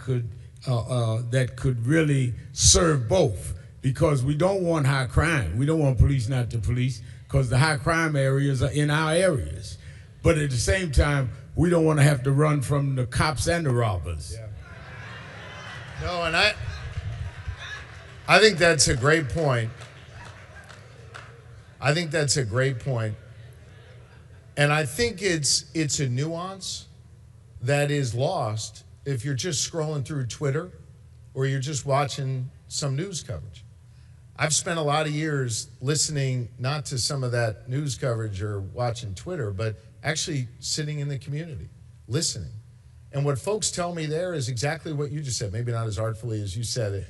could really serve both? Because we don't want high crime. We don't want police not to police, because the high crime areas are in our areas. But at the same time, we don't want to have to run from the cops and the robbers. Yeah. No, and I think that's a great point. I think that's a great point. And I think it's a nuance that is lost if you're just scrolling through Twitter or you're just watching some news coverage. I've spent a lot of years listening not to some of that news coverage or watching Twitter, but actually sitting in the community, listening. And what folks tell me there is exactly what you just said, maybe not as artfully as you said it,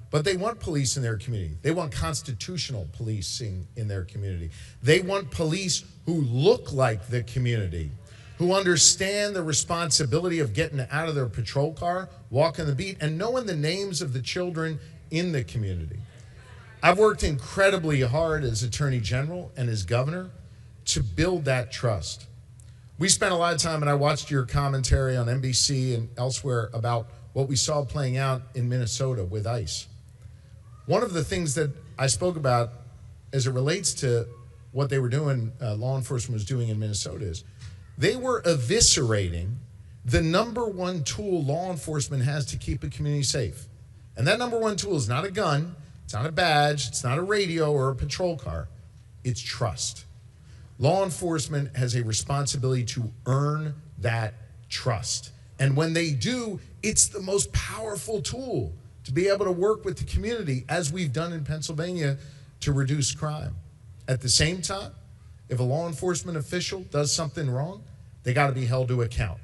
but they want police in their community. They want constitutional policing in their community. They want police who look like the community, who understand the responsibility of getting out of their patrol car, walking the beat, and knowing the names of the children in the community. I've worked incredibly hard as Attorney General and as Governor to build that trust. We spent a lot of time, and I watched your commentary on NBC and elsewhere about what we saw playing out in Minnesota with ICE. One of the things that I spoke about as it relates to what they were doing, law enforcement was doing in Minnesota, is they were eviscerating the number one tool law enforcement has to keep a community safe. And that number one tool is not a gun, it's not a badge, it's not a radio or a patrol car, it's trust. Law enforcement has a responsibility to earn that trust. And when they do, it's the most powerful tool to be able to work with the community, as we've done in Pennsylvania, to reduce crime. At the same time, if a law enforcement official does something wrong, they got to be held to account.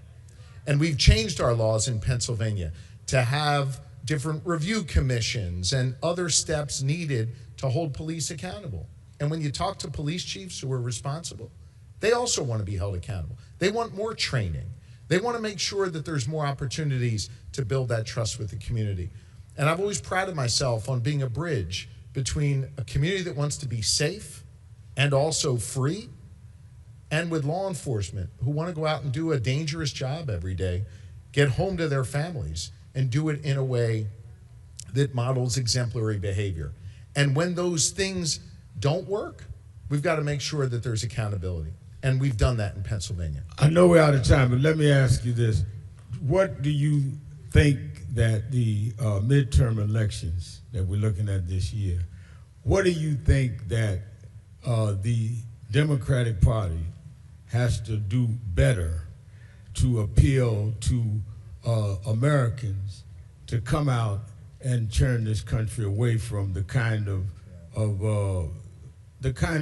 And we've changed our laws in Pennsylvania to have different review commissions and other steps needed to hold police accountable. And when you talk to police chiefs who are responsible, they also want to be held accountable. They want more training. They want to make sure that there's more opportunities to build that trust with the community. And I've always prided myself on being a bridge between a community that wants to be safe and also free, and with law enforcement who want to go out and do a dangerous job every day, get home to their families, and do it in a way that models exemplary behavior. And when those things don't work, we've got to make sure that there's accountability. And we've done that in Pennsylvania. I know we're out of time, but let me ask you this. What do you think that the midterm elections that we're looking at this year, what do you think that the Democratic Party has to do better to appeal to Americans to come out and turn this country away from the kind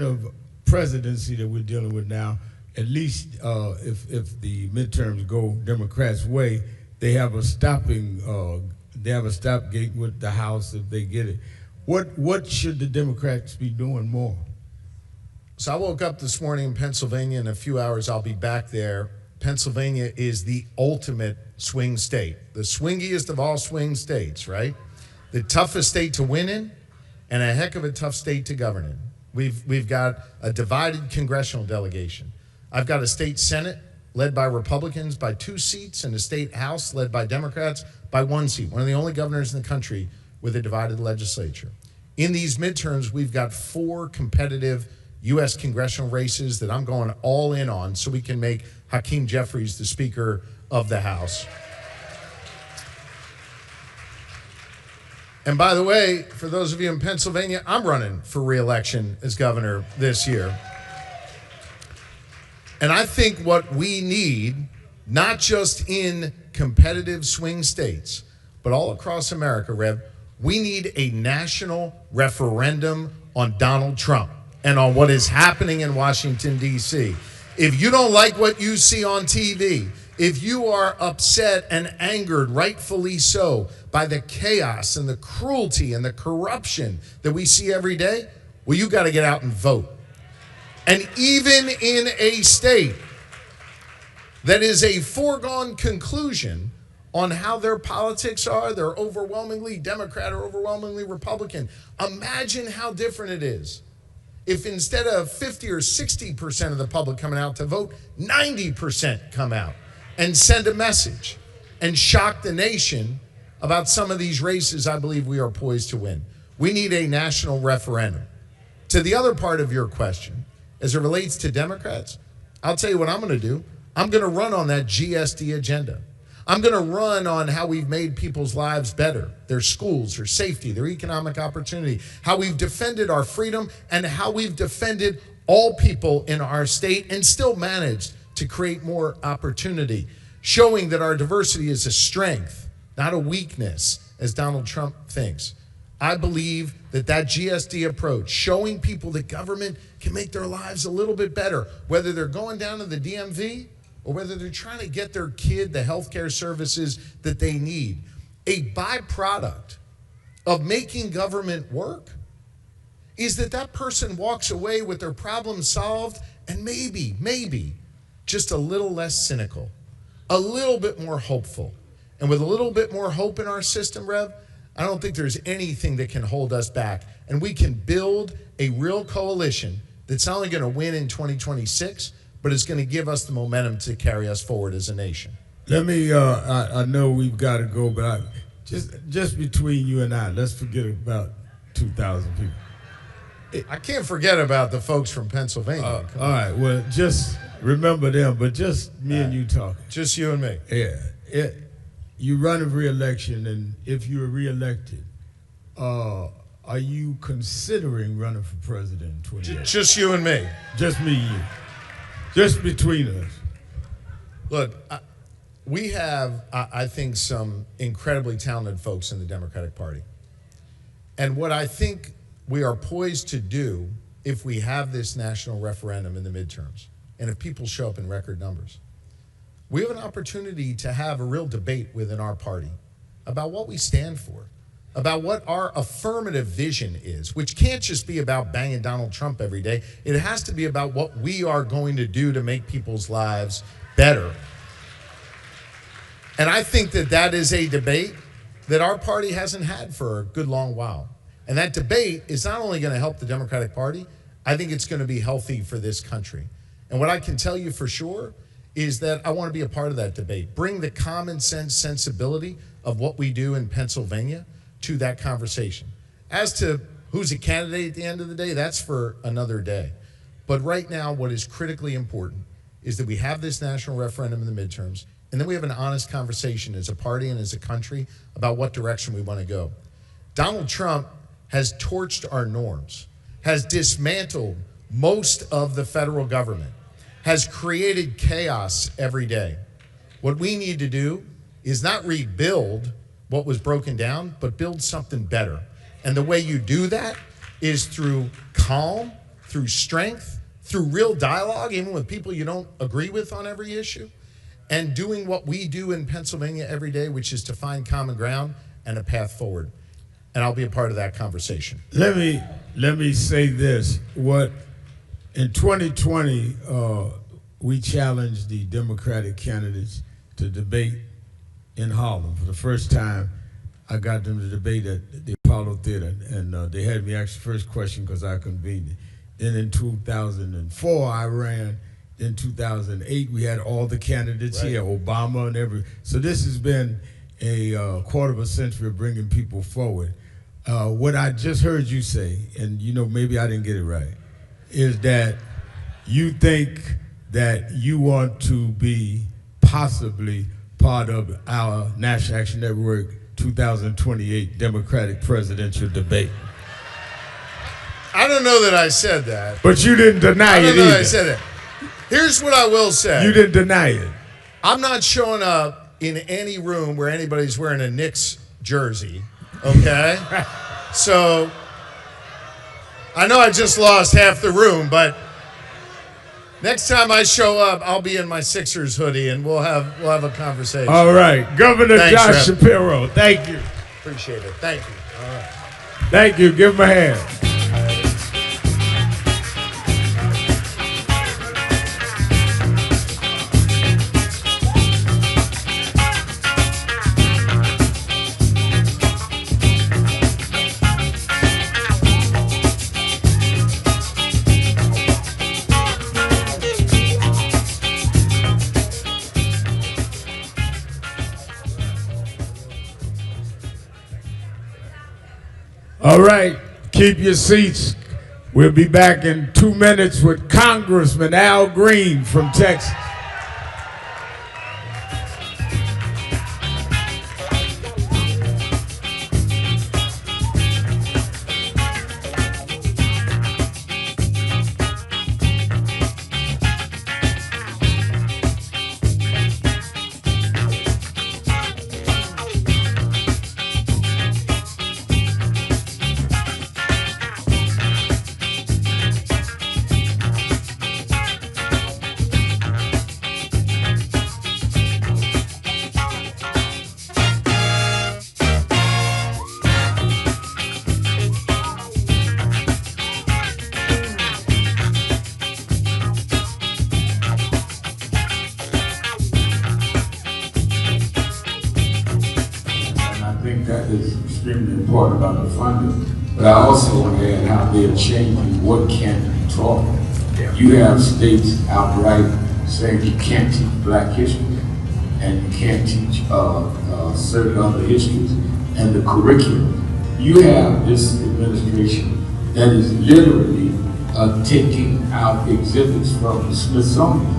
of presidency that we're dealing with now? At least if the midterms go Democrats' way, they have a stopgate with the House if they get it. What should the Democrats be doing more? So I woke up this morning in Pennsylvania. In a few hours, I'll be back there. Pennsylvania is the ultimate swing state, the swingiest of all swing states, right? The toughest state to win in, and a heck of a tough state to govern in. We've got a divided congressional delegation. I've got a state Senate led by Republicans by 2 seats, and a state House led by Democrats by 1 seat. One of the only governors in the country with a divided legislature. In these midterms, we've got 4 competitive U.S. congressional races that I'm going all in on so we can make Hakeem Jeffries the Speaker of the House. And by the way, for those of you in Pennsylvania, I'm running for re-election as governor this year. And I think what we need, not just in competitive swing states, but all across America, Rev, we need a national referendum on Donald Trump and on what is happening in Washington, D.C. If you don't like what you see on TV, if you are upset and angered, rightfully so, by the chaos and the cruelty and the corruption that we see every day, well, you got to get out and vote. And even in a state that is a foregone conclusion on how their politics are, they're overwhelmingly Democrat or overwhelmingly Republican, imagine how different it is if instead of 50 or 60% of the public coming out to vote, 90% come out and send a message and shock the nation about some of these races I believe we are poised to win. We need a national referendum. To the other part of your question, as it relates to Democrats, I'll tell you what I'm going to do. I'm going to run on that GSD agenda. I'm going to run on how we've made people's lives better, their schools, their safety, their economic opportunity, how we've defended our freedom, and how we've defended all people in our state and still managed to create more opportunity, showing that our diversity is a strength, not a weakness, as Donald Trump thinks. I believe that GSD approach, showing people that government can make their lives a little bit better, whether they're going down to the DMV or whether they're trying to get their kid the healthcare services that they need. A byproduct of making government work is that person walks away with their problem solved and maybe just a little less cynical, a little bit more hopeful. And with a little bit more hope in our system, Rev, I don't think there's anything that can hold us back. And we can build a real coalition that's not only going to win in 2026, but it's going to give us the momentum to carry us forward as a nation. Let me, I know we've got to go, but just between you and I, let's forget about 2,000 people. I can't forget about the folks from Pennsylvania. All right, well, just remember them, but just me and you talking. Just you and me. Yeah. You run a re-election, and if you're re-elected, are you considering running for president in 2028? Just you and me. Just me and you. Just between us. Look, we have, I think, some incredibly talented folks in the Democratic Party. And what I think we are poised to do if we have this national referendum in the midterms, and if people show up in record numbers, we have an opportunity to have a real debate within our party about what we stand for, about what our affirmative vision is, which can't just be about banging Donald Trump every day. It has to be about what we are going to do to make people's lives better. And I think that that is a debate that our party hasn't had for a good long while. And that debate is not only going to help the Democratic Party, I think it's going to be healthy for this country. And what I can tell you for sure is that I want to be a part of that debate. Bring the common sense sensibility of what we do in Pennsylvania to that conversation. As to who's a candidate at the end of the day, that's for another day. But right now, what is critically important is that we have this national referendum in the midterms, and then we have an honest conversation as a party and as a country about what direction we want to go. Donald Trump has torched our norms, has dismantled most of the federal government, has created chaos every day. What we need to do is not rebuild what was broken down, but build something better. And the way you do that is through calm, through strength, through real dialogue, even with people you don't agree with on every issue, and doing what we do in Pennsylvania every day, which is to find common ground and a path forward. And I'll be a part of that conversation. Let me say this. In 2020, we challenged the Democratic candidates to debate in Harlem. For the first time, I got them to debate at the Apollo Theater, and they had me ask the first question because I convened it. Then in 2004, I ran. In 2008, we had all the candidates here, Obama and every. So this has been a quarter of a century of bringing people forward. What I just heard you say, and maybe I didn't get it right, is that you think that you want to be possibly part of our National Action Network 2028 Democratic presidential debate. I don't know that I said that. But you didn't deny it either. I don't know that I said that. Here's what I will say. You didn't deny it. I'm not showing up in any room where anybody's wearing a Knicks jersey, okay? So I know I just lost half the room, but next time I show up, I'll be in my Sixers hoodie, and we'll have a conversation. All right, Governor Thanks, Josh Rep. Shapiro. Thank you. Appreciate it. Thank you. All right. Thank you. Give him a hand. All right, keep your seats. We'll be back in 2 minutes with Congressman Al Green from Texas. that is extremely important about the funding. But I also want to add how they're changing what can be taught. You have states outright saying you can't teach Black history and you can't teach certain other histories and the curriculum. You have this administration that is literally taking out exhibits from the Smithsonian.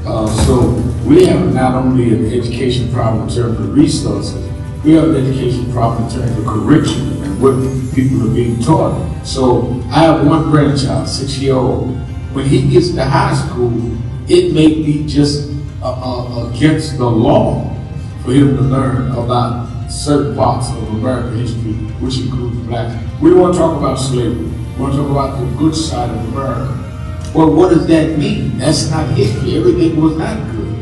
So we have not only an education problem in terms of resources, we have an education problem in terms of curriculum and what people are being taught. So I have one grandchild, 6-year-old. When he gets to high school, it may be just against the law for him to learn about certain parts of American history, which includes Blacks. We want to talk about slavery. We want to talk about the good side of America. Well, what does that mean? That's not history. Everything was not good.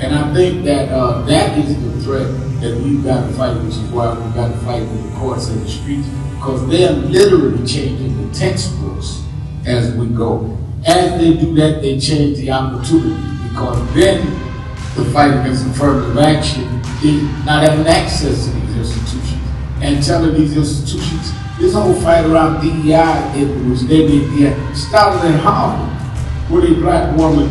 And I think that that is the threat that we've got to fight, which is why we've got to fight with the courts and the streets, because they're literally changing the textbooks as we go. As they do that, they change the opportunity, because then the fight against affirmative action is not having access to these institutions and telling these institutions, this whole fight around DEI, which they did, started in Harlem with a Black woman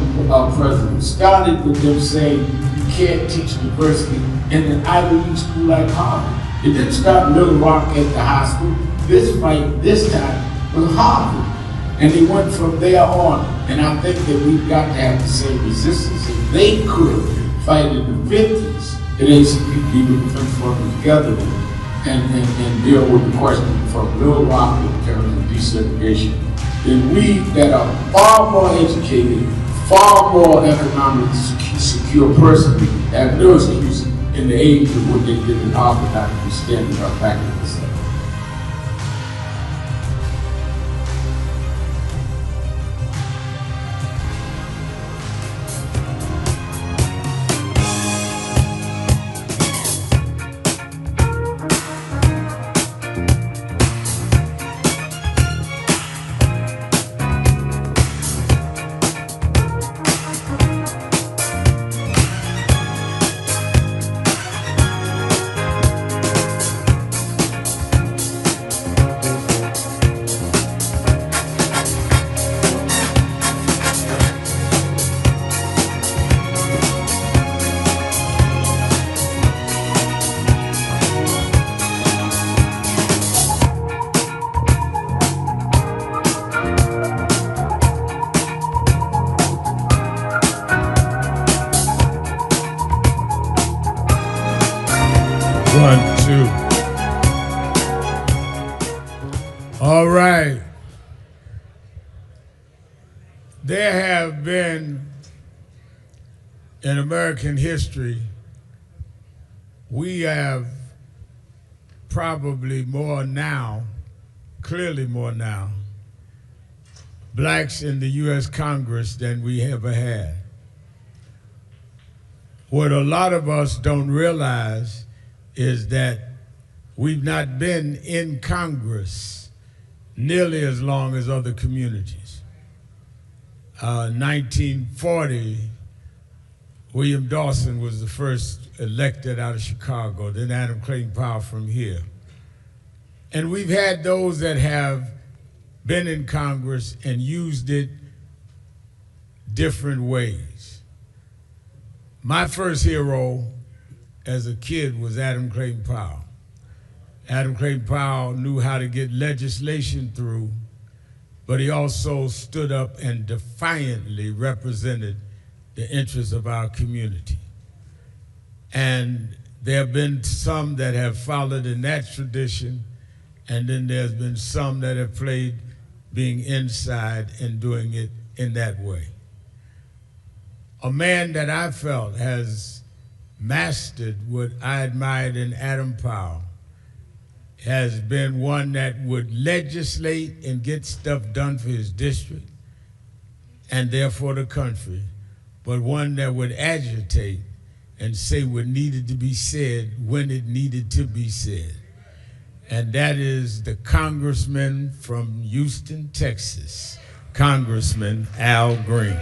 president. Started with them saying you can't teach diversity in an Ivy League school like Harvard. It didn't start in Little Rock at the high school. This fight, this time, was Harvard. And they went from there on. And I think that we've got to have the same resistance. If they could fight in the 50s, at ACP with the Defense Forces together and deal with the question from Little Rock in terms of desegregation, then we that are far more educated, far more economically secure personally, have no excuse in the age of what they did in Harvard not to be standing up back in the Senate. All right. There have been, in American history, we have probably more now, clearly more now, Blacks in the U.S. Congress than we ever had. What a lot of us don't realize is that we've not been in Congress nearly as long as other communities. 1940, William Dawson was the first elected out of Chicago, then Adam Clayton Powell from here. And we've had those that have been in Congress and used it different ways. My first hero as a kid was Adam Clayton Powell. Adam Clayton Powell knew how to get legislation through, but he also stood up and defiantly represented the interests of our community. And there have been some that have followed in that tradition, and then there's been some that have played being inside and doing it in that way. A man that I felt has mastered what I admired in Adam Powell has been one that would legislate and get stuff done for his district and therefore the country, but one that would agitate and say what needed to be said when it needed to be said. And that is the congressman from Houston, Texas, Congressman Al Green.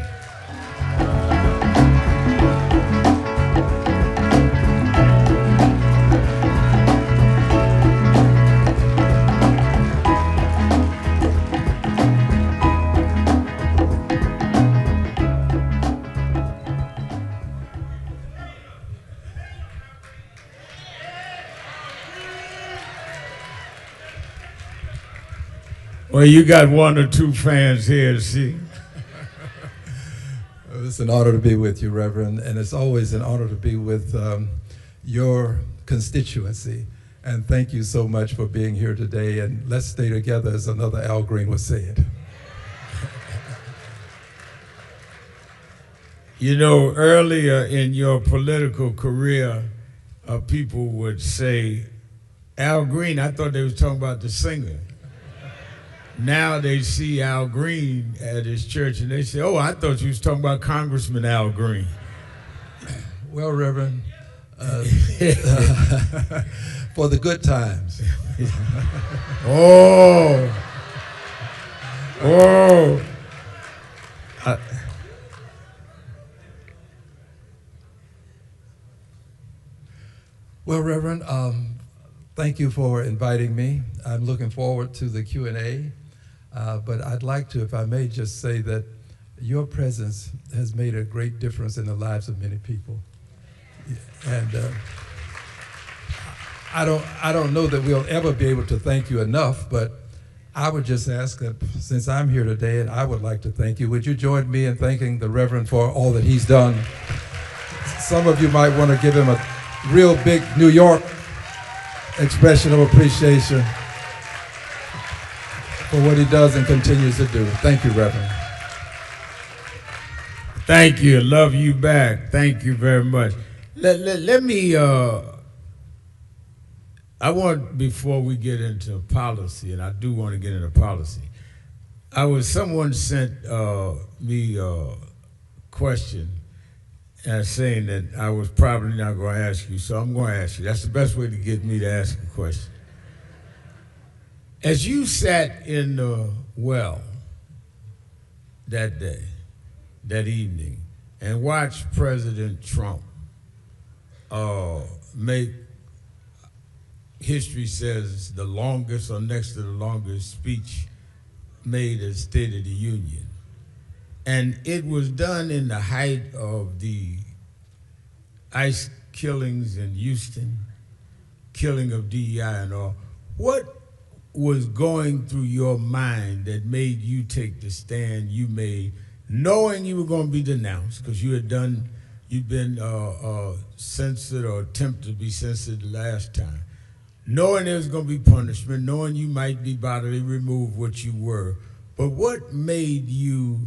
Well, you got one or two fans here, see. It's an honor to be with you, Reverend, and it's always an honor to be with your constituency. And thank you so much for being here today, and let's stay together, as another Al Green was saying. You know, earlier in your political career, people would say, Al Green, I thought they was talking about the singer. Now they see Al Green at his church and they say, oh, I thought you was talking about Congressman Al Green. Well, Reverend, for the good times. Oh. Well, Reverend, thank you for inviting me. I'm looking forward to the Q&A, but I'd like to, if I may, just say that your presence has made a great difference in the lives of many people. And I don't know that we'll ever be able to thank you enough, but I would just ask that since I'm here today, and I would like to thank you, would you join me in thanking the Reverend for all that he's done? Some of you might want to give him a real big New York expression of appreciation for what he does and continues to do. Thank you, Reverend. Thank you. Love you back. Thank you very much. Let me, I want, before we get into policy, and I do want to get into policy, someone sent me a question saying that I was probably not going to ask you, so I'm going to ask you. That's the best way to get me to ask a question. As you sat in the well that day, that evening, and watched President Trump make, history says, the longest or next to the longest speech made at State of the Union. And it was done in the height of the ICE killings in Houston, killing of DEI and all. What was going through your mind that made you take the stand you made, knowing you were going to be denounced, because you'd been censored or attempted to be censored the last time, knowing there was going to be punishment, knowing you might be bodily removed, what you were, but what made you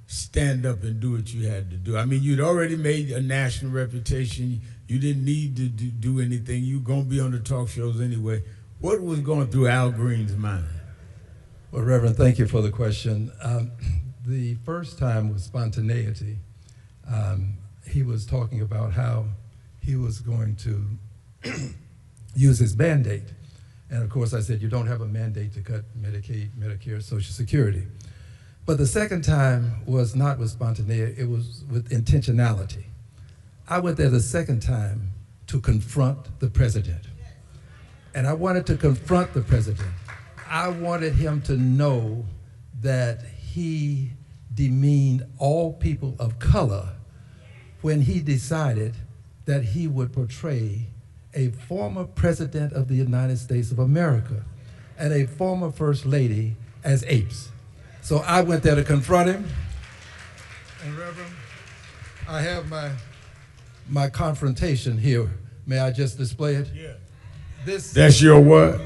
stand up and do what you had to do? I mean, you'd already made a national reputation. You didn't need to do anything. You were going to be on the talk shows anyway. What was going through Al Green's mind? Well, Reverend, thank you for the question. The first time was spontaneity. He was talking about how he was going to use his mandate. And of course I said, you don't have a mandate to cut Medicaid, Medicare, Social Security. But the second time was not with spontaneity, it was with intentionality. I went there the second time to confront the president. And I wanted to confront the president. I wanted him to know that he demeaned all people of color when he decided that he would portray a former president of the United States of America and a former first lady as apes. So I went there to confront him. And Reverend, I have my confrontation here. May I just display it? Yeah. That's your what?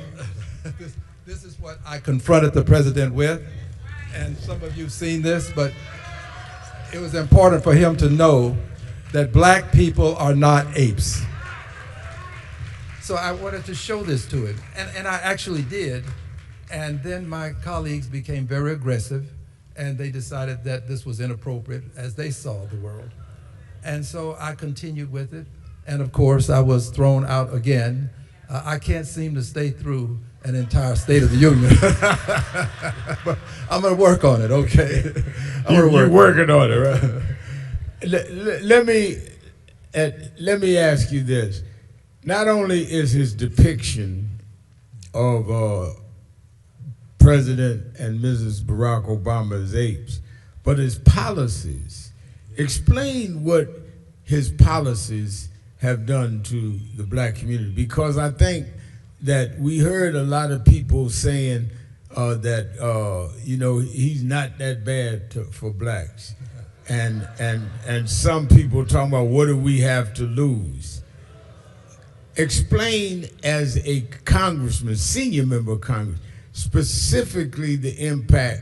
This is what I confronted the president with. And some of you have seen this, but it was important for him to know that black people are not apes. So I wanted to show this to him, and I actually did. And then my colleagues became very aggressive, and they decided that this was inappropriate as they saw the world. And so I continued with it, and of course I was thrown out again. I can't seem to stay through an entire State of the Union. But I'm gonna work on it, okay? You're working on it, right? Let me ask you this. Not only is his depiction of President and Mrs. Barack Obama as apes, but his policies. Explain what his policies have done to the black community, because I think that we heard a lot of people saying that you know, he's not that bad for blacks, and some people talking about what do we have to lose. Explain as a congressman, senior member of Congress, specifically the impact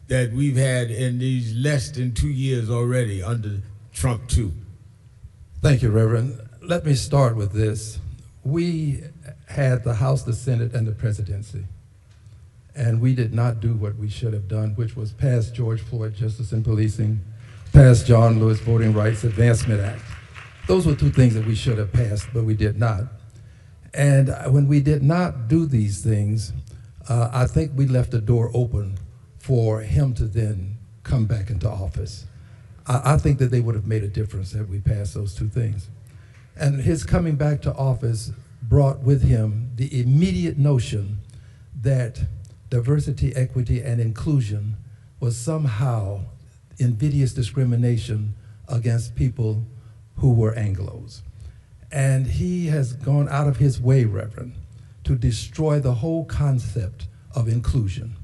that we've had in these less than 2 years already under Trump 2. Thank you, Reverend. Let me start with this. We had the House, the Senate, and the presidency, and we did not do what we should have done, which was pass George Floyd Justice and Policing, pass John Lewis Voting Rights Advancement Act. Those were two things that we should have passed, but we did not. And when we did not do these things, I think we left the door open for him to then come back into office. I think that they would have made a difference had we passed those two things. And his coming back to office brought with him the immediate notion that diversity, equity, and inclusion was somehow invidious discrimination against people who were Anglos. And he has gone out of his way, Reverend, to destroy the whole concept of inclusion.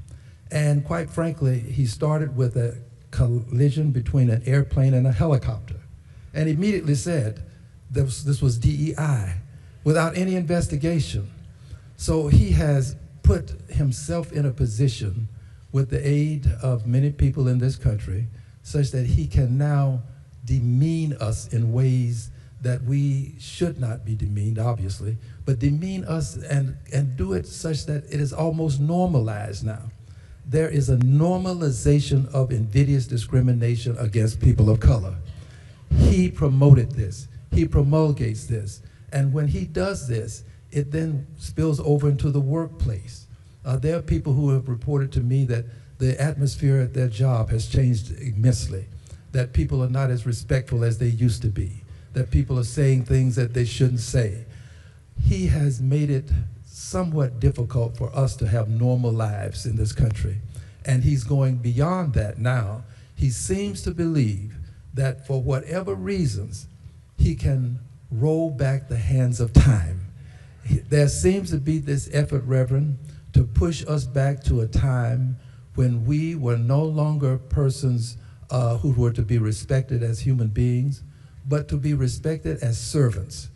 And quite frankly, he started with a collision between an airplane and a helicopter, and immediately said this was DEI without any investigation. So he has put himself in a position with the aid of many people in this country such that he can now demean us in ways that we should not be demeaned, obviously, but demean us and do it such that it is almost normalized now. There is a normalization of invidious discrimination against people of color. He promoted this. He promulgates this. And when he does this, it then spills over into the workplace. There are people who have reported to me that the atmosphere at their job has changed immensely, that people are not as respectful as they used to be, that people are saying things that they shouldn't say. He has made it somewhat difficult for us to have normal lives in this country. And he's going beyond that now. He seems to believe that for whatever reasons, he can roll back the hands of time. There seems to be this effort, Reverend, to push us back to a time when we were no longer persons who were to be respected as human beings, but to be respected as servants.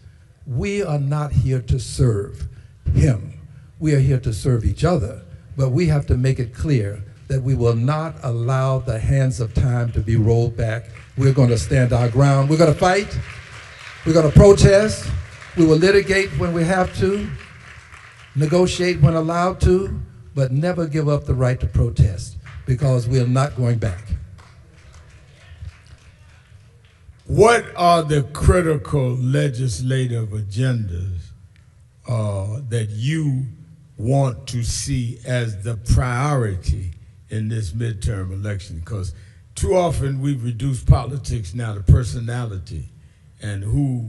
We are not here to serve him. We are here to serve each other, but we have to make it clear that we will not allow the hands of time to be rolled back. We're going to stand our ground. We're going to fight. We're going to protest. We will litigate when we have to, negotiate when allowed to, but never give up the right to protest, because we are not going back. What are the critical legislative agendas that you want to see as the priority in this midterm election? Because too often we've reduced politics now to personality and who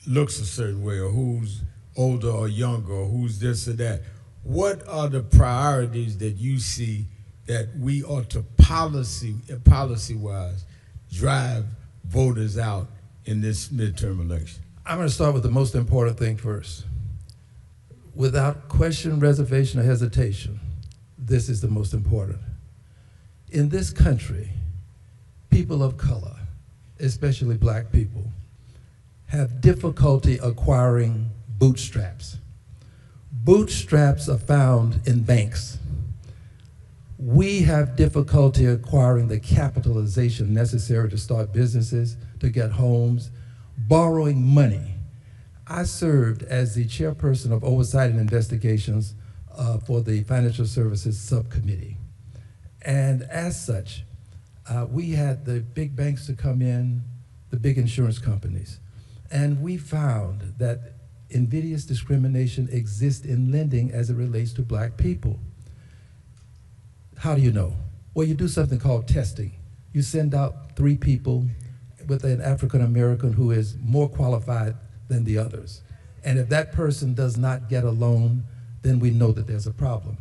looks a certain way, or who's older or younger, or who's this or that. What are the priorities that you see that we ought to policy-wise drive voters out in this midterm election? I'm going to start with the most important thing first. Without question, reservation, or hesitation, this is the most important. In this country, people of color, especially black people, have difficulty acquiring bootstraps. Bootstraps are found in banks. We have difficulty acquiring the capitalization necessary to start businesses, to get homes, borrowing money. I served as the chairperson of Oversight and Investigations for the Financial Services Subcommittee. And as such, we had the big banks to come in, the big insurance companies. And we found that invidious discrimination exists in lending as it relates to black people. How do you know? Well, you do something called testing. You send out 3 people with an African American who is more qualified than the others. And if that person does not get a loan, then we know that there's a problem.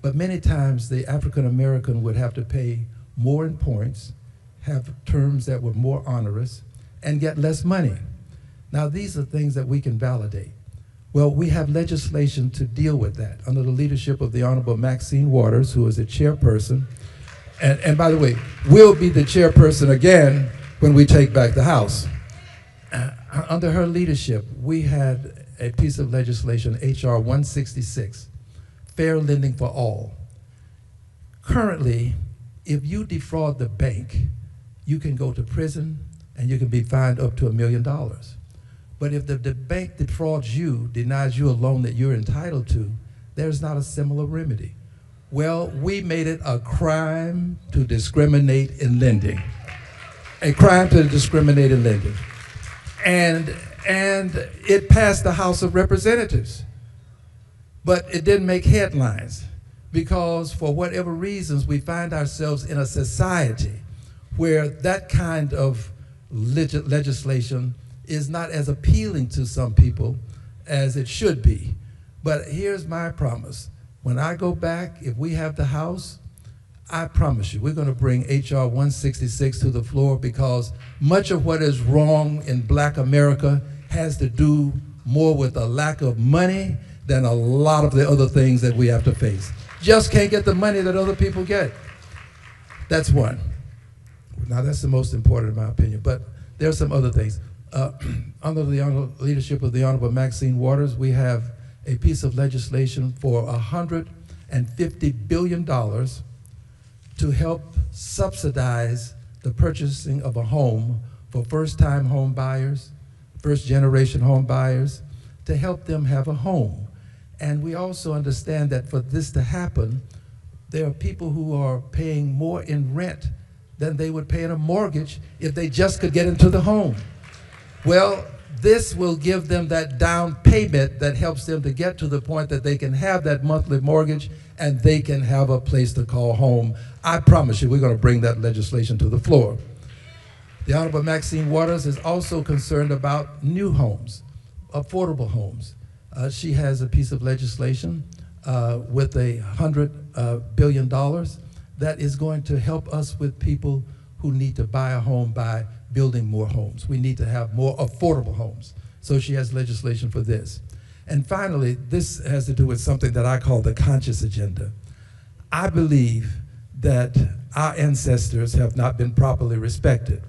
But many times the African American would have to pay more in points, have terms that were more onerous, and get less money. Now these are things that we can validate. Well, we have legislation to deal with that under the leadership of the Honorable Maxine Waters, who is the chairperson. And by the way, we'll be the chairperson again when we take back the House. Under her leadership, we had a piece of legislation, H.R. 166, fair lending for all. Currently, if you defraud the bank, you can go to prison and you can be fined up to $1 million. But if the bank defrauds you, denies you a loan that you're entitled to, there's not a similar remedy. Well, we made it a crime to discriminate in lending. A crime to discriminate in lending. And it passed the House of Representatives. But it didn't make headlines because for whatever reasons, we find ourselves in a society where that kind of legislation is not as appealing to some people as it should be. But here's my promise. When I go back, if we have the House, I promise you, we're going to bring H.R. 166 to the floor because much of what is wrong in Black America has to do more with a lack of money than a lot of the other things that we have to face. Just can't get the money that other people get. That's one. Now, that's the most important in my opinion, but there are some other things. Under the leadership of the Honorable Maxine Waters, we have a piece of legislation for $150 billion to help subsidize the purchasing of a home for first-time home buyers, first-generation home buyers, to help them have a home. And we also understand that for this to happen, there are people who are paying more in rent than they would pay in a mortgage if they just could get into the home. Well, this will give them that down payment that helps them to get to the point that they can have that monthly mortgage and they can have a place to call home. I promise you, we're going to bring that legislation to the floor. The Honorable Maxine Waters is also concerned about new homes, affordable homes. She has a piece of legislation with $100 billion that is going to help us with people who need to buy a home by building more homes. We need to have more affordable homes. So she has legislation for this. And finally, this has to do with something that I call the conscious agenda. I believe that our ancestors have not been properly respected.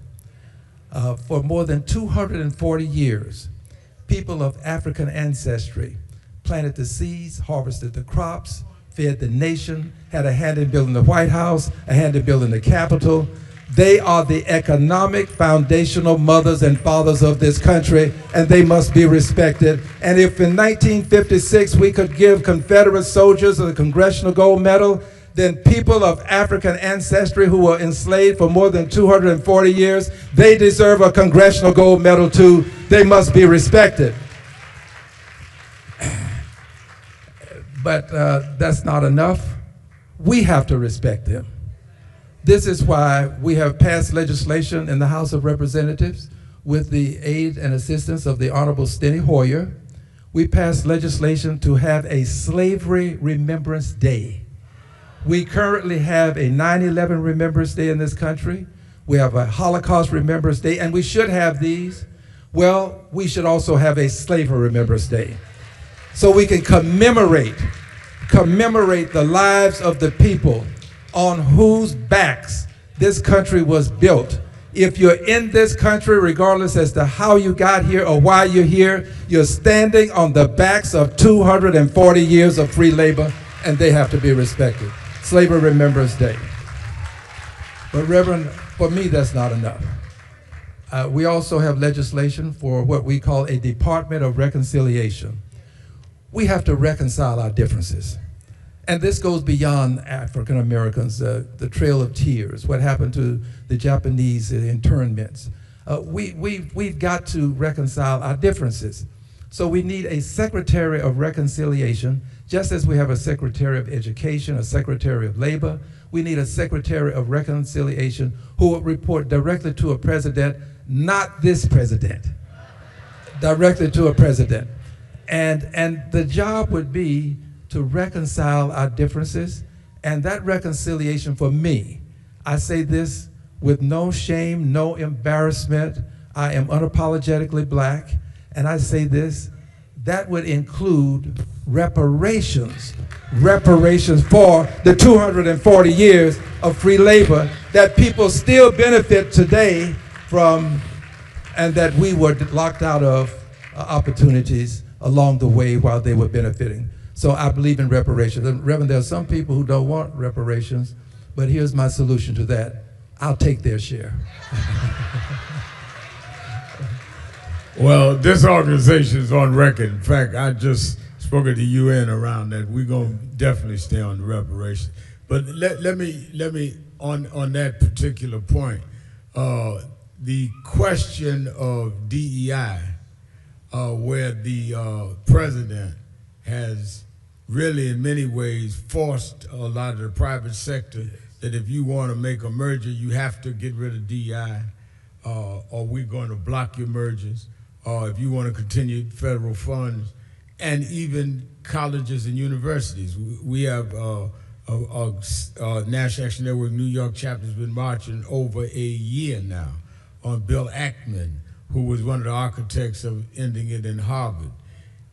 For more than 240 years, people of African ancestry planted the seeds, harvested the crops, fed the nation, had a hand in building the White House, a hand in building the Capitol. They are the economic foundational mothers and fathers of this country, and they must be respected. And if in 1956 we could give Confederate soldiers the Congressional Gold Medal, then people of African ancestry who were enslaved for more than 240 years, they deserve a Congressional Gold Medal too. They must be respected. But that's not enough. We have to respect them. This is why we have passed legislation in the House of Representatives with the aid and assistance of the Honorable Steny Hoyer. We passed legislation to have a Slavery Remembrance Day. We currently have a 9/11 Remembrance Day in this country. We have a Holocaust Remembrance Day, and we should have these. Well, we should also have a Slavery Remembrance Day so we can commemorate the lives of the people on whose backs this country was built. If you're in this country, regardless as to how you got here or why you're here, you're standing on the backs of 240 years of free labor, and they have to be respected. Slavery Remembrance Day. But Reverend, for me, that's not enough. We also have legislation for what we call a Department of Reconciliation. We have to reconcile our differences. And this goes beyond African Americans, the Trail of Tears, what happened to the Japanese internments. We've got to reconcile our differences. So we need a Secretary of Reconciliation, just as we have a Secretary of Education, a Secretary of Labor. We need a Secretary of Reconciliation who will report directly to a president, not this president, directly to a president. And the job would be to reconcile our differences, and that reconciliation for me, I say this with no shame, no embarrassment. I am unapologetically Black, and I say this, that would include reparations. Reparations for the 240 years of free labor that people still benefit today from, and that we were locked out of opportunities along the way while they were benefiting. So I believe in reparations. And Reverend, there are some people who don't want reparations, but here's my solution to that. I'll take their share. Well, this organization is on record. In fact, I just spoke at the UN around that. We're going to definitely stay on the reparations. But let me on that particular point, the question of DEI, where the president has really in many ways forced a lot of the private sector that if you want to make a merger, you have to get rid of DEI, or we're going to block your mergers, or if you want to continue federal funds, and even colleges and universities. We have a National Action Network New York chapter has been marching over a year now on Bill Ackman, who was one of the architects of ending it in Harvard.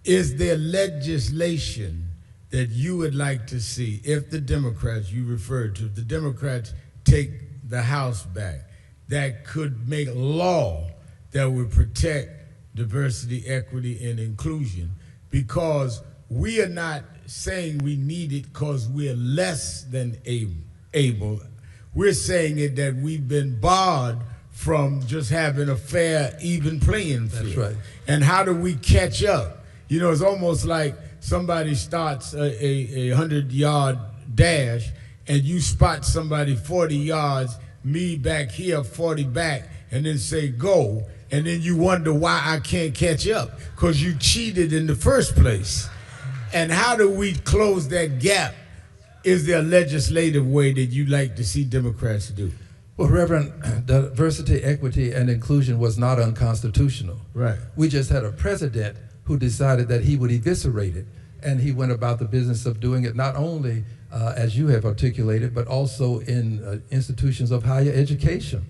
Is there legislation that you would like to see if the Democrats you referred to, if the Democrats take the House back, that could make law that would protect diversity, equity, and inclusion? Because we are not saying we need it because we're less than able. We're saying it that we've been barred from just having a fair, even playing field. That's right. And how do we catch up? You know, it's almost like somebody starts a 100-yard dash and you spot somebody 40 yards, me back here, 40 back, and then say go, and then you wonder why I can't catch up, because you cheated in the first place. And how do we close that gap? Is there a legislative way that you'd like to see Democrats do? Well, Reverend, diversity, equity, and inclusion was not unconstitutional. Right. We just had a president who decided that he would eviscerate it, and he went about the business of doing it not only, as you have articulated, but also in institutions of higher education.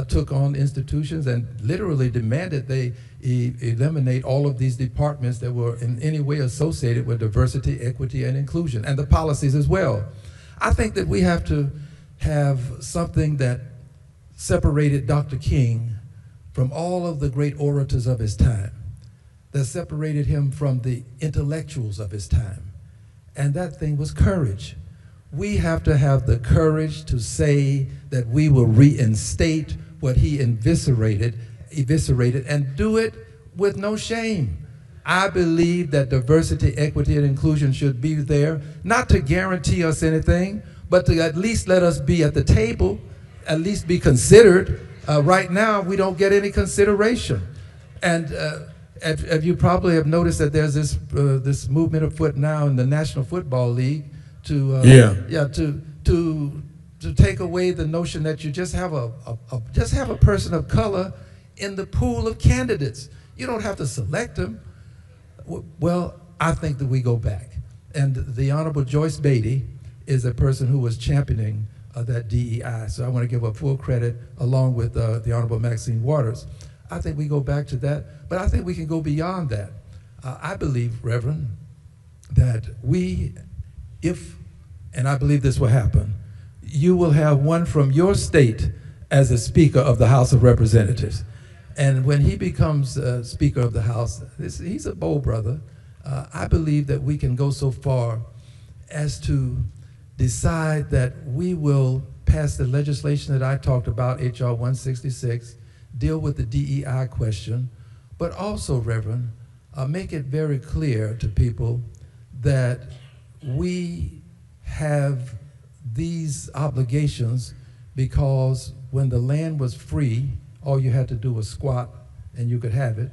Took on institutions and literally demanded they eliminate all of these departments that were in any way associated with diversity, equity, and inclusion, and the policies as well. I think that we have to have something that separated Dr. King from all of the great orators of his time, that separated him from the intellectuals of his time, and that thing was courage. We have to have the courage to say that we will reinstate what he eviscerated, and do it with no shame. I believe that diversity, equity, and inclusion should be there, not to guarantee us anything, but to at least let us be at the table, at least be considered. Right now, we don't get any consideration. And if you probably have noticed that there's this movement afoot now in the National Football League to take away the notion that you just have a person of color in the pool of candidates. You don't have to select them. Well, I think that we go back. And the Honorable Joyce Beatty is a person who was championing that DEI. So I want to give her full credit along with the Honorable Maxine Waters. I think we go back to that, but I think we can go beyond that. I believe, Reverend, that and I believe this will happen, you will have one from your state as a Speaker of the House of Representatives. And when he becomes Speaker of the House, he's a bold brother. I believe that we can go so far as to decide that we will pass the legislation that I talked about, H.R. 166, deal with the DEI question, but also, Reverend, make it very clear to people that we have these obligations because when the land was free, all you had to do was squat and you could have it.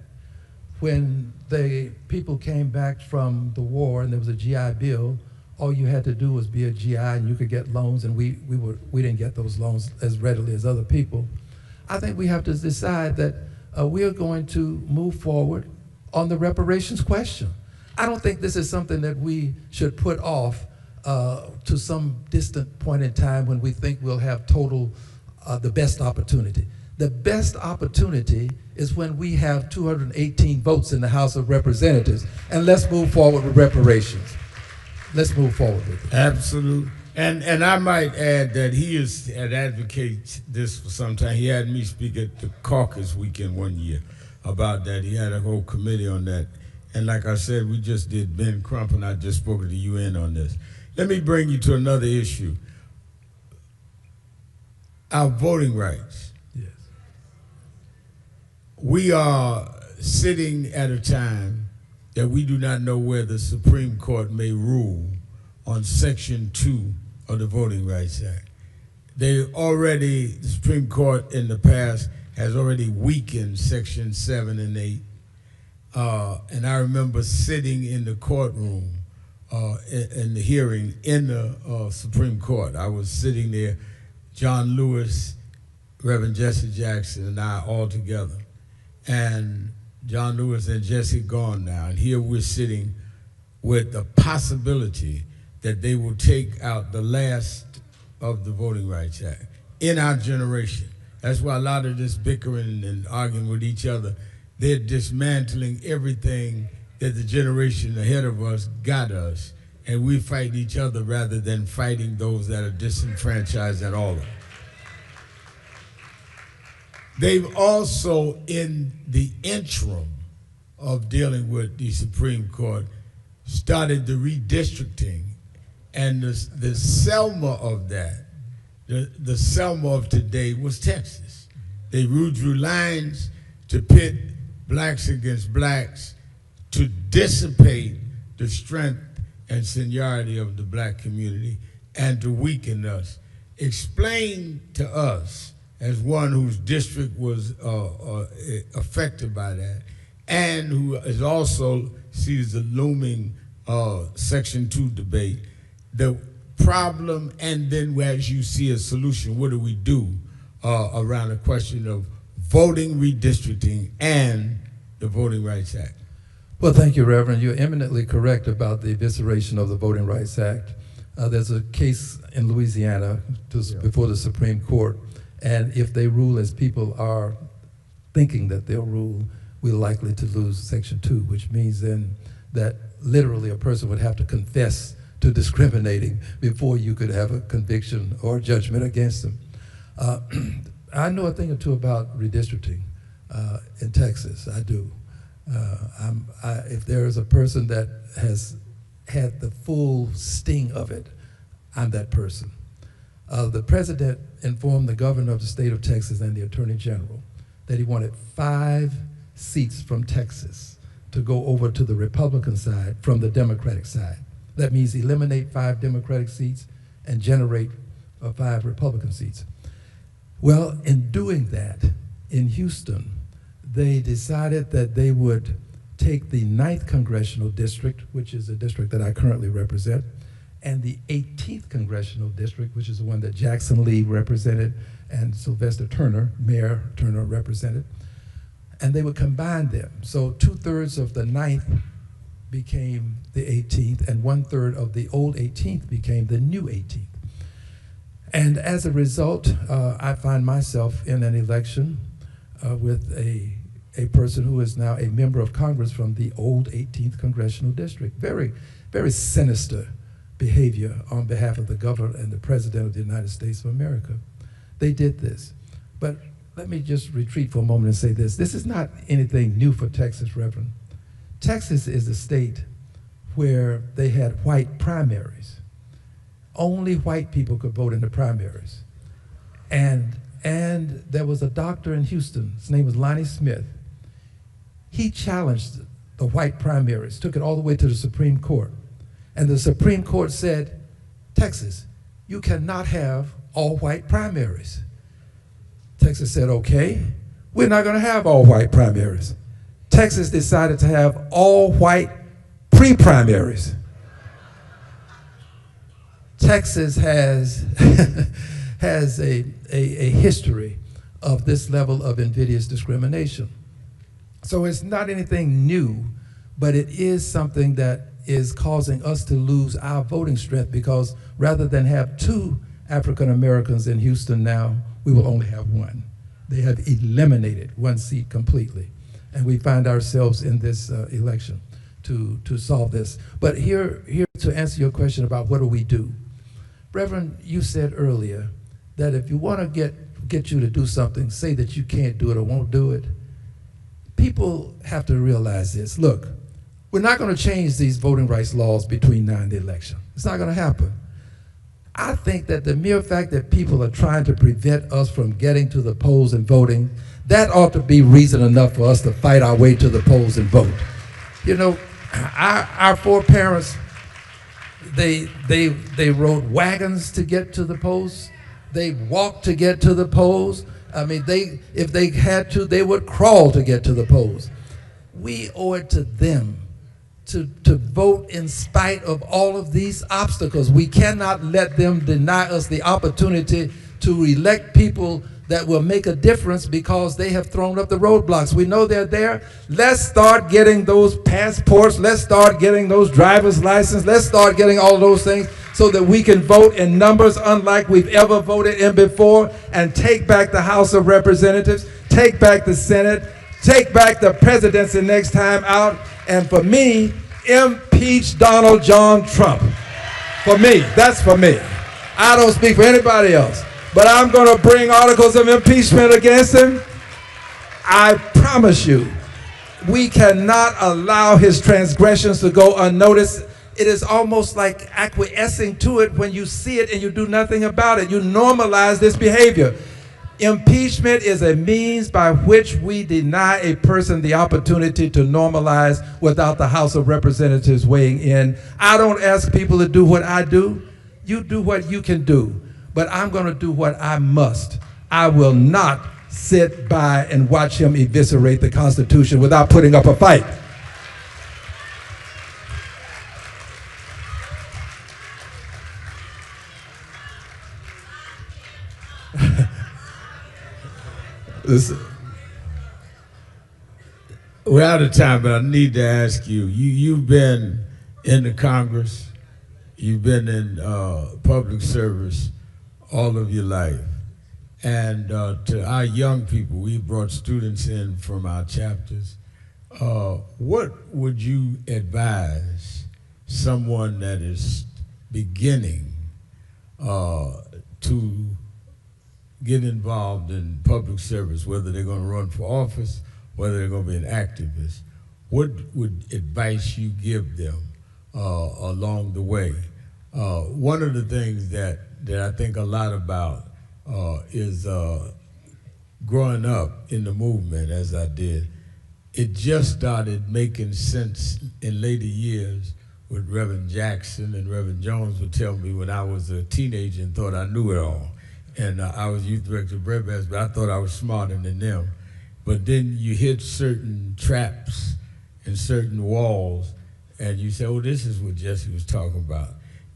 When the people came back from the war and there was a GI Bill, all you had to do was be a GI and you could get loans, and we didn't get those loans as readily as other people. I think we have to decide that we are going to move forward on the reparations question. I don't think this is something that we should put off to some distant point in time when we think we'll have the best opportunity. The best opportunity is when we have 218 votes in the House of Representatives. And let's move forward with reparations. Let's move forward with it. Absolutely. And I might add that he had advocated this for some time. He had me speak at the caucus weekend one year about that. He had a whole committee on that. And like I said, we just did, Ben Crump and I just spoke at the UN on this. Let me bring you to another issue. Our voting rights. Yes. We are sitting at a time that we do not know where the Supreme Court may rule on Section 2 of the Voting Rights Act. The Supreme Court in the past has already weakened Section 7 and 8. And I remember sitting in the courtroom in the hearing in the Supreme Court. I was sitting there, John Lewis, Reverend Jesse Jackson, and I all together. And John Lewis and Jesse gone now. And here we're sitting with the possibility that they will take out the last of the Voting Rights Act in our generation. That's why a lot of this bickering and arguing with each other, they're dismantling everything that the generation ahead of us got us, and we fight each other rather than fighting those that are disenfranchised at all. They've also, in the interim of dealing with the Supreme Court, started the redistricting. And the Selma of that, the Selma of today was Texas. They drew lines to pit blacks against blacks to dissipate the strength and seniority of the black community and to weaken us. Explain to us, as one whose district was affected by that, and who is also sees the looming Section 2 debate, the problem, and then as you see a solution, what do we do around the question of voting redistricting and the Voting Rights Act? Well, thank you, Reverend. You're eminently correct about the evisceration of the Voting Rights Act. There's a case in Louisiana before the Supreme Court, and if they rule as people are thinking that they'll rule, we're likely to lose Section 2, which means then that literally a person would have to confess to discriminating before you could have a conviction or judgment against them. I know a thing or two about redistricting in Texas. I do. If there is a person that has had the full sting of it, I'm that person. The president informed the governor of the state of Texas and the attorney general that he wanted 5 seats from Texas to go over to the Republican side from the Democratic side. That means eliminate 5 Democratic seats and generate 5 Republican seats. Well, in doing that, in Houston, they decided that they would take the 9th Congressional District, which is the district that I currently represent, and the 18th Congressional District, which is the one that Jackson Lee represented and Sylvester Turner, Mayor Turner, represented, and they would combine them. So 2/3 of the 9th became the 18th, and 1/3 of the old 18th became the new 18th. And as a result, I find myself in an election with a person who is now a member of Congress from the old 18th Congressional District. Very, very sinister behavior on behalf of the governor and the president of the United States of America. They did this. But let me just retreat for a moment and say this. This is not anything new for Texas, Reverend. Texas is a state where they had white primaries. Only white people could vote in the primaries. And there was a doctor in Houston, his name was Lonnie Smith. He challenged the white primaries, took it all the way to the Supreme Court. And the Supreme Court said, Texas, you cannot have all white primaries. Texas said, okay, we're not gonna have all white primaries. Texas decided to have all white pre-primaries. Texas has has a history of this level of invidious discrimination. So it's not anything new, but it is something that is causing us to lose our voting strength, because rather than have 2 African Americans in Houston now, we will only have 1. They have eliminated one seat completely. And we find ourselves in this election to solve this. But here to answer your question about what do we do. Reverend, you said earlier that if you want to get you to do something, say that you can't do it or won't do it. People have to realize this. Look, we're not going to change these voting rights laws between now and the election. It's not going to happen. I think that the mere fact that people are trying to prevent us from getting to the polls and voting, that ought to be reason enough for us to fight our way to the polls and vote. You know, our foreparents, they rode wagons to get to the polls. They walked to get to the polls. I mean, if they had to, they would crawl to get to the polls. We owe it to them to vote in spite of all of these obstacles. We cannot let them deny us the opportunity to elect people that will make a difference because they have thrown up the roadblocks. We know they're there. Let's start getting those passports. Let's start getting those driver's licenses. Let's start getting all those things so that we can vote in numbers unlike we've ever voted in before and take back the House of Representatives, take back the Senate, take back the presidency next time out. And for me, impeach Donald John Trump. For me, that's for me. I don't speak for anybody else. But I'm going to bring articles of impeachment against him. I promise you, we cannot allow his transgressions to go unnoticed. It is almost like acquiescing to it when you see it and you do nothing about it. You normalize this behavior. Impeachment is a means by which we deny a person the opportunity to normalize without the House of Representatives weighing in. I don't ask people to do what I do. You do what you can do. But I'm going to do what I must. I will not sit by and watch him eviscerate the Constitution without putting up a fight. Listen, we're out of time, but I need to ask you. You've been in the Congress. You've been in public service all of your life. And to our young people, we brought students in from our chapters. What would you advise someone that is beginning to get involved in public service, whether they're going to run for office, whether they're going to be an activist? What would advice you give them along the way? One of the things that I think a lot about is growing up in the movement as I did. It just started making sense in later years with Reverend Jackson, and Reverend Jones would tell me when I was a teenager and thought I knew it all. And I was youth director of Bread Basket, but I thought I was smarter than them. But then you hit certain traps and certain walls, and you say, oh, this is what Jesse was talking about.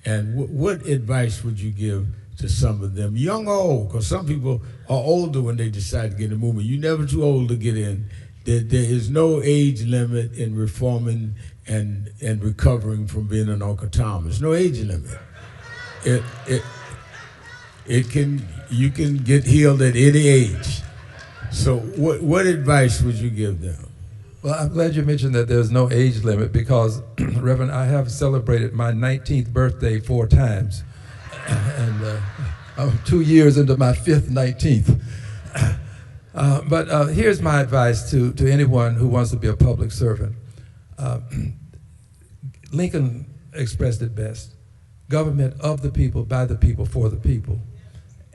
And what advice would you give to some of them, young or old? Because some people are older when they decide to get in the movement. You're never too old to get in. There is no age limit in reforming and recovering from being an Uncle Tom. There's no age limit. You can get healed at any age. So what advice would you give them? Well, I'm glad you mentioned that there's no age limit because, Reverend, I have celebrated my 19th birthday 4 times. And I'm 2 years into my 5th 19th. But here's my advice to anyone who wants to be a public servant. Lincoln expressed it best. Government of the people, by the people, for the people.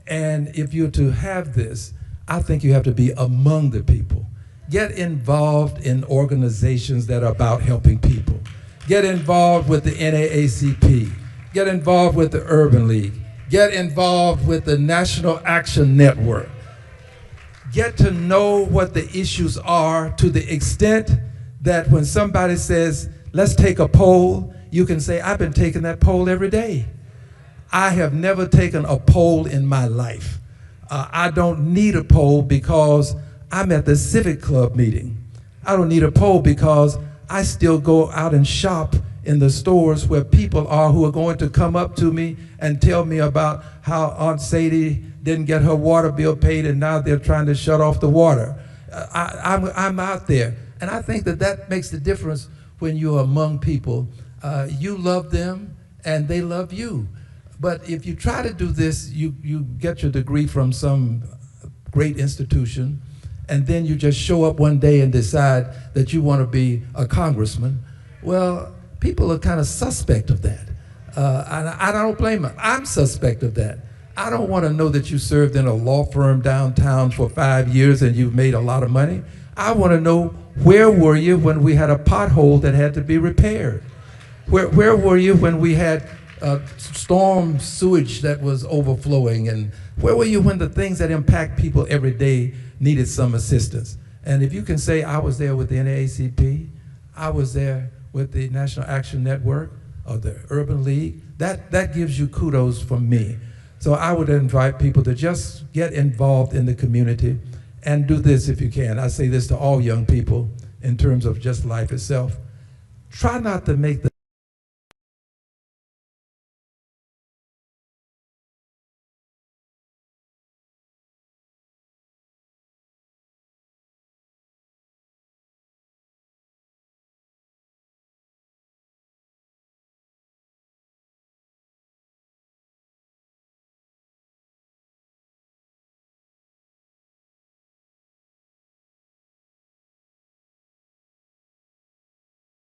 And if you're to have this, I think you have to be among the people. Get involved in organizations that are about helping people. Get involved with the NAACP. Get involved with the Urban League. Get involved with the National Action Network. Get to know what the issues are to the extent that when somebody says, let's take a poll, you can say, I've been taking that poll every day. I have never taken a poll in my life. I don't need a poll because I'm at the Civic Club meeting. I don't need a poll because I still go out and shop in the stores where people are who are going to come up to me and tell me about how Aunt Sadie didn't get her water bill paid, and now they're trying to shut off the water. I'm out there, and I think that makes the difference when you're among people. You love them, and they love you. But if you try to do this, you get your degree from some great institution, and then you just show up one day and decide that you want to be a congressman. Well, people are kind of suspect of that. And I don't blame them. I'm suspect of that. I don't want to know that you served in a law firm downtown for 5 years and you've made a lot of money. I want to know, where were you when we had a pothole that had to be repaired? Where were you when we had storm sewage that was overflowing? And where were you when the things that impact people every day needed some assistance? And if you can say, I was there with the NAACP, I was there with the National Action Network or the Urban League, that gives you kudos from me. So I would invite people to just get involved in the community and do this if you can. I say this to all young people in terms of just life itself. Try not to make the